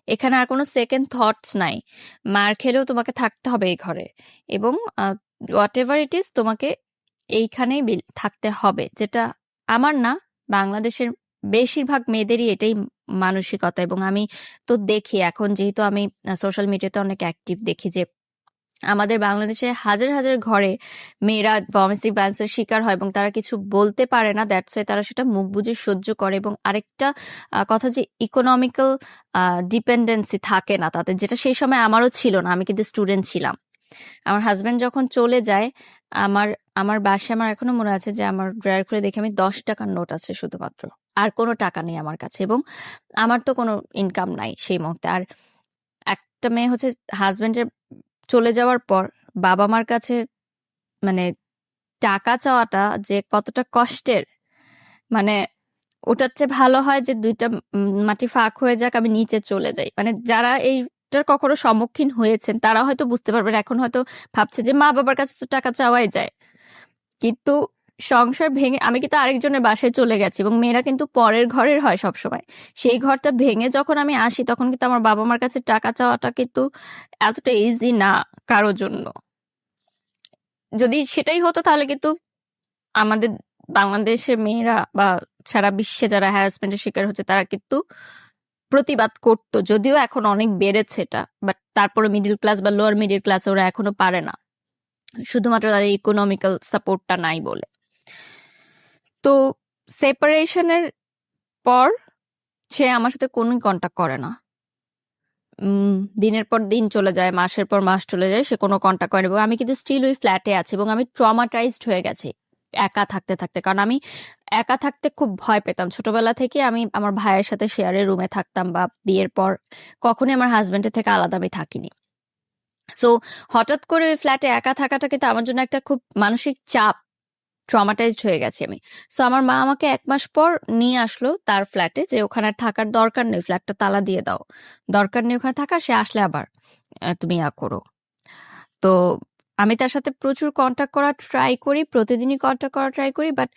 [SPEAKER 2] এখানে আর কোনো সেকেন্ড থটস নাই। মার খেলেও তোমাকে থাকতে হবে এই ঘরে, এবং হোয়াট এভার ইট ইজ তোমাকে এইখানেই থাকতে হবে, যেটা আমার না, বাংলাদেশের বেশিরভাগ মেয়েদেরই এটাই মানসিকতা। এবং আমি তো দেখি এখন, যেহেতু আমি সোশ্যাল মিডিয়াতে অনেক অ্যাক্টিভ, দেখি যে আমাদের বাংলাদেশে হাজার হাজার ঘরে মেয়েরা ডোমেস্টিক ভায়োলেন্সের শিকার হয়, এবং তারা কিছু বলতে পারে না, দ্যাটস ওয়াই তারা সেটা মুখ বুজে সহ্য করে। এবং আরেকটা কথা, যে ইকোনমিক্যাল ডিপেন্ডেন্সি থাকে না তাদের, যেটা সেই সময় আমারও ছিল না, আমি কিন্তু স্টুডেন্ট ছিলাম। আমার হাজবেন্ড যখন চলে যায়, আমার আমার বাসায়, আমার এখনো মনে আছে যে আমার ড্রয়ার খুলে দেখে আমি 10 টাকার নোট আছে শুধুমাত্র, আর কোনো টাকা নেই আমার কাছে, এবং আমার তো কোনো ইনকাম নাই সেই মুহূর্তে। আর একটা মেয়ে হচ্ছে হাজবেন্ডের চলে যাওয়ার পর বাবা মার কাছে, মানে টাকা চাওয়াটা যে কতটা কষ্টের, মানে ওটার চেয়ে ভালো হয় যে ২ টা মাটি ফাঁক হয়ে যাক, আমি নিচে চলে যাই। মানে যারা এইটার কখনো সম্মুখীন হয়েছেন তারা হয়তো বুঝতে পারবেন। এখন হয়তো ভাবছে যে মা-বাবার কাছে তো টাকা চাওয়াই যায়। কিন্তু সংসার ভেঙে আমি কিন্তু আরেকজনের বাসায় চলে গেছি এবং মেয়েরা কিন্তু পরের ঘরের হয় সবসময়। সেই ঘরটা ভেঙে যখন আমি আসি তখন কিন্তু আমার বাবা-মার কাছে টাকা চাওয়াটা কিন্তু এতটা ইজি না কারো জন্য। যদি সেটাই হতো তাহলে কিন্তু আমাদের বাংলাদেশের মেয়েরা বা সারা বিশ্বে যারা হ্যারাসমেন্টের শিকার হচ্ছে তারা কিন্তু প্রতিবাদ করতো। যদিও এখন অনেক বেড়েছে এটা, বাট তারপরে মিডল ক্লাস বা লোয়ার মিডল ক্লাস ওরা এখনো পারে না, শুধুমাত্র তাদের ইকোনমিক্যাল সাপোর্টটা নাই বলে। তো সেপারেশনের পর সে আমার সাথে কোনো কন্টাক্ট করে না। দিনের পর দিন চলে যায়, মাসের পর মাস চলে যায়, সে কোনো কন্টাক্ট করে না। এবং আমি কিন্তু স্টিল ওই ফ্ল্যাটে আছি এবং আমি ট্রমাটাইজড হয়ে গেছি একা থাকতে থাকতে। কারণ আমি একা থাকতে খুব ভয় পেতাম ছোটবেলা থেকে। আমি আমার ভাইয়ের সাথে শেয়ারের রুমে থাকতাম বা বিয়ের পর কখনোই আমার হাজবেন্ডের থেকে আলাদা আমি থাকিনি। সো হঠাৎ করে ওই ফ্ল্যাটে একা থাকাটা কিন্তু আমার জন্য একটা খুব মানসিক চাপ, ট্রমাটাইজড হয়ে গেছি আমি। সো আমার মা আমাকে ১ মাস পর নিয়ে আসলো তার ফ্ল্যাটে, যে ওখানে আর থাকার দরকার নেই, ফ্ল্যাটটা তালা দিয়ে দাও, দরকার নেই ওখানে থাকার, সে আসলে আবার তুমি করো। তো আমি তার সাথে প্রচুর কন্টাক্ট করার ট্রাই করি, প্রতিদিনই কন্টাক্ট করার ট্রাই করি, বাট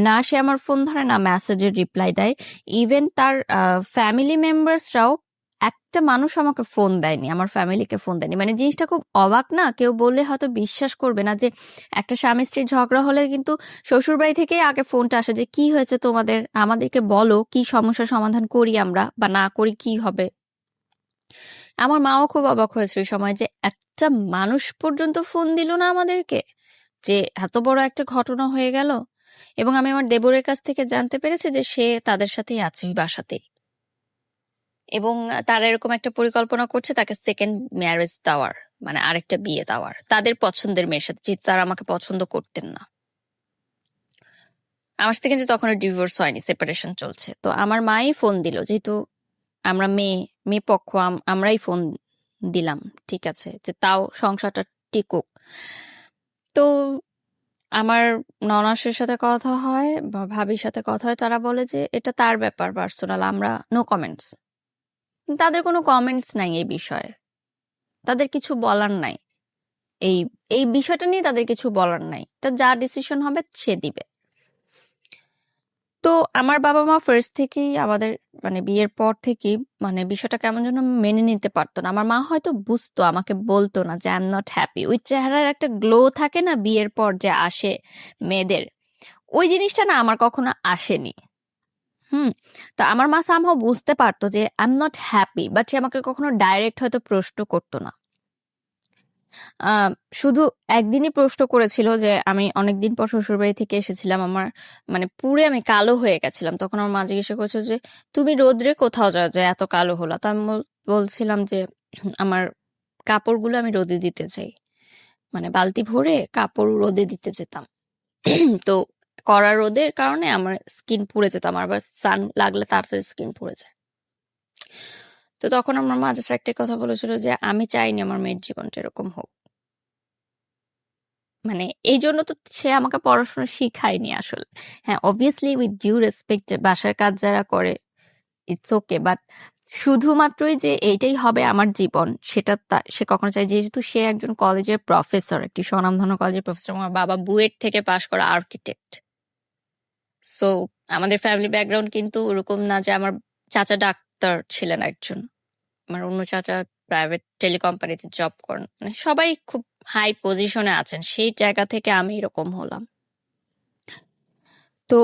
[SPEAKER 2] না সে আমার ফোন ধরে, না মেসেজের রিপ্লাই দেয়। ইভেন তার ফ্যামিলি মেম্বার্সরাও একটা মানুষ আমাকে ফোন দেয়নি, আমার ফ্যামিলিকে ফোন দেয়নি। মানে জিনিসটা খুব অবাক না? কেউ বললে হয়তো বিশ্বাস করবে না যে একটা স্বামী স্ত্রীর ঝগড়া হলে কিন্তু শ্বশুরবাড়ি থেকেই আগে ফোনটা আসে যে কি হয়েছে তোমাদের, আমাদেরকে বলো, কি সমস্যা সমাধান করি আমরা, বা না করি কি হবে। আমার মাও খুব অবাক হয়েছে ওই সময় যে একটা মানুষ পর্যন্ত ফোন দিল না আমাদেরকে, যে এত বড় একটা ঘটনা হয়ে গেল। এবং আমি আমার দেবরের কাছ থেকে জানতে পেরেছি যে সে তাদের সাথেই আছে ওই বাসাতেই, এবং তারা এরকম একটা পরিকল্পনা করছে তাকে সেকেন্ড ম্যারেজ দেওয়ার, মানে আরেকটা বিয়ে দেওয়ার তাদের পছন্দের মেয়ের সাথে, যেহেতু তারা আমাকে পছন্দ করতেন না। আমার সাথে কিন্তু তখন ডিভোর্স হয়নি, সেপারেশন চলছে। তো আমার মাই ফোন দিল, যেহেতু আমরা মেয়ে পক্ষ, আমরাই ফোন দিলাম, ঠিক আছে, যে তাও সংসারটা টিকুক। তো আমার ননাসের সাথে কথা হয় বা ভাবির সাথে কথা হয়, তারা বলে যে এটা তার ব্যাপার পার্সোনাল, আমরা নো কমেন্টস। তাদের কোনো কমেন্টস নাই এই বিষয়ে, তাদের কিছু বলার নাই, এই এই বিষয়টা নিয়ে তাদের কিছু বলার নাই, এটা যা ডিসিশন হবে সে দিবে। তো আমার বাবা মা ফার্স্ট থেকেই আমাদের, মানে বিয়ের পর থেকেই, মানে বিষয়টা কেমন যেন মেনে নিতে পারতো না। আমার মা হয়তো বুঝতো, আমাকে বলতো না যে আই এম নট হ্যাপি। ওই চেহারার একটা গ্লো থাকে না বিয়ের পর যে আসে মেয়েদের, ওই জিনিসটা না আমার কখনো আসেনি। তো আমার মা সামহাও বুঝতে পারতো যে I am not happy, but সে আমাকে কখনো ডাইরেক্ট হয়তো প্রশ্ন করতো না। শুধু একদিনই প্রশ্ন করেছিল যে আমি অনেকদিন পর শ্বশুরবাড়ি থেকে এসেছিলাম, আমার মানে পুরে আমি কালো হয়ে গেছিলাম। তখন আমার মা জিজ্ঞাসা করেছিল যে তুমি রোদ্রে কোথাও যাও যে এত কালো হলো? তো আমি বলছিলাম যে আমার কাপড়গুলো আমি রোদে দিতে চাই, মানে বালতি ভরে কাপড় রোদে দিতে যেতাম। তো কড়া রোদের কারণে আমার স্কিন পুড়ে যেত, আমার আবার সান লাগলে তাড়াতাড়ি স্কিন পুড়ে যায়। তো তখন আমার মা জাস্ট একটাই কথা বলেছিল যে আমি চাইনি আমার মেয়ের জীবনটা এরকম হোক। মানে এই জন্য তো সে আমাকে পড়াশোনা শিখায়নি আসলে। হ্যাঁ, অবভিয়াসলি উইথ ডিউ রেসপেক্ট, বাসার কাজ যারা করে ইটস ওকে, বাট শুধুমাত্রই যে এইটাই হবে আমার জীবন সেটা সে কখনো চায়। যেহেতু সে একজন কলেজের প্রফেসর, একটি স্বনামধন্য কলেজের প্রফেসর, আমার বাবা বুয়েট থেকে পাশ করা আর্কিটেক্ট। সো আমাদের ফ্যামিলি ব্যাকগ্রাউন্ড কিন্তু ওরকম না যে আমার চাচা ডাক্তার ছিলেন একজন, আমার অন্য চাচা প্রাইভেট টেলিকোম্পানিতে জব করেন, মানে সবাই খুব হাই পজিশনে আছেন। সেই জায়গা থেকে আমি এরকম হলাম। তো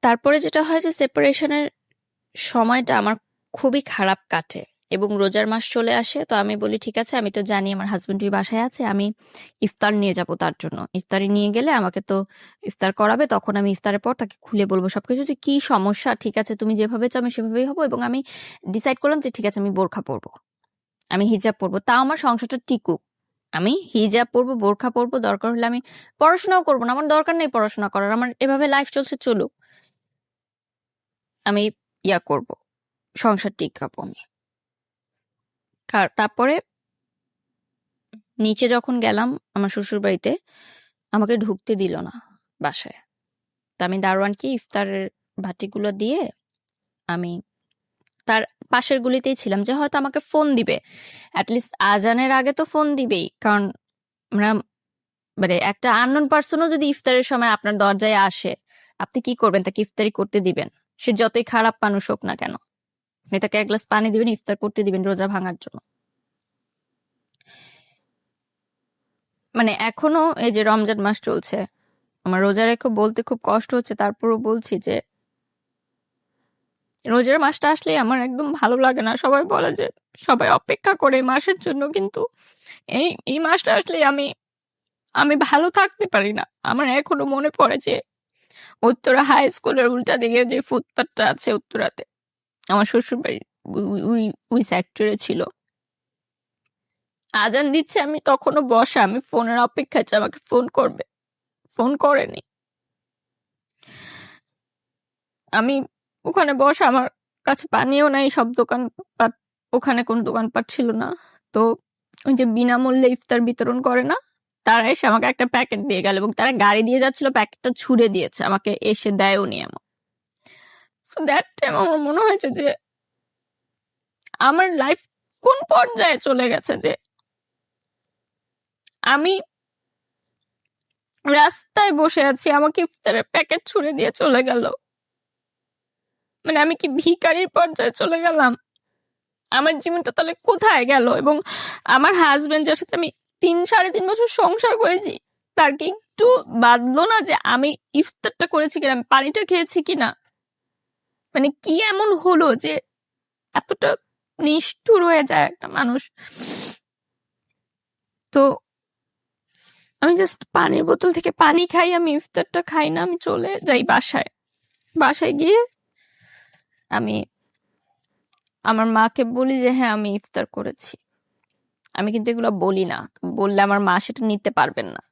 [SPEAKER 2] তারপরে যেটা হয় যে সেপারেশনের সময়টা আমার খুবই খারাপ কাটে এবং রোজার মাস চলে আসে। তো আমি বলি ঠিক আছে, আমি তো জানি আমার হাজবেন্ড ওই বাসায় আছে, আমি ইফতার নিয়ে যাব তার জন্য। ইফতারি নিয়ে গেলে আমাকে তো ইফতার করাবে, তখন আমি ইফতারের পর তাকে খুলে বলবো সবকিছু যে কি সমস্যা, ঠিক আছে তুমি যেভাবে চাও আমি সেভাবেই হবো। এবং আমি ডিসাইড করলাম যে ঠিক আছে আমি বোরখা পরবো, আমি হিজাব পরবো, তাও আমার সংসারটা টিকুক। আমি হিজাব পরবো, বোরখা পরবো, দরকার হলে আমি পড়াশোনাও করবো না, আমার দরকার নেই পড়াশোনা করার, আমার এভাবে লাইফ চলছে চলুক, আমি করব, সংসার টিকাবো আমি। তারপরে নিচে যখন গেলাম আমার শ্বশুরবাড়িতে, আমাকে ঢুকতে দিল না বাসায়। তো আমি দারোয়ানকে ইফতারের বাটিগুলো দিয়ে আমি তার পাশের গলিতেই ছিলাম, যে হয়তো আমাকে ফোন দিবে, অ্যাটলিস্ট আজানের আগে তো ফোন দিবেই। কারণ আমরা মানে একটা আননোন পার্সনও যদি ইফতারের সময় আপনার দরজায় আসে, আপনি কি করবেন? তাকে ইফতারি করতে দিবেন, সে যতই খারাপ মানুষ হোক না কেন। আপনি তাকে এক গ্লাস পানি দিবেন, ইফতার করতে দিবেন রোজা ভাঙার জন্য। মানে এখনো এই যে রমজান মাস চলছে, আমার রোজা রেখে বলতে খুব কষ্ট হচ্ছে, তারপরও বলছি যে রোজার মাসটা আসলেই আমার একদম ভালো লাগে না। সবাই বলে যে সবাই অপেক্ষা করে এই মাসের জন্য, কিন্তু এই মাসটা আসলে আমি আমি ভালো থাকতে পারি না। আমার এখনো মনে পড়ে যে উত্তরা হাই স্কুলের উল্টা দিকে যে ফুটপাতটা আছে উত্তরাতে, আমার শ্বশুর বাড়ি ওই সেক্টরে ছিল। আজান দিচ্ছে, আমি তখনও বসা, আমি ফোনের অপেক্ষায় যে আমাকে ফোন করবে, ফোন করেনি। আমি ওখানে বসা, আমার কাছে পানিও নাই, সব দোকানপাট, ওখানে কোন দোকানপাট ছিল না। তো ওই যে বিনামূল্যে ইফতার বিতরণ করে না, তারা এসে আমাকে একটা প্যাকেট দিয়ে গেল এবং তারা গাড়ি দিয়ে যাচ্ছিল, প্যাকেটটা ছুড়ে দিয়েছে, আমাকে এসে দেয়ও নি এমন। সো দ্যাট টাইম আমার মনে হয়েছে যে আমার লাইফ কোন পর্যায়ে চলে গেছে, যে আমি রাস্তায় বসে আছি, আমাকে ইফতারের প্যাকেট ছুড়ে দিয়ে চলে গেল। মানে আমি কি ভিখারির পর্যায়ে চলে গেলাম? আমার জীবনটা তাহলে কোথায় গেল? এবং আমার হাজবেন্ড, যার সাথে আমি 3-3.5 বছর সংসার করেছি, তার কি একটু বাদলো না যে আমি ইফতারটা করেছি কিনা, আমি পানিটা খেয়েছি কিনা? মানে কি এমন হলো যে এতটা নিষ্ঠুর হয়ে যায় একটা মানুষ? তো আমি জাস্ট পানির বোতল থেকে পানি খাই, আমি ইফতারটা খাই না, আমি চলে যাই বাসায়। বাসায় গিয়ে আমি আমার মাকে বলি যে হ্যাঁ আমি ইফতার করেছি। আমি কিন্তু এগুলো বলি না, বললে আমার মা সেটা নিতে পারবেন না।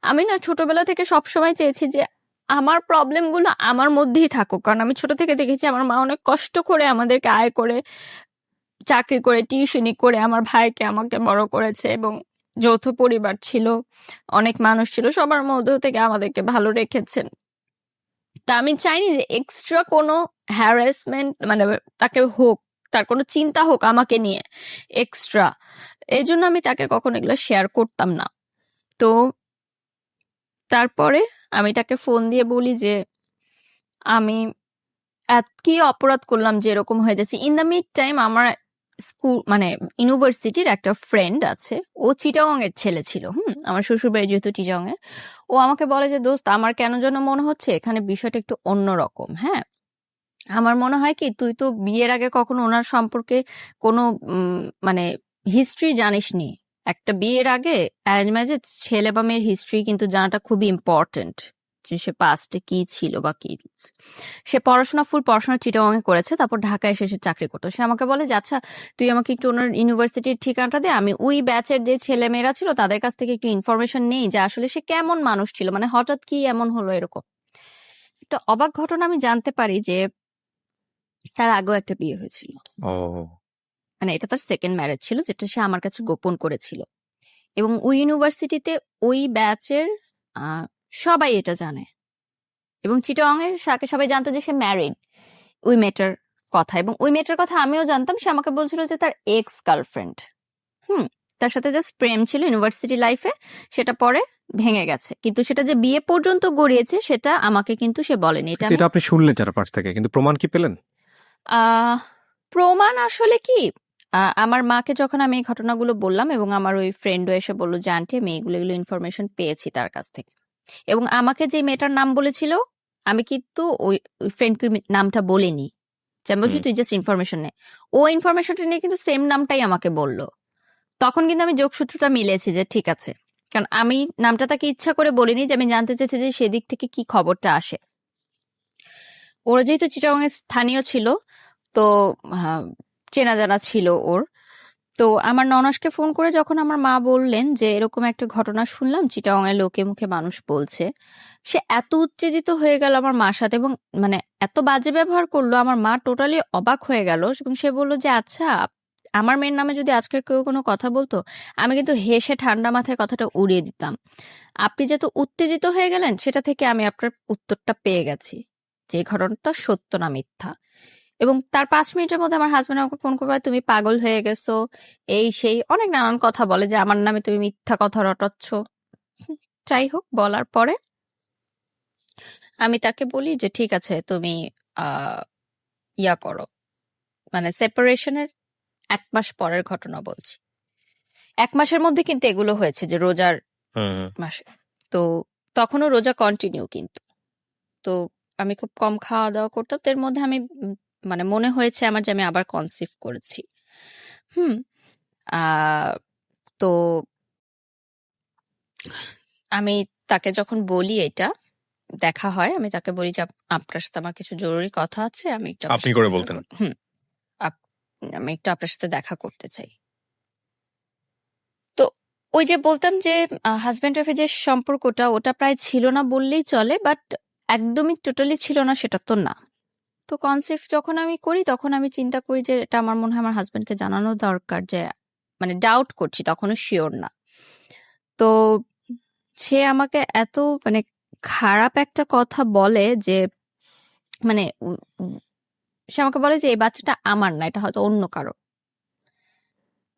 [SPEAKER 2] আমি না ছোটবেলা থেকে সবসময় চেয়েছি যে আমার প্রবলেমগুলো আমার মধ্যেই থাকুক, কারণ আমি ছোট থেকে দেখেছি আমার মা অনেক কষ্ট করে আমাদেরকে আয় করে, চাকরি করে, টিউশনি করে আমার ভাইকে আমাকে বড় করেছে, এবং যৌথ পরিবার ছিল, অনেক মানুষ ছিল, সবার মধ্যে থেকে আমাদেরকে ভালো রেখেছেন। তা আমি চাইনি যে এক্সট্রা কোনো হ্যারাসমেন্ট মানে তাকে হোক, তার কোনো চিন্তা হোক আমাকে নিয়ে এক্সট্রা। এই জন্য আমি তাকে কখনো এগুলো শেয়ার করতাম না। তো তারপরে আমি তাকে ফোন দিয়ে বলি যে আমি কি অপরাধ করলাম যে এরকম হয়ে যাচ্ছে। ইন দ্য মিড টাইম আমার স্কুল মানে ইউনিভার্সিটির একটা ফ্রেন্ড আছে, ও চিটাগং এর ছেলে ছিল। আমার শ্বশুর বাড়ি যেহেতু চিটাগং এ, ও আমাকে বলে যে দোস্ত, আমার কেন যেন মনে হচ্ছে এখানে বিষয়টা একটু অন্যরকম। হ্যাঁ, আমার মনে হয় কি, তুই তো বিয়ের আগে কখনো ওনার সম্পর্কে কোনো মানে হিস্ট্রি জানিসনি। একটা বিয়ের আগে অ্যারেঞ্জ ম্যারেজে ছেলে বা মেয়ের হিস্ট্রি কিন্তু জানাটা খুবই ইম্পর্টেন্ট, যে সে পাস্টে কি ছিল বা কি। সে ফুল পড়াশোনা চিটাগাংয়ে করেছে, তারপর ঢাকায় এসে সে চাকরি করতো। সে আমাকে বলে যে আচ্ছা তুই আমাকে একটু ওনার ইউনিভার্সিটির ঠিকানাটা দে, আমি ওই ব্যাচের যে ছেলে মেয়েরা ছিল তাদের কাছ থেকে একটু ইনফরমেশন নেই যে আসলে সে কেমন মানুষ ছিল, মানে হঠাৎ কি এমন হলো এরকম। একটা অবাক ঘটনা আমি জানতে পারি যে তার আগেও একটা বিয়ে হয়েছিল।
[SPEAKER 1] ও
[SPEAKER 2] মানে এটা তার সেকেন্ড ম্যারেজ ছিল, যেটা সে আমার কাছে গোপন করেছিল। এবং ওই ইউনিভার্সিটিতে ওই ব্যাচের সবাই এটা জানে, এবং চিটাগং এর সবাই জানতো যে সে ম্যারিড, ওই মেয়েটার কথা। এবং ওই মেয়েটার কথা আমিও জানতাম। সে আমাকে বলছিল যে তার এক্স গার্লফ্রেন্ড, তার সাথে জাস্ট প্রেম ছিল ইউনিভার্সিটি লাইফে, সেটা পরে ভেঙে গেছে, কিন্তু সেটা যে বিয়ে পর্যন্ত গড়িয়েছে সেটা আমাকে কিন্তু সে বলেনি। এটা
[SPEAKER 1] এটা আপনি শুনলেন চারপাশ থেকে, কিন্তু প্রমাণ কি পেলেন?
[SPEAKER 2] প্রমাণ আসলে কি, আমার মাকে যখন আমি এই ঘটনাগুলো বললাম, এবং আমার ওই ফ্রেন্ডও এসে বললো যে আন্টি আমি এগুলো ইনফরমেশন পেয়েছি তার কাছ থেকে। এবং আমাকে যে মেয়েটার নাম বলেছিল, আমি কিন্তু ওই ফ্রেন্ডকে নামটা বলিনি, যে আমি বলছি তুই জাস্ট ইনফরমেশন নে। ও ইনফরমেশনটা নিয়ে কিন্তু সেম নামটাই আমাকে বললো। তখন কিন্তু আমি যোগসূত্রটা মিলেছি যে ঠিক আছে, কারণ আমি নামটা তাকে ইচ্ছা করে বলিনি, যে আমি জানতে চাইছি যে সেদিক থেকে কি খবরটা আসে। ওরা যেহেতু চিটাগাং এর স্থানীয় ছিল, তো চেনা জানা ছিল ওর। তো আমার ননাসকে ফোন করে যখন আমার মা বললেন যে এরকম একটা ঘটনা শুনলাম, চিটাগাং এর লোকে মুখে মানুষ বলছে, সে এত উত্তেজিত হয়ে গেল আমার মার সাথে, এবং মানে এত বাজে ব্যবহার করলো, আমার মা টোটালি অবাক হয়ে গেল। এবং সে বলল যে আচ্ছা আমার মেয়ের নামে যদি আজকে কেউ কোনো কথা বলতো, আমি কিন্তু হেসে ঠান্ডা মাথায় কথাটা উড়িয়ে দিতাম। আপনি যেহেতু উত্তেজিত হয়ে গেলেন, সেটা থেকে আমি আপনার উত্তরটা পেয়ে গেছি যে ঘটনাটা সত্য না মিথ্যা। এবং তার 5 মিনিটের মধ্যে আমার হাজবেন্ড আমাকে ফোন করবে, তুমি পাগল হয়ে গেছো, এই সেই অনেক নানান কথা বলে যে আমার নামে তুমি মিথ্যা কথা রটাচ্ছ। যাই হোক, বলার পরে আমি তাকে বলি যে ঠিক আছে, তুমি ইয়া করো, মানে সেপারেশনের 1 মাস পরের ঘটনা বলছি। 1 মাসের মধ্যে কিন্তু এগুলো হয়েছে, যে রোজার মাসে। তো তখনও রোজা কন্টিনিউ কিন্তু। তো আমি খুব কম খাওয়া দাওয়া করতাম, তো এর মধ্যে আমি মানে মনে হয়েছে আমার যে আমি আবার কনসিভ করেছি। হুম আহ তো আমি তাকে যখন বলি এটা, দেখা হয়, আমি তাকে বলি যে আপনার সাথে আমার কিছু জরুরি কথা আছে, আমি একটু আপনার
[SPEAKER 1] আপনি
[SPEAKER 2] সাথে
[SPEAKER 1] করে
[SPEAKER 2] দেখা
[SPEAKER 1] বলতেন।
[SPEAKER 2] আপ- আমি একটু আপনার সাথে দেখা করতে চাই। তো ওই যে বলতাম যে হাজব্যান্ড ওয়াইফের যে সম্পর্কটা, ওটা প্রায় ছিল না বললেই চলে, বাট একদমই টোটালি ছিল না সেটা তো না। তো কনসেপ্ট যখন আমি করি, তখন আমি চিন্তা করি যে এটা আমার মনে হয় আমার হাজব্যান্ডকে জানানো দরকার, যে মানে ডাউট করছি, তখনও শিওর না। তো সে আমাকে এত মানে খারাপ একটা কথা বলে যে, মানে সে আমাকে বলে যে এই বাচ্চাটা আমার না, এটা হয়তো অন্য কারো।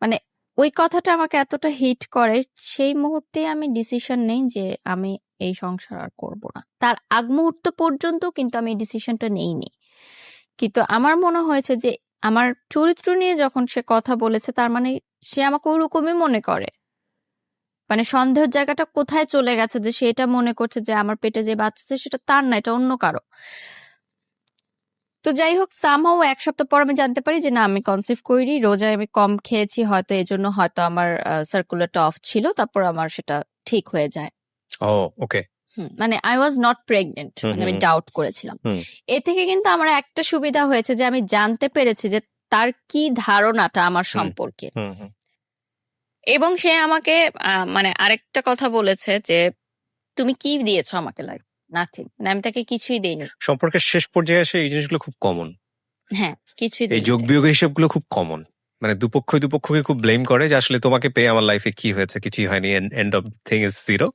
[SPEAKER 2] মানে ওই কথাটা আমাকে এতটা হিট করে, সেই মুহূর্তে আমি ডিসিশন নেই যে আমি এই সংসার আর করব না। তার আগ মুহূর্ত পর্যন্ত কিন্তু আমি এই ডিসিশনটা নেইনি। কিন্তু আমার মনে হয়েছে যে আমার চরিত্র নিয়ে যখন সে কথা বলেছে, তার মানে সে আমাকে ওরকমই মনে করে। মানে সন্দেহের জায়গাটা কোথায় চলে গেছে, যে সে এটা মনে করছে যে আমার পেটে যে বাচ্চা আছে সেটা তার না, এটা অন্য কারো। তো যাই হোক, সামহাও 1 সপ্তাহ পর আমি জানতে পারি যে না, আমি কনসিভ করিনি, রোজায় আমি কম খেয়েছি, হয়তো এজন্য হয়তো আমার সার্কুলারটা অফ ছিল, তারপর আমার সেটা ঠিক হয়ে যায়।
[SPEAKER 1] ও ওকে।
[SPEAKER 2] মানে আই ওয়াজ নট প্রেগনেন্ট, মানে আমি ডাউট করেছিলাম। এ থেকে কিন্তু আমার একটা সুবিধা হয়েছে যে আমি জানতে পেরেছি যে তার কি ধারণাটা আমার সম্পর্কে। এবং সে আমাকে মানে আরেকটা কথা বলেছে যে তুমি কি দিয়েছো আমাকে, লাইফ নাথিং, মানে আমি তাকে কিছুই দেইনি।
[SPEAKER 1] সম্পর্কের শেষ পর্যায়ে এসে এই জিনিসগুলো খুব কমন।
[SPEAKER 2] হ্যাঁ, কিছুই
[SPEAKER 1] এই
[SPEAKER 2] দেইনি
[SPEAKER 1] যোগ
[SPEAKER 2] তাকে।
[SPEAKER 1] বিয়োগের হিসেবগুলো খুব কমন। মানে দুপক্ষকে খুব ব্লেম করে যে আসলে তোমাকে পেয়ে আমার লাইফে কি হয়েছে, কিছুই হয়নি, and of thing is zero,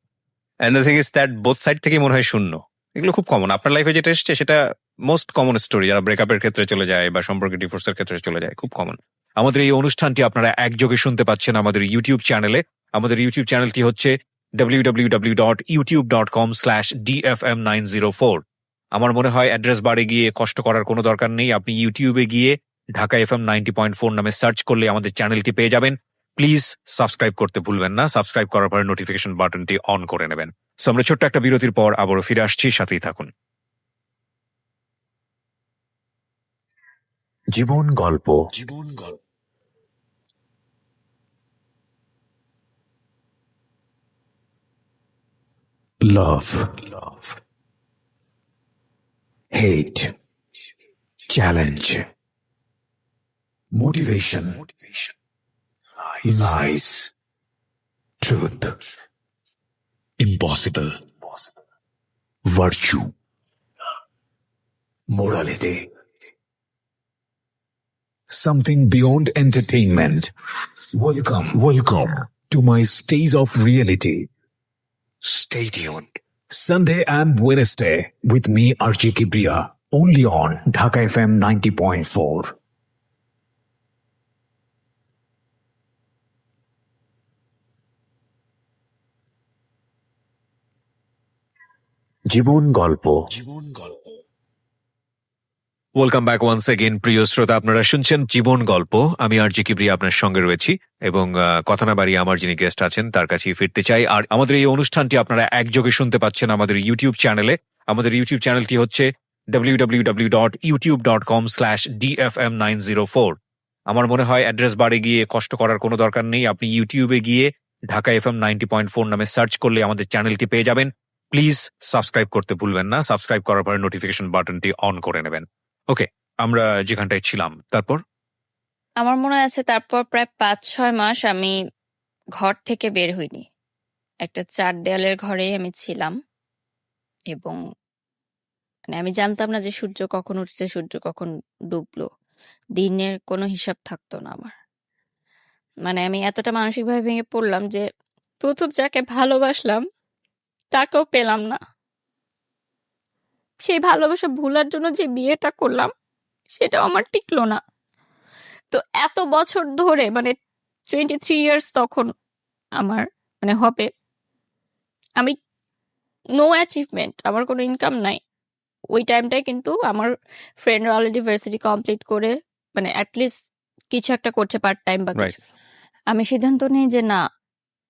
[SPEAKER 1] and the thing is that both side থেকে মনে হয় শূন্য। এগুলো খুব কমন আপনার লাইফে যেটা এসছে, সেটা মোস্ট কমন স্টোরি। যারা ব্রেকআপের ক্ষেত্রে চলে যায় বা সম্পর্কে ডিভোর্সের ক্ষেত্রে চলে যায়, খুব কমন। আমাদের এই অনুষ্ঠানটি আপনারা একযোগে শুনতে পাচ্ছেন আমাদের ইউটিউব চ্যানেলে। আমাদের ইউটিউব চ্যানেলটি হচ্ছে www.youtube.com/dfm904। আমার মনে হয় অ্যাড্রেস বারে গিয়ে কষ্ট করার কোনো দরকার নেই। আপনি ইউটিউবে গিয়ে ঢাকা FM 90.4 নামে সার্চ করলে আমাদের চ্যানেলটি পেয়ে যাবেন। প্লিজ সাবস্ক্রাইব করতে ভুলবেন না। সাবস্ক্রাইব করার পরে নোটিফিকেশন বাটনটি অন করে নেবেন। সো আমরা ছোট্ট একটা বিরতির পর আবারও ফিরে আসছি, সাথেই থাকুন।
[SPEAKER 3] জীবন গল্প। Love, hate, challenge, motivation, lies, truth, impossible, virtue, morality, something beyond entertainment. Welcome to my stage of reality. Stay tuned. Sunday and Wednesday with me, Archie Kibria, only on Dhaka FM 90.4. জীবন গল্প।
[SPEAKER 1] Welcome back once again প্রিয় শ্রোতা, আপনারা শুনছেন জীবন গল্প। আমি আরজি কিবরিয়া আপনার সঙ্গে রয়েছি, এবং কথা না বাড়িয়ে আমার যিনি গেস্ট আছেন তার কাছেই ফিরতে চাই। আর আমাদের এই অনুষ্ঠানটি আপনারা একযোগে শুনতে পাচ্ছেন আমাদের ইউটিউব চ্যানেলে। আমাদের ইউটিউব চ্যানেলটি হচ্ছে www.youtube.com/dfm904। আমার মনে হয় অ্যাড্রেস বারে গিয়ে কষ্ট করার কোনো দরকার নেই। আপনি ইউটিউবে গিয়ে ঢাকা FM 90.4 নামে সার্চ করলে আমাদের চ্যানেলটি পেয়ে যাবেন। প্লিজ সাবস্ক্রাইব করতে ভুলবেন না। সাবস্ক্রাইব করার পরে নোটিফিকেশন বাটনটি অন করে নেবেন। ওকে, আমরা যেখানটায় ছিলাম তারপর।
[SPEAKER 2] আমার মনে আছে তারপর প্রায় 5-6 মাস আমি ঘর থেকে বের হইনি। একটা 4 দেয়ালের ঘরেই আমি ছিলাম, এবং মানে আমি জানতাম না যে সূর্য কখন উঠছে, সূর্য কখন ডুবলো। দিনের কোনো হিসাব থাকতো না আমার। মানে আমি এতটা মানসিকভাবে ভেঙে পড়লাম যে প্রথম যাকে ভালোবাসলাম তাকেও পেলাম না। সেই ভালোবাসা ভুলার জন্য যে বিয়েটা করলাম সেটাও আমার টিকলো না। তো এত বছর ধরে মানে 23 ইয়ার্স তখন আমার মানে হবে, আমি নো অ্যাচিভমেন্ট, আমার কোনো ইনকাম নাই। ওই টাইমটায় কিন্তু আমার ফ্রেন্ডরা অলরেডি ভার্সিটি কমপ্লিট করে মানে অ্যাটলিস্ট কিছু একটা করছে পার্ট টাইম বা
[SPEAKER 1] রাইট।
[SPEAKER 2] কিছু। আমি সিদ্ধান্ত নিই যে না,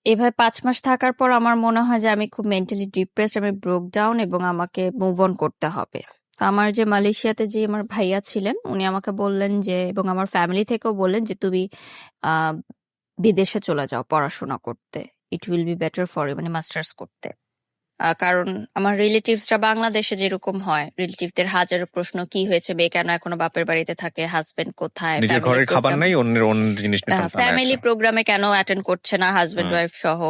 [SPEAKER 2] এভাবে 5 মাস থাকার পর আমার মনে হয় যে আমি খুব মেন্টালি ডিপ্রেসড, আমি ব্রোক ডাউন এবং আমাকে মুভ অন করতে হবে। তো আমার যে মালয়েশিয়াতে যে আমার ভাইয়া ছিলেন উনি আমাকে বললেন যে, এবং আমার ফ্যামিলি থেকেও বললেন যে তুমি আহ, বিদেশে চলে যাও পড়াশোনা করতে, it will be better for you, মানে মাস্টার্স করতে। কারণ আমার রিলেটিভসরা বাংলাদেশে যেরকম হয়, রিলেটিভদের হাজারো প্রশ্ন, কি হয়েছে, মেয়ে কেন এখনো বাপের বাড়িতে থাকে, হাজবেন্ড কোথায়,
[SPEAKER 1] নিজের ঘরের খাবার নাই, অন্য জিনিস নিয়ে টেনশনে
[SPEAKER 2] ফ্যামিলি
[SPEAKER 1] আছে।
[SPEAKER 2] প্রোগ্রামে কেন অ্যাটেন্ড করছে না, হাজবেন্ড
[SPEAKER 1] হুম।
[SPEAKER 2] ওয়াইফ সহ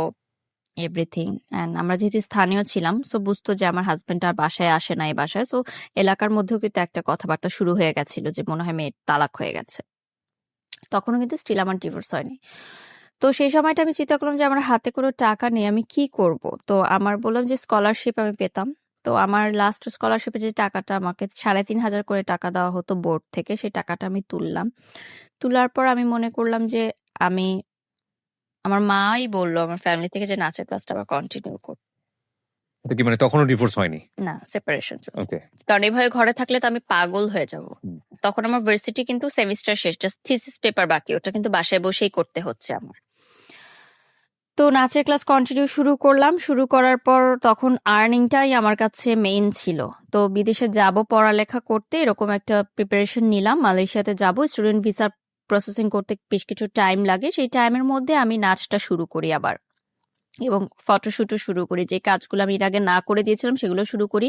[SPEAKER 2] এভরিথিং। অ্যান্ড আমরা যেহেতু স্থানীয় ছিলাম, সো বুঝতো যে আমার হাজবেন্ড আর বাসায় আসে না এই বাসায়, সো এলাকার মধ্যেও কিন্তু একটা কথাবার্তা শুরু হয়ে গেছিল যে মনে হয় মেয়ের তালাক হয়ে গেছে। তখনও কিন্তু স্টিল আমার ডিভোর্স হয়নি। তো সেই সময়টা আমি চিন্তা করলাম যে আমার হাতে কোনো টাকা নেই, আমি কি করব। তো আমার বললাম যে স্কলারশিপ আমি পেতাম। তো আমার লাস্ট স্কলারশিপে যে টাকাটা আমাকে 3,500 করে টাকা দেওয়া হতো বোর্ড থেকে, সেই টাকাটা আমি তুললাম। তোলার পর আমি মনে করলাম যে আমি, আমার মাই বললো আমার ফ্যামিলি থেকে যে নাচের ক্লাসটা আবার কন্টিনিউ করতে।
[SPEAKER 1] তো কি মানে তখনও ডিভোর্স হয়নি?
[SPEAKER 2] না, সেপারেশন।
[SPEAKER 1] ওকে।
[SPEAKER 2] কারণ এভাবে ঘরে থাকলে তো আমি পাগল হয়ে যাব। তখন আমার ভার্সিটি কিন্তু সেমিস্টার শেষ, জাস্ট থিসিস পেপার বাকি, ওটা কিন্তু বাসায় বসেই করতে হচ্ছে আমার। তো নাচের ক্লাস কন্টিনিউ শুরু করলাম। শুরু করার পর তখন আর্নিংটাই আমার কাছে মেইন ছিল। তো বিদেশে যাব পড়ালেখা করতে, এরকম একটা প্রিপারেশন নিলাম। মালয়েশিয়াতে যাব, স্টুডেন্ট ভিসা প্রসেসিং করতে বেশ কিছু টাইম লাগে। সেই টাইমের মধ্যে আমি নাচটা শুরু করি আবার, এবং ফটোশুটও শুরু করি। যে কাজগুলো আমি এর আগে না করে দিয়েছিলাম সেগুলো শুরু করি।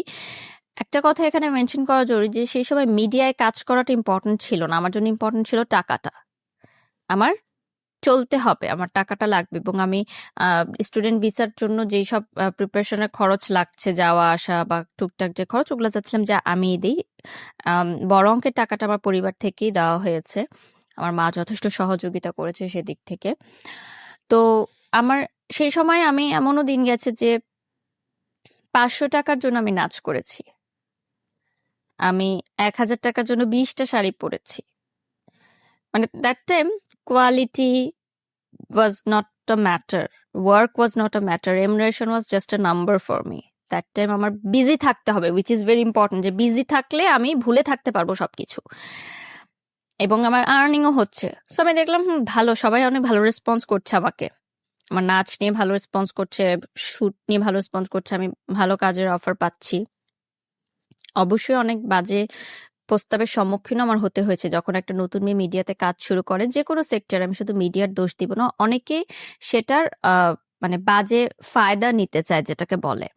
[SPEAKER 2] একটা কথা এখানে মেনশন করা জরুরি যে সেই সময় মিডিয়ায় কাজ করাটা ইম্পর্টেন্ট ছিল না, আমার জন্য ইম্পর্টেন্ট ছিল টাকাটা। আমার চলতে হবে, আমার টাকাটা লাগবে, এবং আমি স্টুডেন্ট ভিসার জন্য যেই সব প্রিপারেশনের খরচ লাগছে, যাওয়া আসা বা টুকটাক যে খরচ, ওগুলো চাচ্ছিলাম যে আমি দিই। বড় অঙ্কের টাকাটা আমার পরিবার থেকেই দেওয়া হয়েছে, আমার মা যথেষ্ট সহযোগিতা করেছে সেদিক থেকে। তো আমার সেই সময় আমি এমনও দিন গেছে যে 500 টাকার জন্য আমি নাচ করেছি, আমি 1,000 টাকার জন্য 20টা শাড়ি পরেছি। মানে that time quality was not a matter, work was not a matter, remuneration was just a number for me. That time আমার বিজি থাকতে হবে, which is very important, যে বিজি থাকলে আমি ভুলে থাকতে পারবো সবকিছু, এবং আমার আর্নিংও হচ্ছে। সো আমি দেখলাম ভালো, সবাই অনেক ভালো রেসপন্স করছে আমাকে, আমার নাচ নিয়ে ভালো রেসপন্স করছে, শুট নিয়ে ভালো রেসপন্স করছে, আমি ভালো কাজের অফার পাচ্ছি। অবশ্যই অনেক বাজে প্রস্তাবের সম্মুখীন আমার হতে হয়েছে যখন একটা নতুন মেয়ে মিডিয়াতে কাজ শুরু করে, যে কোনো সেক্টর, আমি শুধু মিডিয়ার দোষ দিব না। অনেকে সেটার মানে বাজে ফায়দা নিতে চায়, যেটাকে বলে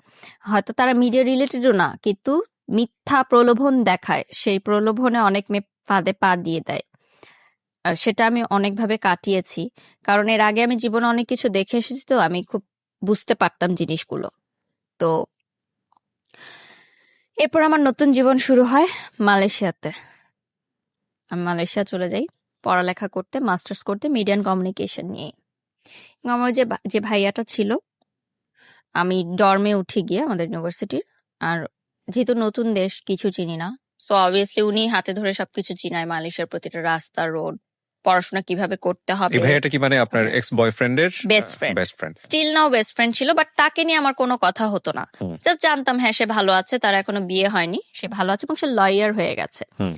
[SPEAKER 2] হয়তো তারা মিডিয়া রিলেটেডও না, কিন্তু মিথ্যা প্রলোভন দেখায়, সেই প্রলোভনে অনেক মেয়ে ফাঁদে পা দিয়ে দেয়। সেটা আমি অনেকভাবে কাটিয়েছি, কারণ এর আগে আমি জীবনে অনেক কিছু দেখে এসেছি, তো আমি খুব বুঝতে পারতাম জিনিসগুলো। তো এরপর আমার নতুন জীবন শুরু হয় মালয়েশিয়াতে। আমি মালয়েশিয়া চলে যাই পড়ালেখা করতে, মাস্টার্স করতে, মিডিয়া অ্যান্ড কমিউনিকেশন নিয়ে। আমার যে ভাইয়াটা ছিল, আমি ডর্মে উঠে গিয়ে আমাদের ইউনিভার্সিটির, আর যেহেতু নতুন দেশ, কিছু চিনি না, সো অবভিয়াসলি উনি হাতে ধরে সবকিছু চিনায়, মালয়েশিয়ার প্রতিটা রাস্তা, রোড, পড়াশোনা কিভাবে করতে হবে।
[SPEAKER 1] এই ভাইয়াটা কি মানে আপনার এক্স বয়ফ্রেন্ডের
[SPEAKER 2] best friend,
[SPEAKER 1] best friend?
[SPEAKER 2] Still now best friend ছিল, বাট তাকে নিয়ে আমার কোনো কথা হতো না।
[SPEAKER 1] হুম।
[SPEAKER 2] জাস্ট জানতাম হ্যাঁ সে ভালো আছে, তার এখনো বিয়ে হয়নি, সে ভালো আছে এবং সে লয়ার হয়ে গেছে।
[SPEAKER 1] হুম।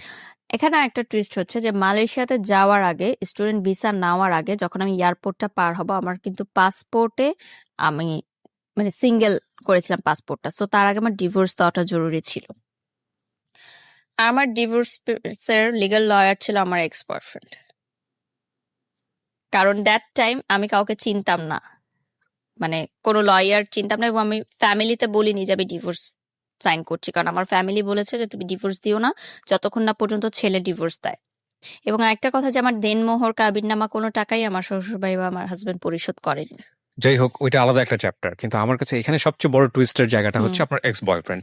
[SPEAKER 2] এখানে একটা টুইস্ট হচ্ছে যে মালয়েশিয়াতে যাওয়ার আগে, স্টুডেন্ট ভিসা নেওয়ার আগে, যখন আমি এয়ারপোর্টটা পার হব, আমার কিন্তু পাসপোর্টে আমি মানে সিঙ্গেল করেছিলাম পাসপোর্টটা, সো তার আগে আমার ডিভোর্স দেওয়াটা জরুরি ছিল। আর আমার ডিভোর্সের লিগ্যাল লয়ার ছিল আমার এক্স বয়ফ্রেন্ড, কারণ দ্যাট টাইম আমি কাউকে চিনতাম না, মানে কোনো লয়ার চিনতাম না, এবং আমি ফ্যামিলিতে বলিনি যে আমি ডিভোর্স সাইন করছি, কারণ আমার ফ্যামিলি বলেছে যে তুমি ডিভোর্স দিও না যতক্ষণ না পর্যন্ত ছেলে ডিভোর্স দেয়। এবং আরেকটা কথা যে আমার দেনমোহর, কাবিননামা কোনো টাকাই আমার শ্বশুরবাড়ি বা আমার হাজবেন্ড পরিশোধ করেনি।
[SPEAKER 1] যাই হোক, ওইটা আলাদা একটা চ্যাপ্টার, কিন্তু আমার কাছে এখানে সবচেয়ে বড় টুইস্টের জায়গাটা হচ্ছে আপনার এক্স বয়ফ্রেন্ড।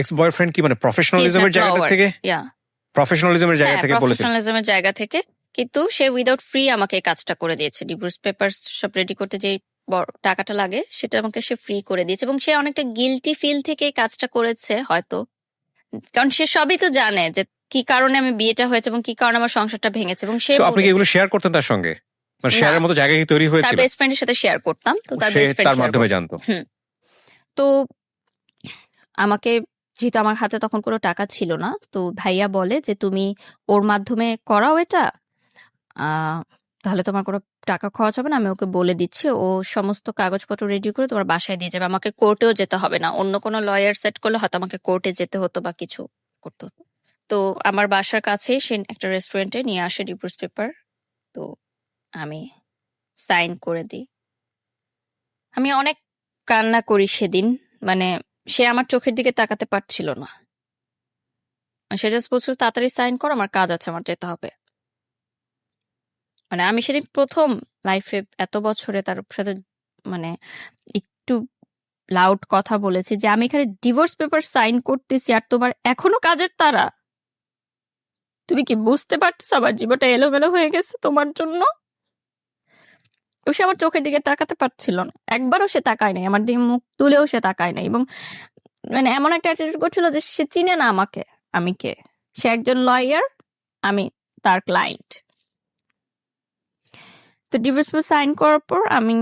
[SPEAKER 1] এক্স বয়ফ্রেন্ড কি মানে প্রফেশনালিজমের জায়গা থেকে, প্রফেশনালিজমের জায়গা থেকে বলেছেন?
[SPEAKER 2] প্রফেশনালিজমের জায়গা থেকে, কিন্তু সে উইদাউট ফ্রি আমাকে এই কাজটা করে দিয়েছে। ডিভোর্স পেপার সব রেডি করতে যে টাকাটা লাগে সেটা আমাকে সে ফ্রি করে দিয়েছে, এবং সে অনেকটা গিলটি ফিল থেকে এই কাজটা করেছে হয়তো, কারণ সে সবই তো জানে যে কি কারণে আমি বিয়েটা হয়েছে এবং কি কারণে আমার সংসারটা ভেঙেছে, এবং সে
[SPEAKER 1] So, আপনি কি
[SPEAKER 2] বলেছে।
[SPEAKER 1] এগুলো শেয়ার করতেন তার সঙ্গে? মানে
[SPEAKER 2] না,
[SPEAKER 1] শেয়ারের মতো জায়গা কি তৈরি
[SPEAKER 2] তার
[SPEAKER 1] হয়েছিল?
[SPEAKER 2] বেস্ট ফ্রেন্ডের সাথে শেয়ার করতাম, তো তার
[SPEAKER 1] সে
[SPEAKER 2] বেস্ট ফ্রেন্ড
[SPEAKER 1] তার
[SPEAKER 2] শেয়ার
[SPEAKER 1] মাধ্যমে
[SPEAKER 2] করতো।
[SPEAKER 1] জানতো।
[SPEAKER 2] তো আমাকে, যেহেতু আমার হাতে তখন কোনো টাকা ছিল না, তো ভাইয়া বলে যে তুমি ওর মাধ্যমে করাও এটা, তাহলে তোমার কোনো টাকা খরচ হবে না, আমি ওকে বলে দিচ্ছি, ও সমস্ত কাগজপত্র রেডি করে তোমার বাসায় দিয়ে যাবে, আমাকে কোর্টেও যেতে হবে না, অন্য কোনো লয়ার সেট করলে হয়তো আমাকে কোর্টে যেতে হতো বা কিছু করতে হতো। তো আমার বাসার কাছেই সে একটা রেস্টুরেন্টে নিয়ে আসে ডিভোর্স পেপার, তো আমি সাইন করে দিই। আমি অনেক কান্না করি সেদিন, মানে সে আমার চোখের দিকে তাকাতে পারছিল না, সে জাস্ট বলছিল তাড়াতাড়ি সাইন করো, আমার কাজ আছে, আমার যেতে হবে। মানে আমি সেদিন প্রথম লাইফে এত বছরে তার সাথে মানে একটু লাউড কথা বলেছি যে আমি এখানে ডিভোর্স পেপার সাইন করতেছি আর তোমার এখনো কাজের তাড়া, তুমি কি বুঝতে পারছো আমার জীবনটা এলোমেলো হয়ে গেছে তোমার জন্য? ও সে আমার চোখের দিকে তাকাতে পারছিল না, একবারও সে তাকায় নাই, আমার দিকে মুখ তুলেও সে তাকায় নাই, এবং মানে এমন একটা অ্যাটিটিউড করছিল যে সে চিনে না আমাকে, আমি কে। সে একজন লয়ার, আমি তার ক্লায়েন্ট। তো ডিভোর্স পেপার সাইন করার পর আমি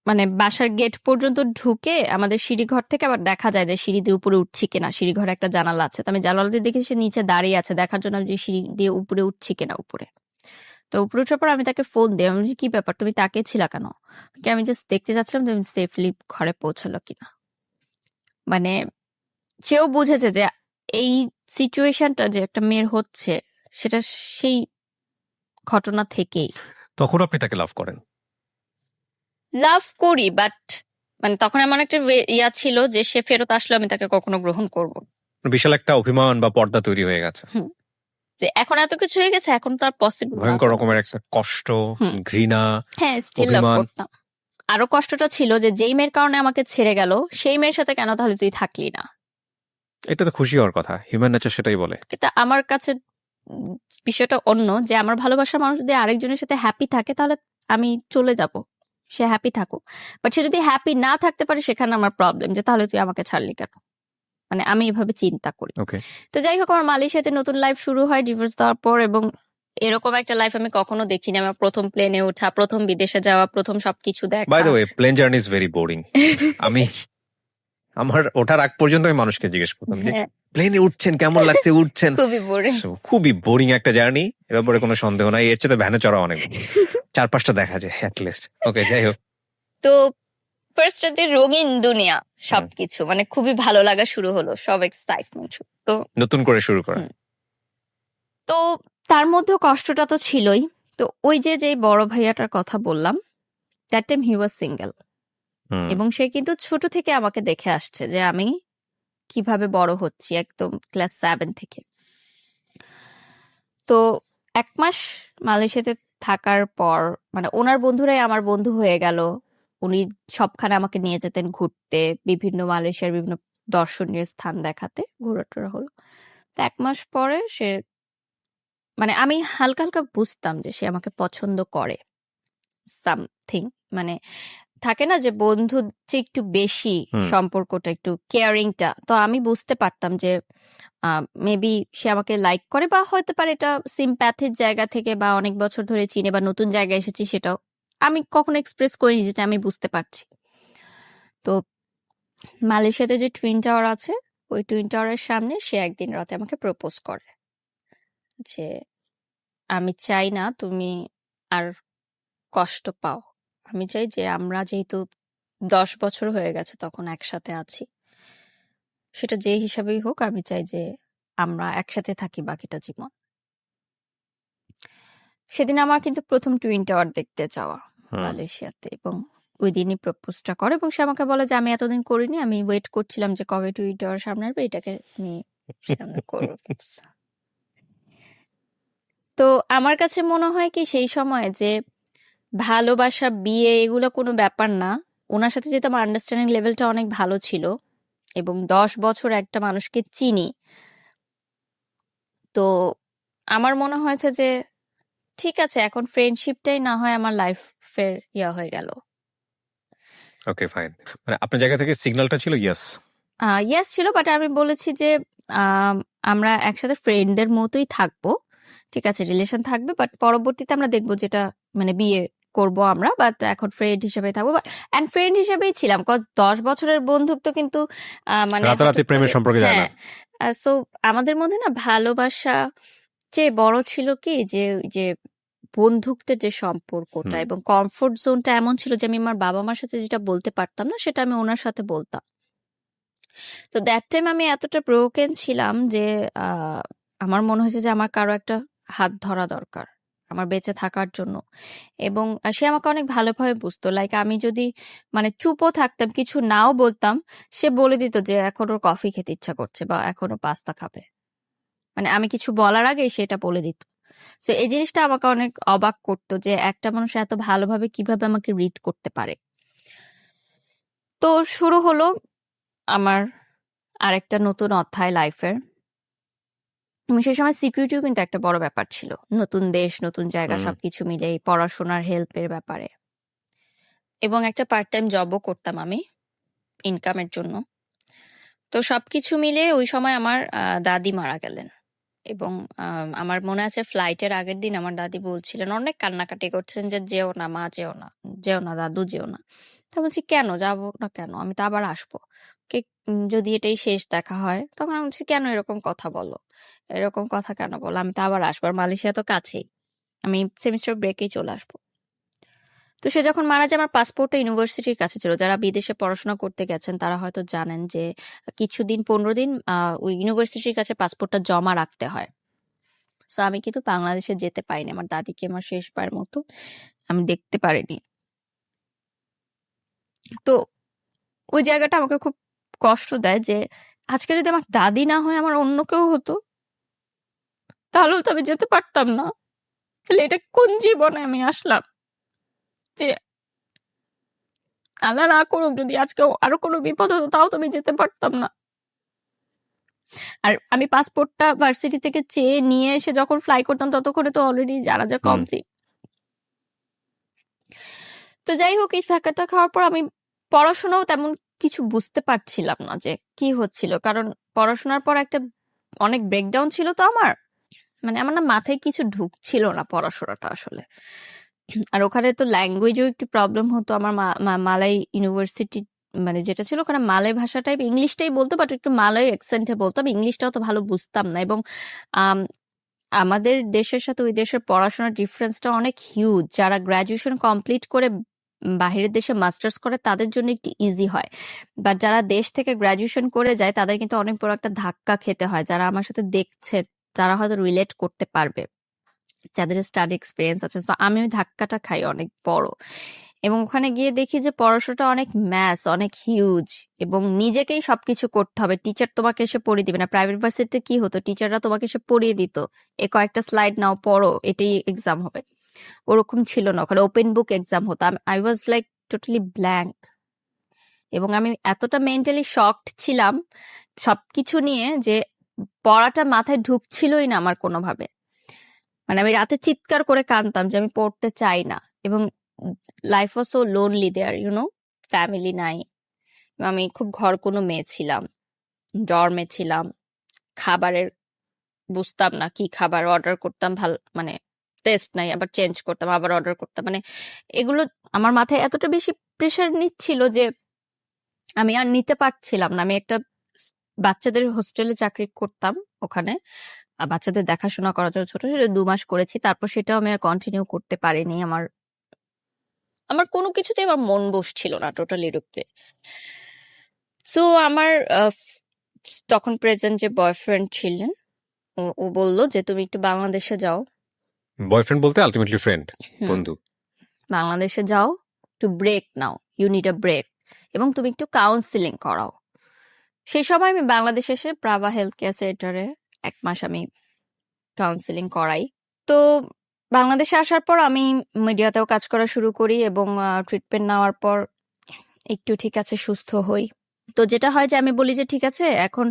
[SPEAKER 2] মানে বাসার গেট পর্যন্ত ঢুকে আমাদের সিঁড়ি ঘর থেকে আবার দেখা যায় যে সিঁড়ি দিয়ে উপরে উঠছি কিনা, সিঁড়ি ঘরে একটা জানালা আছে, তো আমি জানালা দিয়ে দেখি সে নিচে দাঁড়িয়ে আছে, দেখার জন্য আমি যে সিঁড়ি দিয়ে উপরে উঠছি কিনা উপরে। তো উপরে ওঠার পর আমি তাকে ফোন দিই, আমি বলছি, কি ব্যাপার, তুমি তাকিয়েছিলা কেন? আমি জাস্ট দেখতে যাচ্ছিলাম তুমি সেফলি ঘরে পৌঁছালো কিনা। মানে সেও বুঝেছে যে এই সিচুয়েশনটা যে একটা মেয়ের হচ্ছে সেটা সেই ঘটনা থেকেই।
[SPEAKER 1] তখন আপনি তাকে লাভ করেন?
[SPEAKER 2] লাভ করি, বাট মানে তখন এমন একটা ইয়া ছিল যে সে ফেরত আসলে আমি তাকে কখনো গ্রহণ করব না।
[SPEAKER 1] বিশাল একটা অভিমান বা পর্দা তৈরি হয়ে গেছে।
[SPEAKER 2] যে এখন এত কিছু হয়ে গেছে, এখন তো আর পসিবল না
[SPEAKER 1] ভয়ঙ্কর
[SPEAKER 2] কোনো
[SPEAKER 1] রকমের
[SPEAKER 2] কিছু।
[SPEAKER 1] একটা কষ্ট,
[SPEAKER 2] হুম।
[SPEAKER 1] ঘৃণা,
[SPEAKER 2] হ্যাঁ, স্টিল লাভ
[SPEAKER 1] অভিমান।
[SPEAKER 2] করতাম। আরো কষ্টটা ছিল যে যেই মেয়ের কারণে আমাকে ছেড়ে গেল সেই মেয়ের সাথে কেন তাহলে তুই থাকলি না।
[SPEAKER 1] এটা তো খুশি হওয়ার কথা, হিউম্যান নেচার সেটাই বলে।
[SPEAKER 2] কিন্তু আমার কাছে বিষয়টা অন্য, যে আমার ভালোবাসার মানুষ যদি আরেকজনের সাথে হ্যাপি থাকে তাহলে আমি চলে যাব, সে হ্যাপি থাকুক। বাট সে যদি হ্যাপি না থাকতে পারে সেখানে আমার প্রবলেম, যে তাহলে তুই আমাকে ছাড়লি কেন। মানে আমি এভাবে চিন্তা করি।
[SPEAKER 1] ওকে।
[SPEAKER 2] তো যাই হোক, আমার মালয়েশিয়াতে নতুন লাইফ শুরু হয় ডিভোর্স দেওয়ার পর, এবং এরকম একটা লাইফ আমি কখনো দেখিনি। আমার প্রথম প্লেনে ওঠা, প্রথম বিদেশে যাওয়া, প্রথম সবকিছু
[SPEAKER 1] বাই
[SPEAKER 2] দেখা।
[SPEAKER 1] The way, plane journey is very boring. আমি আমার ওঠার আগ পর্যন্ত আমি মানুষকে জিজ্ঞেস করতাম যে
[SPEAKER 2] হ্যাঁ,
[SPEAKER 1] প্লেনে উঠছেন কেমন লাগছে, উঠছেন।
[SPEAKER 2] খুবই বোরিং।
[SPEAKER 1] So, খুবই বোরিং একটা জার্নি, এ ব্যাপারে কোনো সন্দেহ নাই। এর চেয়ে ভ্যানে চড়া অনেক, 4-5টা দেখা যায় অ্যাটলিস্ট। ওকে, যাই হোক।
[SPEAKER 2] তো ফার্স্ট রাতে রঙিন দুনিয়া, সবকিছু মানে খুবই ভালো লাগা শুরু হলো, সব এক্সাইটমেন্ট। তো
[SPEAKER 1] নতুন করে শুরু করা।
[SPEAKER 2] তো তার মধ্যেও কষ্টটা তো ছিলই। তো ওই যে যে বড় ভাইয়াটার কথা বললাম, that time he was single,
[SPEAKER 1] hmm.
[SPEAKER 2] এবং সে কিন্তু ছোট থেকে আমাকে দেখে আসছে যে আমি কিভাবে বড় হচ্ছি, একদম ক্লাস 7 থেকে। তো 1 মাস মালয়েশিয়াতে থাকার পর মানে ওনার বন্ধুরাই আমার বন্ধু হয়ে গেল। উনি সবখানে আমাকে নিয়ে যেতেন ঘুরতে, বিভিন্ন মালয়েশিয়ার বিভিন্ন দর্শনীয় স্থান দেখাতে, ঘোরাটোরা হলো। তো 1 মাস পরে সে মানে আমি হালকা হালকা বুঝতাম যে সে আমাকে পছন্দ করে সামথিং। মানে থাকে না যে বন্ধুর চেয়ে একটু বেশি
[SPEAKER 1] হুম।
[SPEAKER 2] সম্পর্কটা, একটু কেয়ারিংটা, তো আমি বুঝতে পারতাম যে মেবি সে আমাকে লাইক করে, বা হয়তো পারে এটা সিম্প্যাথির জায়গা থেকে, বা অনেক বছর ধরে চিনে, বা নতুন জায়গায় এসেছি সেটাও আমি কখনো এক্সপ্রেস করিনি, যেটা আমি বুঝতে পারছি। তো মালয়েশিয়াতে যে টুইন টাওয়ার আছে, ওই টুইন টাওয়ারের সামনে সে একদিন রাতে আমাকে প্রপোজ করে যে আমি চাই না তুমি আর কষ্ট পাও, আমি চাই যে আমরা যেহেতু 10 বছর হয়ে গেছে তখন একসাথে আছি, সেটা যে হিসাবেই হোক, আমি চাই যে আমরা একসাথে থাকি বাকিটা জীবন। সেদিন আমার কিন্তু প্রথম টুইন টাওয়ার দেখতে যাওয়া
[SPEAKER 1] হুম।
[SPEAKER 2] মালয়েশিয়াতে, এবং ওই দিনই প্রপোজটা করে, এবং সে আমাকে বলে যে আমি এতদিন করিনি, আমি ওয়েট করছিলাম যে কবে টুইন টাওয়ার সামনে আসবে, এটাকে আমি সামনে করবো। তো আমার কাছে মনে হয় কি সেই সময় যে ভালোবাসা, বিয়ে এগুলো কোনো ব্যাপার না। ওনার সাথে যেহেতু আমার আন্ডারস্ট্যান্ডিং লেভেলটা অনেক ভালো ছিল, এবং 10 বছর একটা মানুষকে চিনি, তো আমার মনে হয়েছে যে ঠিক আছে, এখন ফ্রেন্ডশিপটাই না হয় আমার লাইফের হয়ে গেল।
[SPEAKER 1] ওকে, ফাইন। মানে আপনার জায়গা থেকে সিগন্যালটা ছিল ইয়েস।
[SPEAKER 2] ইয়েস ছিল, বাট আমি বলেছি যে আম, আমরা একসাথে ফ্রেন্ডদের মতোই থাকবো, ঠিক আছে, রিলেশন থাকবে, বাট পরবর্তীতে আমরা দেখবো যেটা মানে বিয়ে করব আমরা, বাট এখন ফ্রেন্ড হিসেবে থাকবো। অ্যান্ড ফ্রেন্ড হিসেবেই ছিলাম, কজ 10 বছরের বন্ধুত্ব কিন্তু মানে
[SPEAKER 1] রাতারাতি
[SPEAKER 2] হঠাৎ
[SPEAKER 1] প্রেমের
[SPEAKER 2] করে,
[SPEAKER 1] সম্পর্কে যায় না।
[SPEAKER 2] হ্যাঁ। সো আমাদের মধ্যে না ভালোবাসা চেয়ে বড় ছিল কি যে ওই যে বন্ধুত্বের যে সম্পর্কটা
[SPEAKER 1] হুম।
[SPEAKER 2] এবং কমফোর্ট জোনটা এমন ছিল যে আমি আমার বাবা মার সাথে যেটা বলতে পারতাম না সেটা আমি ওনার সাথে বলতাম। তো দ্যাট টাইম আমি এতটা ব্রোকেন ছিলাম যে আমার মনে হয়েছে যে আমার কারো একটা হাত ধরা দরকার আমার বেঁচে থাকার জন্য। এবং সে আমাকে অনেক ভালোভাবে বুঝতো, লাইক আমি যদি মানে চুপও থাকতাম, কিছু নাও বলতাম, সে বলে দিত যে এখন ওর কফি খেতে ইচ্ছা করছে বা এখনো পাস্তা খাবে, মানে আমি কিছু বলার আগে সেটা বলে দিত। তো এই জিনিসটা আমাকে অনেক অবাক করতো যে একটা মানুষ এত ভালোভাবে কিভাবে আমাকে রিড করতে পারে। তো শুরু হলো আমার আরেকটা নতুন অধ্যায় লাইফের। সেই সময় সিকিউরিটিও কিন্তু একটা বড় ব্যাপার ছিল, নতুন দেশ, নতুন জায়গা,
[SPEAKER 1] হুম।
[SPEAKER 2] সবকিছু মিলে পড়াশোনার হেল্পের ব্যাপারে। এবং একটা পার্ট টাইম জবও করতাম আমি ইনকামের জন্য। তো সবকিছু মিলে ওই সময় আমার দাদি মারা গেলেন। এবং আমার মনে আছে ফ্লাইটের আগের দিন আমার দাদি বলছিলেন, অনেক কান্নাকাটি করছিলেন যে যেও না মা, যেও না, যেও না দাদু, যেও না। তা বলছি কেন যাবো না, কেন, আমি তো আবার আসবো, কে যদি এটাই শেষ দেখা হয়। তখন আমি বলছি কেন এরকম কথা বলো, এরকম কথা কেন বলো, আমি তো আবার আসবো, আর মালয়েশিয়া তো কাছেই, আমি সেমিস্টার ব্রেকেই চলে আসবো। তো সে যখন মারা যায় আমার পাসপোর্টটা ইউনিভার্সিটির কাছে ছিল। যারা বিদেশে পড়াশোনা করতে গেছেন তারা হয়তো জানেন যে কিছুদিন 15 দিন ওই ইউনিভার্সিটির কাছে পাসপোর্টটা জমা রাখতে হয়। সো আমি কিন্তু বাংলাদেশে যেতে পারিনি, আমার দাদিকে আমার শেষবার মতো আমি দেখতে পারিনি। তো ওই জায়গাটা আমাকে খুব কষ্ট দেয় যে আজকে যদি আমার দাদি না হয় আমার অন্য কেউ হতো, তাহলেও তো আমি যেতে পারতাম না। তাহলে এটা কোন জীবনে আমি আসলাম যে আল্লাহ না করুক যদি আজকে আরো কোনো বিপদ হতো তাও তো আমি যেতে পারতাম না। আর আমি পাসপোর্টটা ভার্সিটি থেকে চেয়ে নিয়ে এসে যখন ফ্লাই করতাম ততক্ষণে তো অলরেডি জানাজা
[SPEAKER 1] হুম।
[SPEAKER 2] কমপ্লিট। তো যাই হোক, এই ধাক্কাটা খাওয়ার পর আমি পড়াশোনাও তেমন কিছু বুঝতে পারছিলাম না যে কি হচ্ছিল, কারণ পড়াশোনার পর একটা অনেক ব্রেকডাউন ছিল তো আমার, মানে আমার না মাথায় কিছু ঢুকছিল না পড়াশোনাটা আসলে। আর ওখানে তো ল্যাঙ্গুয়েজও একটু প্রবলেম হতো আমার, মালাই ইউনিভার্সিটি মানে যেটা ছিল ওখানে মালয় ভাষা টাইপ ইংলিশটাই বলতো, বাট একটু মালয় অ্যাকসেন্টে বলতাম, ইংলিশটাও তো ভালো বুঝতাম না। এবং আম, আমাদের দেশের সাথে ওই দেশের পড়াশোনার ডিফারেন্সটা অনেক হিউজ। যারা গ্রাজুয়েশন কমপ্লিট করে বাহিরের দেশে মাস্টার্স করে তাদের জন্য একটু ইজি হয়, বাট যারা দেশ থেকে গ্রাজুয়েশন করে যায় তাদের কিন্তু অনেক বড় একটা ধাক্কা খেতে হয়। যারা আমার সাথে দেখছে যারা হয়তো রিলেট করতে পারবে, যাদের স্টাডি এক্সপিরিয়েন্স আছে। তো আমি ওই ধাক্কাটা খাই অনেক বড়। এবং ওখানে গিয়ে দেখি যে পড়াশোনাটা অনেক ম্যাথস, অনেক হিউজ, এবং নিজেকেই সবকিছু করতে হবে। টিচার তোমাকে এসে পড়িয়ে দিবে না। প্রাইভেট ভার্সিটিতে কি হতো, টিচাররা তোমাকে এসে পড়িয়ে দিত, এ কয়েকটা স্লাইড নাও পড়ো, এটাই এক্সাম হবে। ওরকম ছিল না, ওখানে ওপেন বুক এক্সাম হতো। I was like totally blank. এবং আমি এতটা মেন্টালি শকড ছিলাম সবকিছু নিয়ে যে পড়াটা মাথায় ঢুকছিলই না আমার কোনোভাবে। মানে আমি রাতে চিৎকার করে কাঁদতাম যে আমি পড়তে চাই না। এবং life was so lonely there, family নাই। আমি খুব ঘর কোনো মেয়ে ছিলাম, ডর্মে ছিলাম। খাবারের বুঝতাম না কি খাবার অর্ডার করতাম, ভাল মানে টেস্ট নাই, আবার চেঞ্জ করতাম, আবার অর্ডার করতাম। মানে এগুলো আমার মাথায় এতটা বেশি প্রেশার নিচ্ছিল যে আমি আর নিতে পারছিলাম না। আমি একটা বাচ্চাদের হোস্টেলে চাকরি করতাম ওখানে, বাচ্চাদের দেখাশোনা করার জন্য, ছোট ছোট 2 মাস করেছি, তারপর সেটাও আমি আর কন্টিনিউ করতে পারিনি। আমার আমার কোনো কিছুতে আমার মন বসছিল না টোটালি রূপে। সো আমার তখন প্রেজেন্ট যে বয়ফ্রেন্ড ছিলেন, ও বলল যে তুমি একটু বাংলাদেশে যাও।
[SPEAKER 1] বয়ফ্রেন্ড বলতে আলটিমেটলি ফ্রেন্ড,
[SPEAKER 2] হুম,
[SPEAKER 1] বন্ধু।
[SPEAKER 2] বাংলাদেশে যাও, একটু ব্রেক নাও, ইউ নিড আ ব্রেক, এবং তুমি একটু কাউন্সিলিং করাও। সেই সময় আমি বাংলাদেশে এসে প্রাভা হেলথ কেয়ার সেন্টারে 1 মাস আমি কাউন্সিলিং করাই। তো বাংলাদেশে আসার পর আমি মিডিয়াতেও কাজ করা শুরু করি এবং ট্রিটমেন্ট নেওয়ার পর একটু ঠিক আছে সুস্থ হই। তো যেটা হয় যে আমি বলি যে ঠিক আছে এখন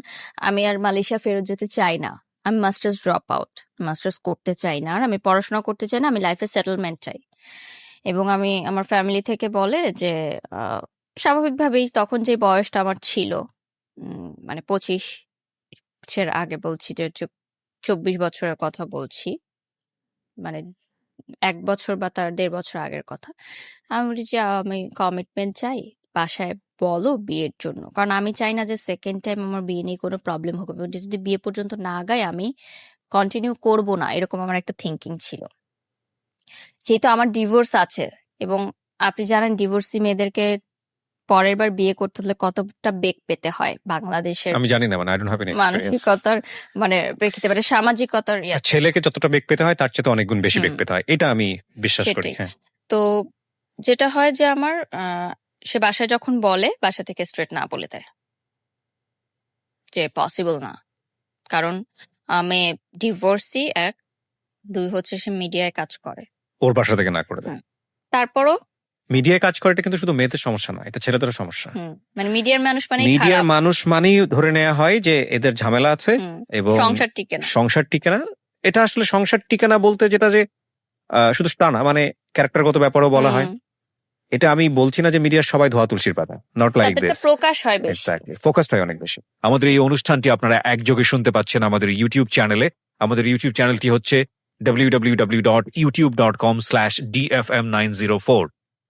[SPEAKER 2] আমি আর মালয়েশিয়া ফেরত যেতে চাই না, আমি মাস্টার্স ড্রপ আউট, মাস্টার্স করতে চাই না, আর আমি পড়াশোনা করতে চাই না, আমি লাইফে সেটেলমেন্ট চাই। এবং আমি আমার ফ্যামিলি থেকে বলে যে স্বাভাবিকভাবেই তখন যে বয়সটা আমার ছিল, মানে 25 আগে বলছি, যে 24 বছরের কথা বলছি, মানে 1 বছর বা তার 1.5 বছর আগের কথা। আমি বলি যে আমি কমিটমেন্ট চাই, বাসায় বলো বিয়ের জন্য, কারণ আমি চাই না যে সেকেন্ড টাইম আমার বিয়ে নিয়ে কোনো প্রবলেম হোক, এবং যদি বিয়ে পর্যন্ত না গায় আমি কন্টিনিউ করব না, এরকম আমার একটা থিঙ্কিং ছিল। যেহেতু আমার ডিভোর্স আছে, এবং আপনি জানেন ডিভোর্সি মেয়েদেরকে পরের বার বিয়ে করতে হলে কতটা বেগ পেতে হয় বাংলাদেশের
[SPEAKER 1] আমি জানি না, মানে I don't have any experience.
[SPEAKER 2] মানসিকতার, মানে প্রেক্ষিতে, মানে সামাজিকতার ইয়াতে।
[SPEAKER 1] ছেলেকে যতটা বেগ পেতে হয় তার চেয়ে অনেক গুণ বেশি বেগ
[SPEAKER 2] হুম,
[SPEAKER 1] পেতে হয়, এটা আমি বিশ্বাস করি।
[SPEAKER 2] সেটাই।
[SPEAKER 1] হ্যাঁ,
[SPEAKER 2] তো যেটা হয় যে আমার সে বাসায় যখন বলে, বাসা থেকে স্ট্রেট না বলে দেয় যে পসিবল না, কারণ আমি ডিভোর্সি, 1, 2 হচ্ছে সে মিডিয়ায় কাজ করে।
[SPEAKER 1] ওর বাসা থেকে না করে দেয়।
[SPEAKER 2] তারপরও
[SPEAKER 1] মিডিয়ায় কাজ করে, এটা কিন্তু শুধু মেয়েদের সমস্যা নয়, এটা ছেলেদেরও সমস্যা।
[SPEAKER 2] মানে মিডিয়ার মানুষ মানে
[SPEAKER 1] মিডিয়ার মানুষ মানেই ধরে নেওয়া হয় যে এদের ঝামেলা আছে এবং
[SPEAKER 2] সংসার টিকে না।
[SPEAKER 1] সংসার টিকে না। এটা আসলে সংসার টিকে না বলতে যেটা যে শুধু তা না, মানে ক্যারেক্টারগত ব্যাপারও বলা হয়। এটা আমি বলছি না যে মিডিয়ার সবাই ধোয়া তুলসীর পাতা, নট লাইক
[SPEAKER 2] তাতে
[SPEAKER 1] দিস।
[SPEAKER 2] একটা প্রকাশ হয় বেশি।
[SPEAKER 1] এক্স্যাক্টলি, ফোকাসড হয় অনেক বেশি। আমাদের এই অনুষ্ঠানটি আপনারা একযোগে শুনতে পাচ্ছেন আমাদের ইউটিউব চ্যানেলে। আমাদের ইউটিউব চ্যানেলটি হচ্ছে www.youtube.com/dfm904।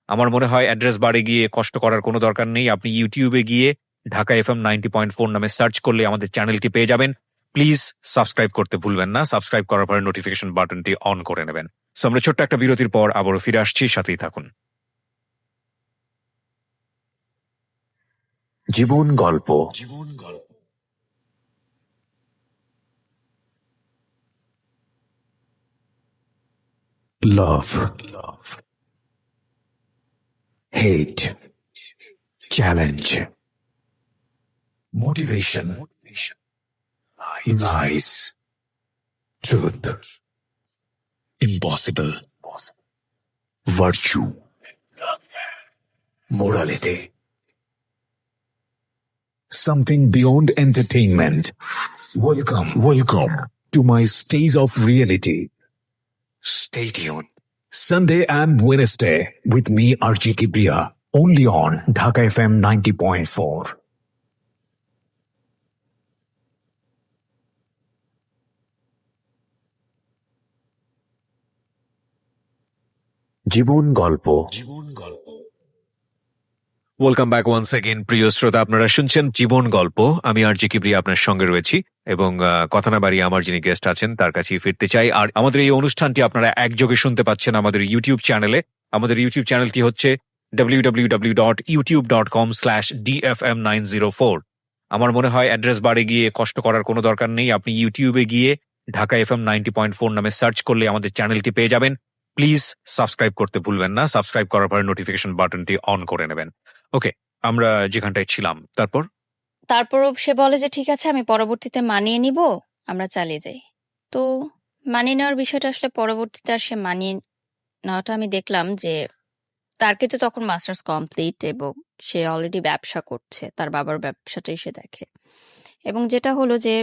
[SPEAKER 1] আমার মনে হয় অ্যাড্রেস বারে গিয়ে কষ্ট করার কোনো দরকার নেই, আপনি ইউটিউবে গিয়ে ঢাকা FM 90.4 নামে সার্চ করলে আমাদের চ্যানেলটি পেয়ে যাবেন। প্লিজ সাবস্ক্রাইব করতে ভুলবেন না, সাবস্ক্রাইব করার পরে নোটিফিকেশন বাটনটি অন করে নেবেন। সো আমরা ছোট্ট একটা বিরতির পর আবারও ফিরে আসছি, সাথেই থাকুন।
[SPEAKER 3] জীবন গল্প। Love, hate, challenge, motivation, lies, truth, impossible, virtue, morality, something beyond entertainment. Welcome to my stage of reality. Stay tuned. Sunday and Wednesday with me, RJ Kibriya, only on Dhaka FM 90.4. জীবন গল্প।
[SPEAKER 1] Welcome back once again, প্রিয় শ্রোতা, আপনারা শুনছেন জীবন গল্প। আমি আরজি কিবরিয়া আপনার সঙ্গে রয়েছি, এবং কথা না বাড়িয়ে আমার যিনি গেস্ট আছেন তার কাছেই ফিরতে চাই। আর আমাদের এই অনুষ্ঠানটি আপনারা একযোগে শুনতে পাচ্ছেন আমাদের ইউটিউব চ্যানেলে। আমাদের ইউটিউব চ্যানেলটি হচ্ছে www.youtube.com/dfm904। আমার মনে হয় অ্যাড্রেস বারে গিয়ে কষ্ট করার কোনো দরকার নেই, আপনি ইউটিউবে গিয়ে ঢাকা FM 90.4 নামে সার্চ করলে আমাদের চ্যানেলটি পেয়ে যাবেন। প্লিজ সাবস্ক্রাইব করতে ভুলবেন না, সাবস্ক্রাইব করার পরে নোটিফিকেশন বাটনটি অন করে নেবেন। ওকে, আমরা যেখানটায় ছিলাম,
[SPEAKER 2] তারপরও সে বলে যে ঠিক আছে, আমি পরবর্তীতে মানিয়ে নিব, আমরা চালিয়ে যাই। তো মানিয়ে নেওয়ার বিষয়টা আসলে পরবর্তীতে আর সে মানিয়ে নেওয়াটা আমি দেখলাম যে তার কিন্তু তখন মাস্টার্স কমপ্লিট, এবং সে অলরেডি ব্যবসা করছে, তার বাবার ব্যবসাটাই সে দেখে। এবং যেটা হলো যে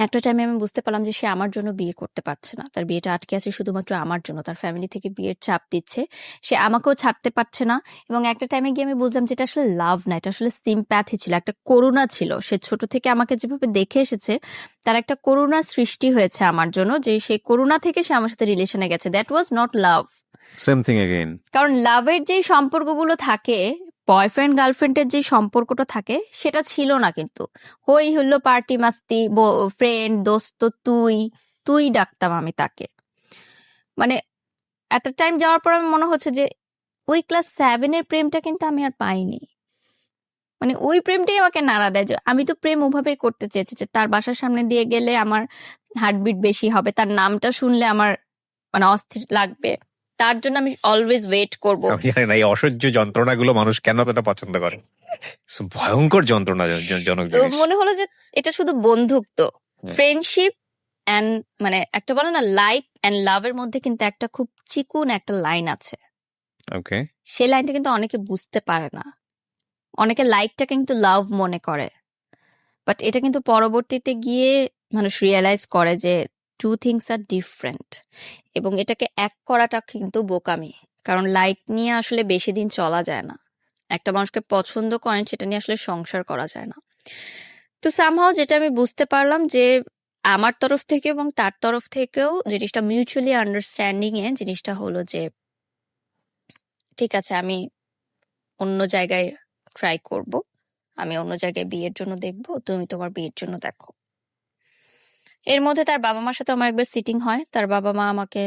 [SPEAKER 2] একটা টাইমে আমি বুঝতে পারলাম যে সে আমার জন্য বিয়ে করতে পারছে না, তার বিয়েটা আটকে আছে শুধুমাত্র আমার জন্য, তার ফ্যামিলি থেকে বিয়ের চাপ দিচ্ছে, সে আমাকেও ছাড়তে পারছে না। এবং একটা টাইমে গিয়ে আমি বুঝলাম যে এটা আসলে লাভ না, এটা আসলে সিম্প্যাথি ছিল, একটা করুণা ছিল। সে ছোট থেকে আমাকে যেভাবে দেখে এসেছে, তার একটা করুণা সৃষ্টি হয়েছে আমার জন্য, যে সেই করুণা থেকে সে আমার সাথে রিলেশনে গেছে। That was not love.
[SPEAKER 1] Same thing again.
[SPEAKER 2] কারণ লাভের যেই সম্পর্কগুলো থাকে, বয়ফ্রেন্ড গার্লফ্রেন্ডের যে সম্পর্কটা থাকে, সেটা ছিল না। কিন্তু হই হলো পার্টি মাস্তি, ফ্রেন্ড দোস্ত, তুই ডাকতাম আমি তাকে। মানে একটা টাইম যাওয়ার পর আমি মনে হচ্ছে যে ওই ক্লাস 7-এর প্রেমটা কিন্তু আমি আর পাইনি। মানে ওই প্রেমটাই আমাকে নাড়া দেয়। যে আমি তো প্রেম ওভাবেই করতে চেয়েছি যে তার বাসার সামনে দিয়ে গেলে আমার হার্টবিট বেশি হবে, তার নামটা শুনলে আমার মানে অস্থির লাগবে, তার জন্য আমি অলওয়েজ ওয়েট করবো।
[SPEAKER 1] আমি জানি না এই অসহ্য যন্ত্রণাগুলো মানুষ কেন এতটা পছন্দ করে, ভয়ঙ্কর যন্ত্রণাজনক
[SPEAKER 2] তো
[SPEAKER 1] জিনিস।
[SPEAKER 2] মনে হলো যে এটা শুধু বন্ধুত্ব, ফ্রেন্ডশিপ এন্ড মানে একটা বলে না লাইফ এন্ড লাভের মধ্যে কিন্তু একটা খুব চিকুন একটা লাইন আছে।
[SPEAKER 1] ওকে,
[SPEAKER 2] সেই লাইনটা কিন্তু অনেকে বুঝতে পারে না, অনেকে লাইকটা কিন্তু লাভ মনে করে, বাট এটা কিন্তু পরবর্তীতে গিয়ে মানুষ রিয়েলাইজ করে যে টু থিংস আর ডিফারেন্ট, এবং এটাকে এক করাটা কিন্তু বোকামি। কারণ লাইক নিয়ে আসলে বেশি দিন চলা যায় না। একটা মানুষকে পছন্দ করেন সেটা নিয়ে আসলে সংসার করা যায় না। তো সামহাও যেটা আমি বুঝতে পারলাম যে আমার তরফ থেকে এবং তার তরফ থেকেও জিনিসটা মিউচুয়ালি আন্ডারস্ট্যান্ডিং এ জিনিসটা হলো যে ঠিক আছে, আমি অন্য জায়গায় ট্রাই করব, আমি অন্য জায়গায় বিয়ের জন্য দেখবো, তুমি তোমার বিয়ের জন্য দেখো। এর মধ্যে তার বাবা মার সাথে আমার একবার সিটিং হয়। তার বাবা মা আমাকে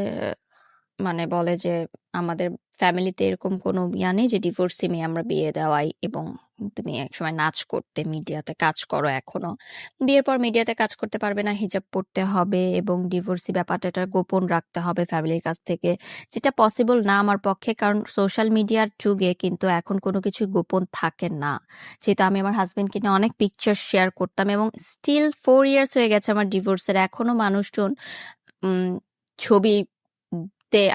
[SPEAKER 2] মানে বলে যে আমাদের ফ্যামিলিতে এরকম কোনো ইয়া নেই যে ডিভোর্সি মেয়ে আমরা বিয়ে দেওয়াই, এবং তুমি একসময় নাচ করতে, মিডিয়াতে কাজ করো, এখনো বিয়ের পর মিডিয়াতে কাজ করতে পারবে না, হিজাব পড়তে হবে এবং ডিভোর্সি ব্যাপারটা এটা গোপন রাখতে হবে ফ্যামিলির কাছ থেকে, যেটা পসিবল না আমার পক্ষে। কারণ সোশ্যাল মিডিয়ার যুগে কিন্তু এখন কোনো কিছু গোপন থাকে না। যেহেতু আমি আমার হাজবেন্ডকে নিয়ে অনেক পিকচার শেয়ার করতাম, এবং স্টিল 4 ইয়ার্স হয়ে গেছে আমার ডিভোর্সের, এখনো মানুষজন ছবি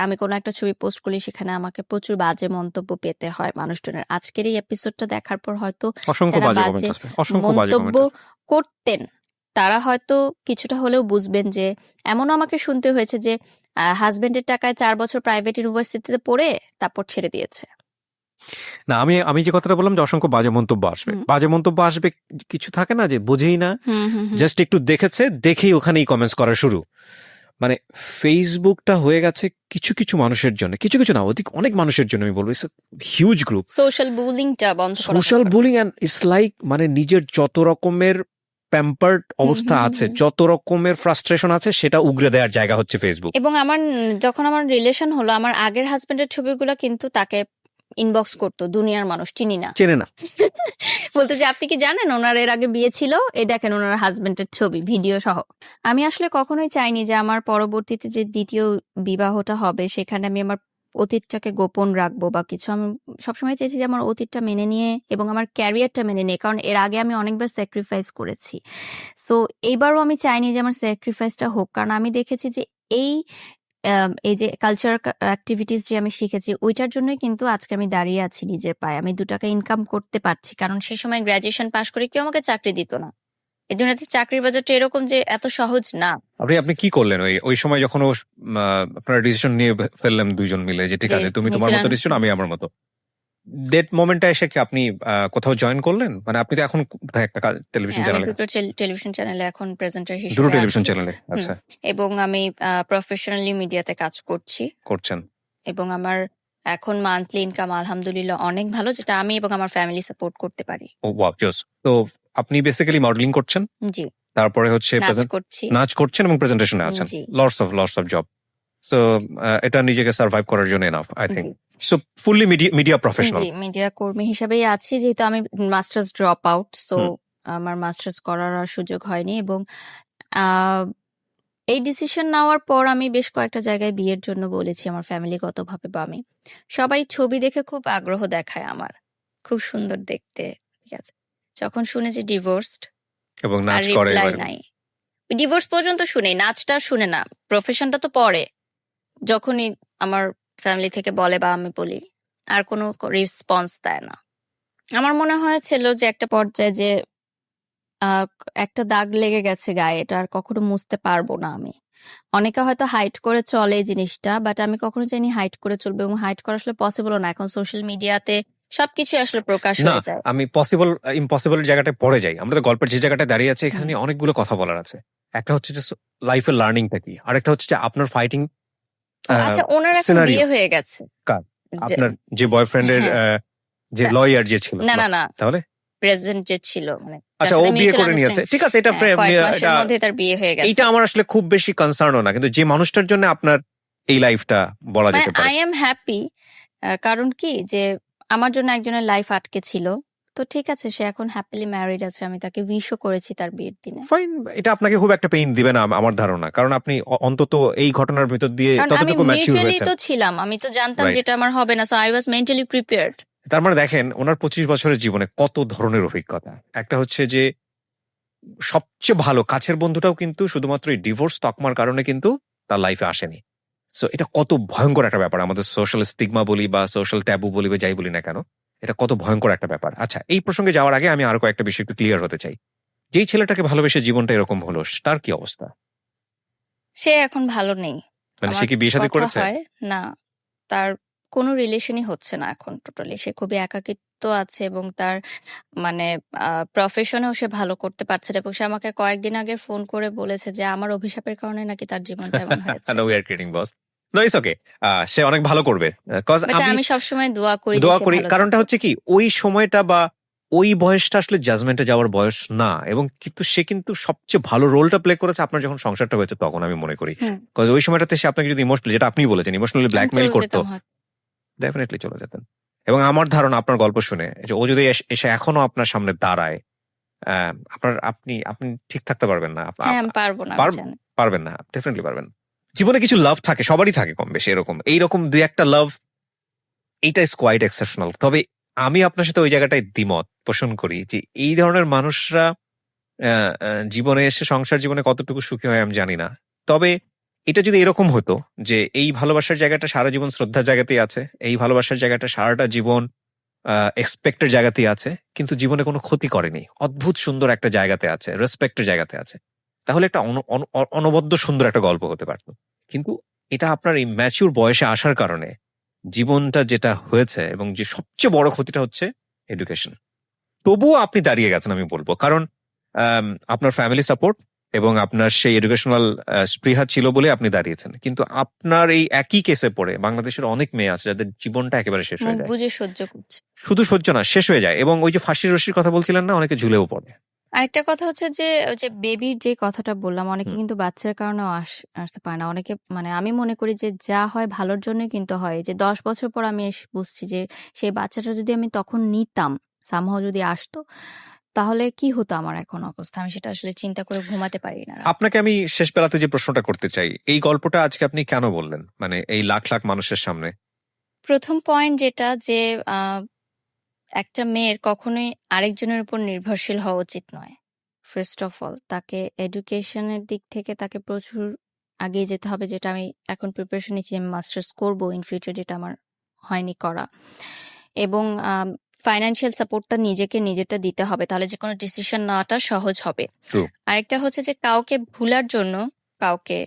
[SPEAKER 2] আমি কোনো একটা ছবি পোস্ট করলে সেখানে আমাকে প্রচুর বাজে মন্তব্য পেতে হয় মানুষজনের। আজকের এই এপিসোডটা দেখার পর হয়তো
[SPEAKER 1] অসংখ্য
[SPEAKER 2] যারা
[SPEAKER 1] বাজে
[SPEAKER 2] বাজে
[SPEAKER 1] কমেন্ট আসবে, অসংখ্য বাজে
[SPEAKER 2] মন্তব্য
[SPEAKER 1] কমেন্ট আসবে।
[SPEAKER 2] করতেন তারা হয়তো কিছুটা হলেও বুঝবেন যে এমনও আমাকে শুনতে হয়েছে যে হাজবেন্ডের টাকায় 4 বছর প্রাইভেট ইউনিভার্সিটিতে পড়ে তারপর ছেড়ে দিয়েছে।
[SPEAKER 4] না, আমি যে কথাটা বললাম যে অসংখ্য বাজে মন্তব্য আসবে,
[SPEAKER 2] হুম।
[SPEAKER 4] বাজে মন্তব্য আসবে, কিছু থাকে না যে বোঝেই না,
[SPEAKER 2] হুম হুম হুম।
[SPEAKER 4] জাস্ট একটু দেখেছে, দেখেই ওখানেই কমেন্টস করা শুরু। মানে ফেসবুকটা হয়ে গেছে কিছু কিছু মানুষের জন্য, কিছু কিছু না, অনেক মানুষের জন্য আমি বলবো ইটস হিউজ গ্রুপ।
[SPEAKER 2] সোশ্যাল বুলিংটা বন্ধ করা
[SPEAKER 4] সোশ্যাল
[SPEAKER 2] দরকার।
[SPEAKER 4] বুলিং অ্যান্ড ইটস লাইক মানে নিজের যত রকমের প্যাম্পার্ড অবস্থা
[SPEAKER 2] হুম,
[SPEAKER 4] আছে,
[SPEAKER 2] হুম।
[SPEAKER 4] যত রকমের ফ্রাস্ট্রেশন আছে, সেটা উগরে দেওয়ার জায়গা হচ্ছে ফেসবুক।
[SPEAKER 2] এবং যখন আমার রিলেশন হলো, আমার আগের হাজবেন্ডের ছবিগুলো কিন্তু তাকে ইনবক্স করতো দুনিয়ার মানুষ, চিনি না,
[SPEAKER 4] চেনে না।
[SPEAKER 2] বলতে যে আপনি কি জানেন ওনার এর আগে বিয়ে ছিল, এই দেখেন ওনার হাজবেন্ডের ছবি ভিডিও সহ। আমি আসলে কখনোই চাইনি যে আমার পরবর্তীতে যে দ্বিতীয় বিবাহটা হবে সেখানে আমি আমার অতীতটাকে গোপন রাখবো বা কিছু। আমি সবসময় চেয়েছি যে আমার অতীতটা মেনে নিয়ে এবং আমার ক্যারিয়ারটা মেনে নিয়ে, কারণ এর আগে আমি অনেকবার স্যাক্রিফাইস করেছি। সো এইবারও আমি চাইনি যে আমার স্যাক্রিফাইসটা হোক, কারণ আমি দেখেছি যে এই যে কালচারাল অ্যাক্টিভিটিস যে আমি শিখেছি ওইটার জন্যই কিন্তু আজকে আমি দাঁড়িয়ে আছি নিজের পায়ে। আমি 2 টাকা ইনকাম করতে পারছি, কারণ সেই সময় গ্রাজুয়েশন পাশ করে কেউ আমাকে চাকরি দিত না। এই দুনিয়াতে চাকরির বাজারটা এরকম যে এত সহজ না।
[SPEAKER 1] আপনি কি করলেন ওই সময় যখন আপনারা ডিসিশন নিয়ে ফেললেন দুইজন মিলে যে ঠিক
[SPEAKER 2] যে
[SPEAKER 1] আছে তুমি তোমার মতো
[SPEAKER 2] নিউজিল্যান্ড
[SPEAKER 1] ডিসিশন, আমি আমার মতো, ডেট মোমেন্টটা এসে কি আপনি কোথাও জয়েন করলেন? মানে আপনি তো এখন কোথায় একটা টেলিভিশন
[SPEAKER 2] হ্যাঁ, আমি
[SPEAKER 1] চ্যানেলে,
[SPEAKER 2] দুটো টেলিভিশন চ্যানেলে এখন প্রেজেন্টার
[SPEAKER 1] দুটো
[SPEAKER 2] হিসেবে
[SPEAKER 1] টেলিভিশন
[SPEAKER 2] আছি।
[SPEAKER 1] চ্যানেলে আচ্ছা
[SPEAKER 2] এবং আমি প্রফেশনালি মিডিয়াতে কাজ করছি,
[SPEAKER 1] করছেন।
[SPEAKER 2] এবং আমার এখন মান্থলি ইনকাম আলহামদুলিল্লাহ অনেক ভালো, যেটা আমি এবং আমার ফ্যামিলি সাপোর্ট করতে পারি।
[SPEAKER 1] ও ওয়াও, জোস। তো আপনি বেসিক্যালি মডেলিং করছেন,
[SPEAKER 2] জি,
[SPEAKER 1] তারপরে হচ্ছে
[SPEAKER 2] নাচ করছি।
[SPEAKER 1] নাচ করছেন এবং প্রেজেন্টেশনে আছেন,
[SPEAKER 2] জি
[SPEAKER 1] লটস অফ জব। সো এটা নিজেকে সার্ভাইভ করার জন্য enough I think.
[SPEAKER 2] G
[SPEAKER 1] so fully media professional.
[SPEAKER 2] G media কর্মী হিসেবেই আছি, যেহেতু আমি মাস্টার্স ড্রপ আউট, সো
[SPEAKER 1] হুম।
[SPEAKER 2] আমার মাস্টার্স করার আর সুযোগ হয়নি। এবং আহ, এই ডিসিশন নেওয়ার পর আমি বেশ কয়েকটা জায়গায় বিয়ের জন্য বলেছি আমার ফ্যামিলিগতভাবে, বা আমি সবাই ছবি দেখে খুব আগ্রহ দেখায় আমার, খুব সুন্দর দেখতে, ঠিক আছে। যখন শুনেছি ডিভোর্সড
[SPEAKER 1] এবং
[SPEAKER 2] আর
[SPEAKER 1] নাচ করে
[SPEAKER 2] রিপ্লাই
[SPEAKER 1] এবার।
[SPEAKER 2] নাই, ডিভোর্স পর্যন্ত শুনে, নাচটা আর শুনে না, প্রফেশনটা তো পরে। যখনই আমার ফ্যামিলি থেকে বলে বা আমি বলি, আর কোনো রেসপন্স দেয় না। আমার মনে হয়েছিল যে একটা পর্যায়ে যে আহ, একটা দাগ লেগে গেছে গায়ে, এটা আর কখনো মুছতে পারবো না আমি। অনেকে হয়তো হাইড করে চলে এই জিনিসটা, বাট আমি কখনো চাইনি হাইড করে চলবে, এবং হাইড করা আসলে পসিবল না। এখন সোশ্যাল মিডিয়াতে সবকিছু আসলে প্রকাশ
[SPEAKER 1] না,
[SPEAKER 2] হয়ে যায়।
[SPEAKER 1] আমি ইম্পসিবলের জায়গাটায় পড়ে যাই। আমরা তো গল্পের যে জায়গাটায় দাঁড়িয়ে আছে এখানে নিয়ে অনেকগুলো কথা বলার আছে। একটা হচ্ছে যে লাইফের লার্নিংটা কি, আর একটা হচ্ছে যে আপনার ফাইটিং
[SPEAKER 2] আচ্ছা, ওনার এখন
[SPEAKER 1] সিনারিও।
[SPEAKER 2] বিয়ে হয়ে গেছে।
[SPEAKER 1] কার?
[SPEAKER 2] যে-
[SPEAKER 1] আপনার যে বয়ফ্রেন্ডের
[SPEAKER 2] হ্যাঁ।
[SPEAKER 1] যে
[SPEAKER 2] তা-
[SPEAKER 1] লয়ার যে ছিল,
[SPEAKER 2] না না না,
[SPEAKER 1] তাহলে
[SPEAKER 2] প্রেজেন্ট যে ছিল, মানে যার
[SPEAKER 1] আচ্ছা ও
[SPEAKER 2] সাথে
[SPEAKER 1] বিয়ে
[SPEAKER 2] mutual
[SPEAKER 1] করে নিয়েছে,
[SPEAKER 2] understanding,
[SPEAKER 1] ঠিক আছে, এটা
[SPEAKER 2] হ্যাঁ, কয়েক মাসের
[SPEAKER 1] এটা
[SPEAKER 2] মধ্যে তার বিয়ে হয়ে গেছে।
[SPEAKER 1] এইটা আমার আসলে খুব বেশি কনসার্নও না, কিন্তু যে মানুষটার জন্য আপনার এই লাইফটা বলা
[SPEAKER 2] মানে
[SPEAKER 1] যেতে পারে।
[SPEAKER 2] আই এম হ্যাপি, কারণ কি যে আমার জন্য একজনের লাইফ আটকে ছিল, তো ঠিক আছে, সে এখন হ্যাপিলি ম্যারিড আছে। আমি তাকে উইশও করেছি তার বিয়ের দিনে,
[SPEAKER 1] ফাইন, এটা আপনাকে খুব একটা পেইন দিবে না আমার ধারণা, কারণ আপনি অন্তত এই ঘটনার ভিতর দিয়ে
[SPEAKER 2] কারণ আমি
[SPEAKER 1] ততটুকু ম্যাচিউর
[SPEAKER 2] মিউচুয়ালি
[SPEAKER 1] হয়েছেন।
[SPEAKER 2] তো ছিলাম, আমি তো জানতাম
[SPEAKER 1] Right.
[SPEAKER 2] যেটা আমার হবে না, so I was mentally prepared.
[SPEAKER 1] তার মানে দেখেন ওনার 25 বছরের জীবনে কত ধরনের অভিজ্ঞতা। একটা হচ্ছে যে সবচেয়ে ভালো কাছের বন্ধুটাও কিন্তু শুধুমাত্র এই ডিভোর্স তকমার কারণে কিন্তু তার লাইফে আসেনি। সো এটা কত ভয়ঙ্কর একটা ব্যাপার, আমাদের সোশ্যাল স্টিগমা বলি বা সোশ্যাল ট্যাবু বলি বা যাই বলি না কেন, এটা কত ভয়ঙ্কর একটা ব্যাপার। আচ্ছা, এই প্রসঙ্গে যাওয়ার আগে আমি আরো কয়েকটা বিষয় একটু ক্লিয়ার হতে চাই যেই ছেলেটাকে ভালোবেসে জীবনটা এরকম হলো, তার কি অবস্থা?
[SPEAKER 2] সে এখন ভালো নেই।
[SPEAKER 1] মানে সে
[SPEAKER 2] আমার
[SPEAKER 1] কি বিয়ে শাদী
[SPEAKER 2] কথা
[SPEAKER 1] করেছে?
[SPEAKER 2] হয় না, তার কোনো রিলেশনই হচ্ছে না এখন টোটালি। সে খুবই একাকিত্ব আছে এবং তার মানে প্রফেশনেও সে ভালো করতে পারছে না এবং সে আমাকে কয়েকদিন আগে ফোন করে বলেছে যে আমার অভিশাপের কারণে নাকি তার জীবনটা এমন হয়েছে।
[SPEAKER 1] No, we are kidding boss. No, it's okay. সে অনেক ভালো করবে। কজ
[SPEAKER 2] বাট
[SPEAKER 1] আমি
[SPEAKER 2] আমি সবসময় দোয়া করি যে
[SPEAKER 1] দোয়া
[SPEAKER 2] সে
[SPEAKER 1] করি,
[SPEAKER 2] ভালো
[SPEAKER 1] কারণটা
[SPEAKER 2] থাকুক।
[SPEAKER 1] হচ্ছে কি ওই সময়টা বা ওই বয়সটা আসলে জাজমেন্টে যাওয়ার বয়স না, এবং কিন্তু সে কিন্তু সবচেয়ে ভালো রোলটা প্লে করেছে আপনার যখন সংসারটা হয়েছে তখন, আমি মনে করি।
[SPEAKER 2] হুম,
[SPEAKER 1] কজ ওই সময়টাতে সে আপনাকে যদি ইমোশনালি, যেটা আপনি বলেছেন, ইমোশনালি
[SPEAKER 2] আমি
[SPEAKER 1] ব্ল্যাকমেইল
[SPEAKER 2] চলে
[SPEAKER 1] করতো,
[SPEAKER 2] যেতাম হয়তো।
[SPEAKER 1] ডেফিনেটলি চলে যেতেন। এবং আমার ধারণা আপনার গল্প শুনে যে ও যদি এসে এখনো আপনার সামনে দাঁড়ায়, আপনি আপনি ঠিক থাকতে পারবেন না।
[SPEAKER 2] হ্যাঁ, আমি পারবো না, আমি
[SPEAKER 1] পার-
[SPEAKER 2] জানি।
[SPEAKER 1] পারবেন না, ডেফিনেটলি পারবেন না। জীবনে কিছু লাভ থাকে, সবারই থাকে কম বেশি এরকম, এইরকম দুই একটা লাভ, এইটা ইজ কোয়াইট এক্সেপশনাল। তবে আমি আপনার সাথে ওই জায়গাটায় দ্বিমত পোষণ করি যে এই ধরনের মানুষরা জীবনে এসে সংসার জীবনে কতটুকু সুখী হয় আমি জানি না। তবে এটা যদি এরকম হতো যে এই ভালোবাসার জায়গাটা সারা জীবন শ্রদ্ধার জায়গাতেই আছে, এই ভালোবাসার জায়গাটা সারাটা জীবন এক্সপেক্টের জায়গাতেই আছে, কিন্তু জীবনে কোনো ক্ষতি করেনি, অদ্ভুত সুন্দর একটা জায়গাতে আছে, রেসপেক্টের জায়গাতে আছে, তাহলে একটা অনবদ্য সুন্দর একটা গল্প হতে পারত। কিন্তু এটা আপনার এই ম্যাচিউর বয়সে আসার কারণে জীবনটা যেটা হয়েছে, এবং যে সবচেয়ে বড় ক্ষতিটা হচ্ছে এডুকেশন। তবুও আপনি দাঁড়িয়ে গেছেন আমি বলবো, কারণ আপনার ফ্যামিলি সাপোর্ট এবং আপনার সেই এডুকেশনাল স্পৃহা ছিল বলে আপনি দাঁড়িয়েছেন। কিন্তু আপনার এই একই কেসে পড়ে বাংলাদেশের অনেক মেয়ে আছে যাদের জীবনটা একেবারে শেষ
[SPEAKER 2] মুখ
[SPEAKER 1] হয়ে যায়।
[SPEAKER 2] বুজে সহ্য করছি।
[SPEAKER 1] শুধু সহ্য না, শেষ হয়ে যায়। এবং ওই যে ফাঁসির রশির কথা বলছিলেন না, অনেকে ঝুলেও পড়ে।
[SPEAKER 2] আরেকটা কথা হচ্ছে যে ওই যে বেবির যে কথাটা বললাম, অনেকে
[SPEAKER 1] হুম।
[SPEAKER 2] কিন্তু বাচ্চার কারণেও আসতে পারে না। অনেকে মানে আমি মনে করি যে যা হয় ভালোর জন্যই কিন্তু হয়। যে ১০ বছর পর আমি বুঝছি যে সেই বাচ্চাটা যদি আমি তখন নিতাম, সামহাও যদি আসতো, তাহলে কি হতো আমার এখন অবস্থা? আমি সেটা আসলে চিন্তা করে ঘুমাতে পারি না রাতে।
[SPEAKER 1] আপনাকে আমি শেষ বেলাতে যে প্রশ্নটা করতে চাই, এই গল্পটা আজকে আপনি কেন বললেন, মানে এই লাখ লাখ মানুষের সামনে?
[SPEAKER 2] ১ম পয়েন্ট যেটা যে আ একটা মেয়ের কখনোই আরেকজনের উপর নির্ভরশীল হওয়া উচিত নয়। ফার্স্ট অফ অল তাকে এডুকেশনের দিক থেকে তাকে প্রচুর এগিয়ে যেতে হবে, যেটা আমি এখন প্রিপারেশন নিচ্ছি। আমি মাস্টার্স করব ইন ফিউচার, যেটা আমার হয়নি করা। এবং ফাইন্যান্সিয়াল সাপোর্টটা নিজেরটা দিতে হবে। তাহলে যেকোনো ডিসিশন নেওয়াটা সহজ হবে।
[SPEAKER 1] ট্রু।
[SPEAKER 2] আরেকটা হচ্ছে যে কাউকে ভুলার জন্য কাউকে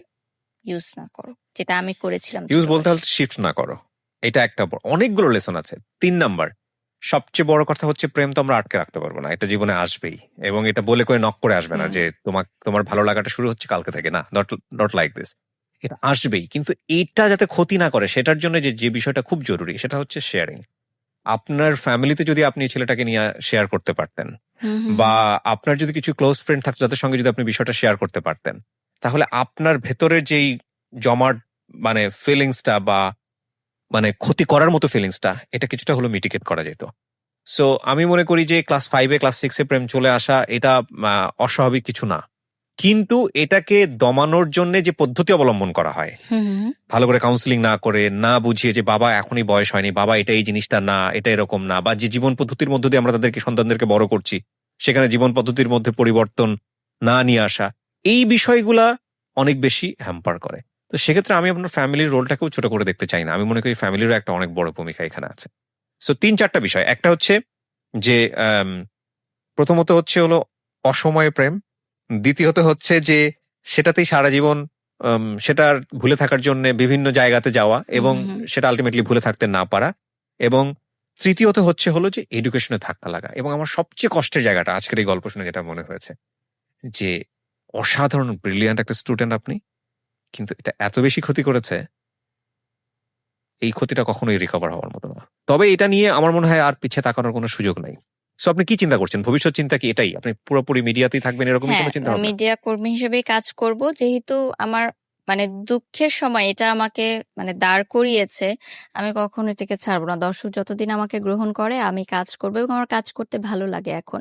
[SPEAKER 2] ইউজ না করো। যেটা আমি করেছিলাম
[SPEAKER 1] ইউজ
[SPEAKER 2] ছোট
[SPEAKER 1] বলতে
[SPEAKER 2] বয়সে।
[SPEAKER 1] হলে শিফট না করো, এটা একটা অনেকগুলো লেসন আছে। ৩ নাম্বার, সবচেয়ে বড় কথা হচ্ছে প্রেম তো আমরা আটকে রাখতে পারবো না, এটা জীবনে আসবেই। এবং এটা বলে করে নক করে আসবে না
[SPEAKER 2] হুম,
[SPEAKER 1] যে তোমার ভালো লাগাটা শুরু হচ্ছে কালকে থেকে, না, নট লাইক দিস। এটা আসবেই, কিন্তু এইটা যাতে ক্ষতি না করে সেটার জন্য যে বিষয়টা খুব জরুরি সেটা হচ্ছে শেয়ারিং। আপনার ফ্যামিলিতে যদি আপনি ছেলেটাকে নিয়ে শেয়ার করতে পারতেন,
[SPEAKER 2] হুম, হুম,
[SPEAKER 1] বা
[SPEAKER 2] হুম।
[SPEAKER 1] আপনার যদি কিছু ক্লোজ ফ্রেন্ড থাকতো যাদের সঙ্গে যদি আপনি বিষয়টা শেয়ার করতে পারতেন, তাহলে আপনার ভেতরের যেই জমাট মানে ফিলিংসটা বা মানে ক্ষতি করার মতো ফিলিংসটা, এটা কিছুটা হলো মিটিগেট করা যেত। সো আমি মনে করি যে ক্লাস 5-এ ক্লাস 6-এ প্রেম চলে আসা এটা অস্বাভাবিক কিছু না, কিন্তু এটাকে দমানোর জন্য যে পদ্ধতি অবলম্বন করা হয়,
[SPEAKER 2] হুম, হুম, হুম।
[SPEAKER 1] ভালো করে কাউন্সিলিং না করে, না বুঝিয়ে যে বাবা এখনই বয়স হয়নি, বাবা এটা এই জিনিসটা না, এটা এরকম না, বা যে জীবন পদ্ধতির মধ্য দিয়ে আমরা তাদেরকে সন্তানদেরকে বড় করছি সেখানে জীবন পদ্ধতির মধ্যে পরিবর্তন না নিয়ে আসা, এই বিষয়গুলা অনেক বেশি হ্যাম্পার করে। তো সেক্ষেত্রে আমি আপনার ফ্যামিলির রোলটাকেও ছোট করে দেখতে চাই না, আমি মনে করি ফ্যামিলিরও একটা অনেক বড় ভূমিকা এখানে আছে। সো ৩-৪টা বিষয়, একটা হচ্ছে যে প্রথমত হচ্ছে হলো অসময়ে প্রেম, দ্বিতীয়ত হচ্ছে যে সেটাতেই সারা জীবন সেটার ভুলে থাকার জন্য বিভিন্ন জায়গাতে যাওয়া
[SPEAKER 2] হুম,
[SPEAKER 1] এবং
[SPEAKER 2] হুম, হুম।
[SPEAKER 1] সেটা আলটিমেটলি ভুলে থাকতে না পারা, এবং তৃতীয়ত হচ্ছে হলো যে এডুকেশনে ধাক্কা লাগা। এবং আমার সবচেয়ে কষ্টের জায়গাটা আজকের এই গল্প শুনে যেটা মনে হয়েছে, যে অসাধারণ ব্রিলিয়ান্ট একটা স্টুডেন্ট আপনি, কিন্তু এটা এত বেশি ক্ষতি করেছে, এই ক্ষতিটা কখনোই রিকভার হওয়ার মতো না। তবে এটা নিয়ে আমার মনে হয় আর পিছিয়ে তাকানোর কোনো সুযোগ নাই। সো আপনি কি চিন্তা করছেন, ভবিষ্যৎ চিন্তা কি এটাই, আপনি পুরোপুরি মিডিয়াতেই থাকবেন এরকমই
[SPEAKER 2] হ্যাঁ,
[SPEAKER 1] কোনো চিন্তা ভাবনা?
[SPEAKER 2] মিডিয়া কর্মী হিসেবেই কাজ করব। যেহেতু আমার মানে দুঃখের সময় এটা আমাকে মানে দাঁড় করিয়েছে, আমি কখনো এটাকে ছাড়বো না। দর্শক যতদিন আমাকে গ্রহণ করে আমি কাজ করব এবং আমার কাজ করতে ভালো লাগে এখন।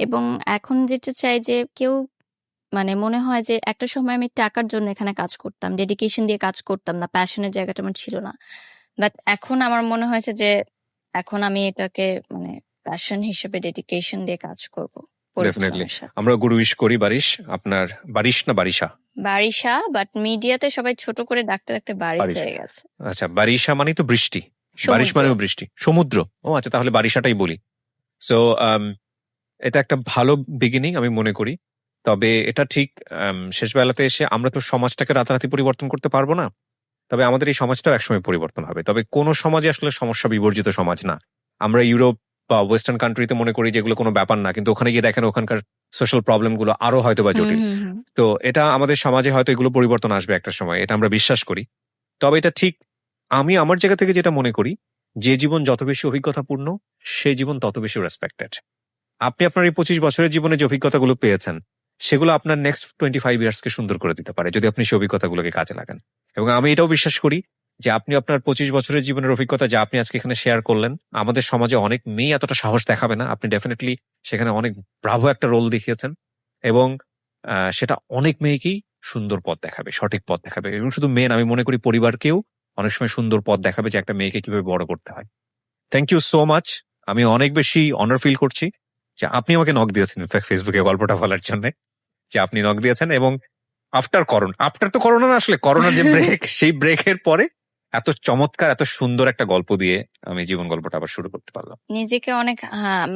[SPEAKER 2] এবং এখন যেটা চাই যে কেউ মানে মনে হয় যে একটা সময় আমি টাকার জন্য এখানে কাজ করতাম। ডেডিকেশন দিয়ে কাজ করতাম না। প্যাশন এর জায়গাটা আমার ছিল না। বাট এখন আমার মনে হয়েছে যে এখন আমি এটাকে মানে প্যাশন হিসেবে ডেডিকেশন দিয়ে কাজ করব।
[SPEAKER 1] ডেফিনেটলি।
[SPEAKER 2] পরিশ্রমের সাথে।
[SPEAKER 1] আমরা গুড উইশ করি বারিশ, আপনার বারিশ না বারিশা?
[SPEAKER 2] বারিশা, বাট মিডিয়াতে সবাই ছোট করে ডাকতে, ডাকতে বারিশ
[SPEAKER 1] বারিশ।
[SPEAKER 2] হয়ে গেছে।
[SPEAKER 1] আচ্ছা, বারিশা মানেই তো বৃষ্টি, বারিশ
[SPEAKER 2] সমুদ্র।
[SPEAKER 1] মানেও বৃষ্টি, সমুদ্র। ও আচ্ছা, তাহলে বারিশাটাই বলি। সো এটা একটা ভালো বিগিনিং আমি মনে করি। তবে এটা ঠিক শেষ বেলাতে এসে আমরা তো সমাজটাকে রাতারাতি পরিবর্তন করতে পারবো না। তবে আমাদের এই সমাজটাও একসময় পরিবর্তন হবে। তবে কোনো সমাজে আসলে সমস্যা বিবর্জিত সমাজ না। আমরা ইউরোপ বা ওয়েস্টার্ন কান্ট্রিতে মনে করি যেগুলো কোনো ব্যাপার না, কিন্তু ওখানে গিয়ে দেখেন ওখানকার সোশ্যাল প্রবলেম গুলো আরো হয়তো বা
[SPEAKER 2] হুম,
[SPEAKER 1] জটিল।
[SPEAKER 2] হুম, হুম।
[SPEAKER 1] তো এটা আমাদের সমাজে হয়তো এগুলো পরিবর্তন আসবে একটা সময়, এটা আমরা বিশ্বাস করি। তবে এটা ঠিক, আমি আমার জায়গা থেকে যেটা মনে করি, যে জীবন যত বেশি অভিজ্ঞতাপূর্ণ সেই জীবন তত বেশি রেসপেক্টেড। আপনি আপনার এই 25 বছরের জীবনে যে অভিজ্ঞতাগুলো পেয়েছেন সেগুলো আপনার নেক্সট 25 ইয়ার্সকে সুন্দর করে দিতে পারে যদি আপনি সেই অভিজ্ঞতাগুলোকে কাজে লাগান। এবং আমি এটাও বিশ্বাস করি যে আপনি আপনার 25 বছরের জীবনের অভিজ্ঞতা যা আপনি আজকে এখানে শেয়ার করলেন, আমাদের সমাজে অনেক মেয়ে এতটা সাহস দেখাবে না। আপনি ডেফিনেটলি সেখানে অনেক ব্রাভো একটা রোল দেখিয়েছেন এবং সেটা অনেক মেয়েকেই সুন্দর পথ দেখাবে, সঠিক পথ দেখাবে। এবং শুধু মেয়ে না, আমি মনে করি পরিবারকেও অনেক সময় সুন্দর পথ দেখাবে যে একটা মেয়েকে কিভাবে বড় করতে হয়। Thank you so much. আমি অনেক বেশি অনার ফিল করছি যে আপনি আমাকে নক দিয়েছেন ইনফ্যাক্ট ফেসবুকে গল্পটা বলার জন্য, যে আপনি নক দিয়েছেন। এবং আফটার তো করোনা না, আসলে করোনার যে ব্রেক সেই ব্রেকের পরে এত চমৎকার এত সুন্দর একটা গল্প দিয়ে আমি জীবন গল্পটা আবার শুরু করতে পারলাম।
[SPEAKER 2] নিজেকে অনেক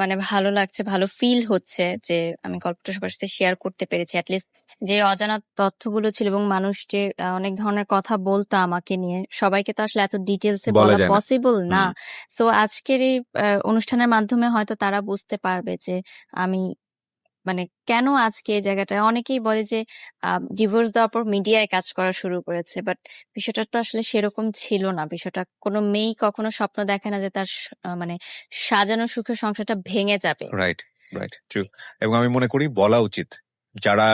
[SPEAKER 2] মানে ভালো লাগছে, ভালো ফিল হচ্ছে যে আমি গল্পটা সবার সাথে শেয়ার করতে পেরেছি। অ্যাটলিস্ট যে অজানা তথ্যগুলো ছিল এবং মানুষ যে অনেক ধরনের কথা বলতো আমাকে নিয়ে, সবাইকে তো আসলে এত ডিটেলসে
[SPEAKER 1] বলা
[SPEAKER 2] বলা
[SPEAKER 1] যায় না।
[SPEAKER 2] পসিবল না।
[SPEAKER 1] হুম।
[SPEAKER 2] সো আজকের এই অনুষ্ঠানের মাধ্যমে হয়তো তারা বুঝতে পারবে যে আমি মানে কেন আজকে এই জায়গাটায়। অনেকেই বলে যে ডিভোর্স দেওয়ার পর মিডিয়ায় কাজ করা শুরু করেছে, বাট বিষয়টা তো আসলে সেরকম ছিল না। বিষয়টা কোনো মেয়েই কখনো স্বপ্ন দেখে না যে তার মানে সাজানো সুখের সংসারটা ভেঙে যাবে।
[SPEAKER 1] Right, right, true. এবং আমি মনে করি বলা উচিত, যারা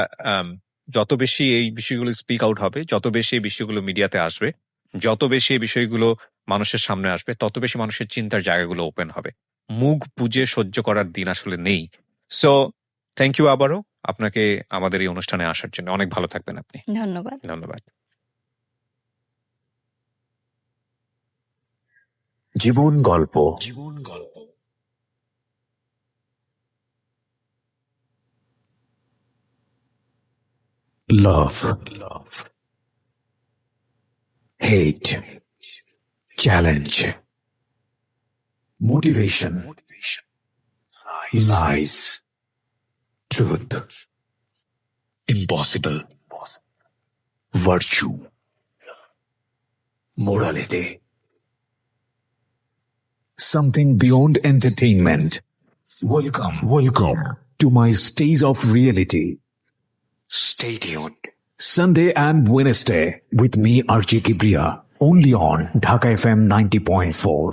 [SPEAKER 1] যত বেশি এই বিষয়গুলো স্পিক আউট হবে, যত বেশি এই বিষয়গুলো মিডিয়াতে আসবে, যত বেশি এই বিষয়গুলো মানুষের সামনে আসবে, তত বেশি মানুষের চিন্তার জায়গাগুলো ওপেন হবে। মুখ বুজে সহ্য করার দিন আসলে নেই। সো থ্যাংক ইউ আবারও আপনাকে আমাদের এই অনুষ্ঠানে আসার জন্য। অনেক ভালো থাকবেন আপনি।
[SPEAKER 2] ধন্যবাদ।
[SPEAKER 1] ধন্যবাদ।
[SPEAKER 3] জীবন গল্প love, hate, challenge, motivation, lies, truth, impossible, virtue, morality, something beyond entertainment. Welcome to my stage of reality. Stay tuned. Sunday and Wednesday with me, Archie Kibriya, only on Dhaka FM 90.4.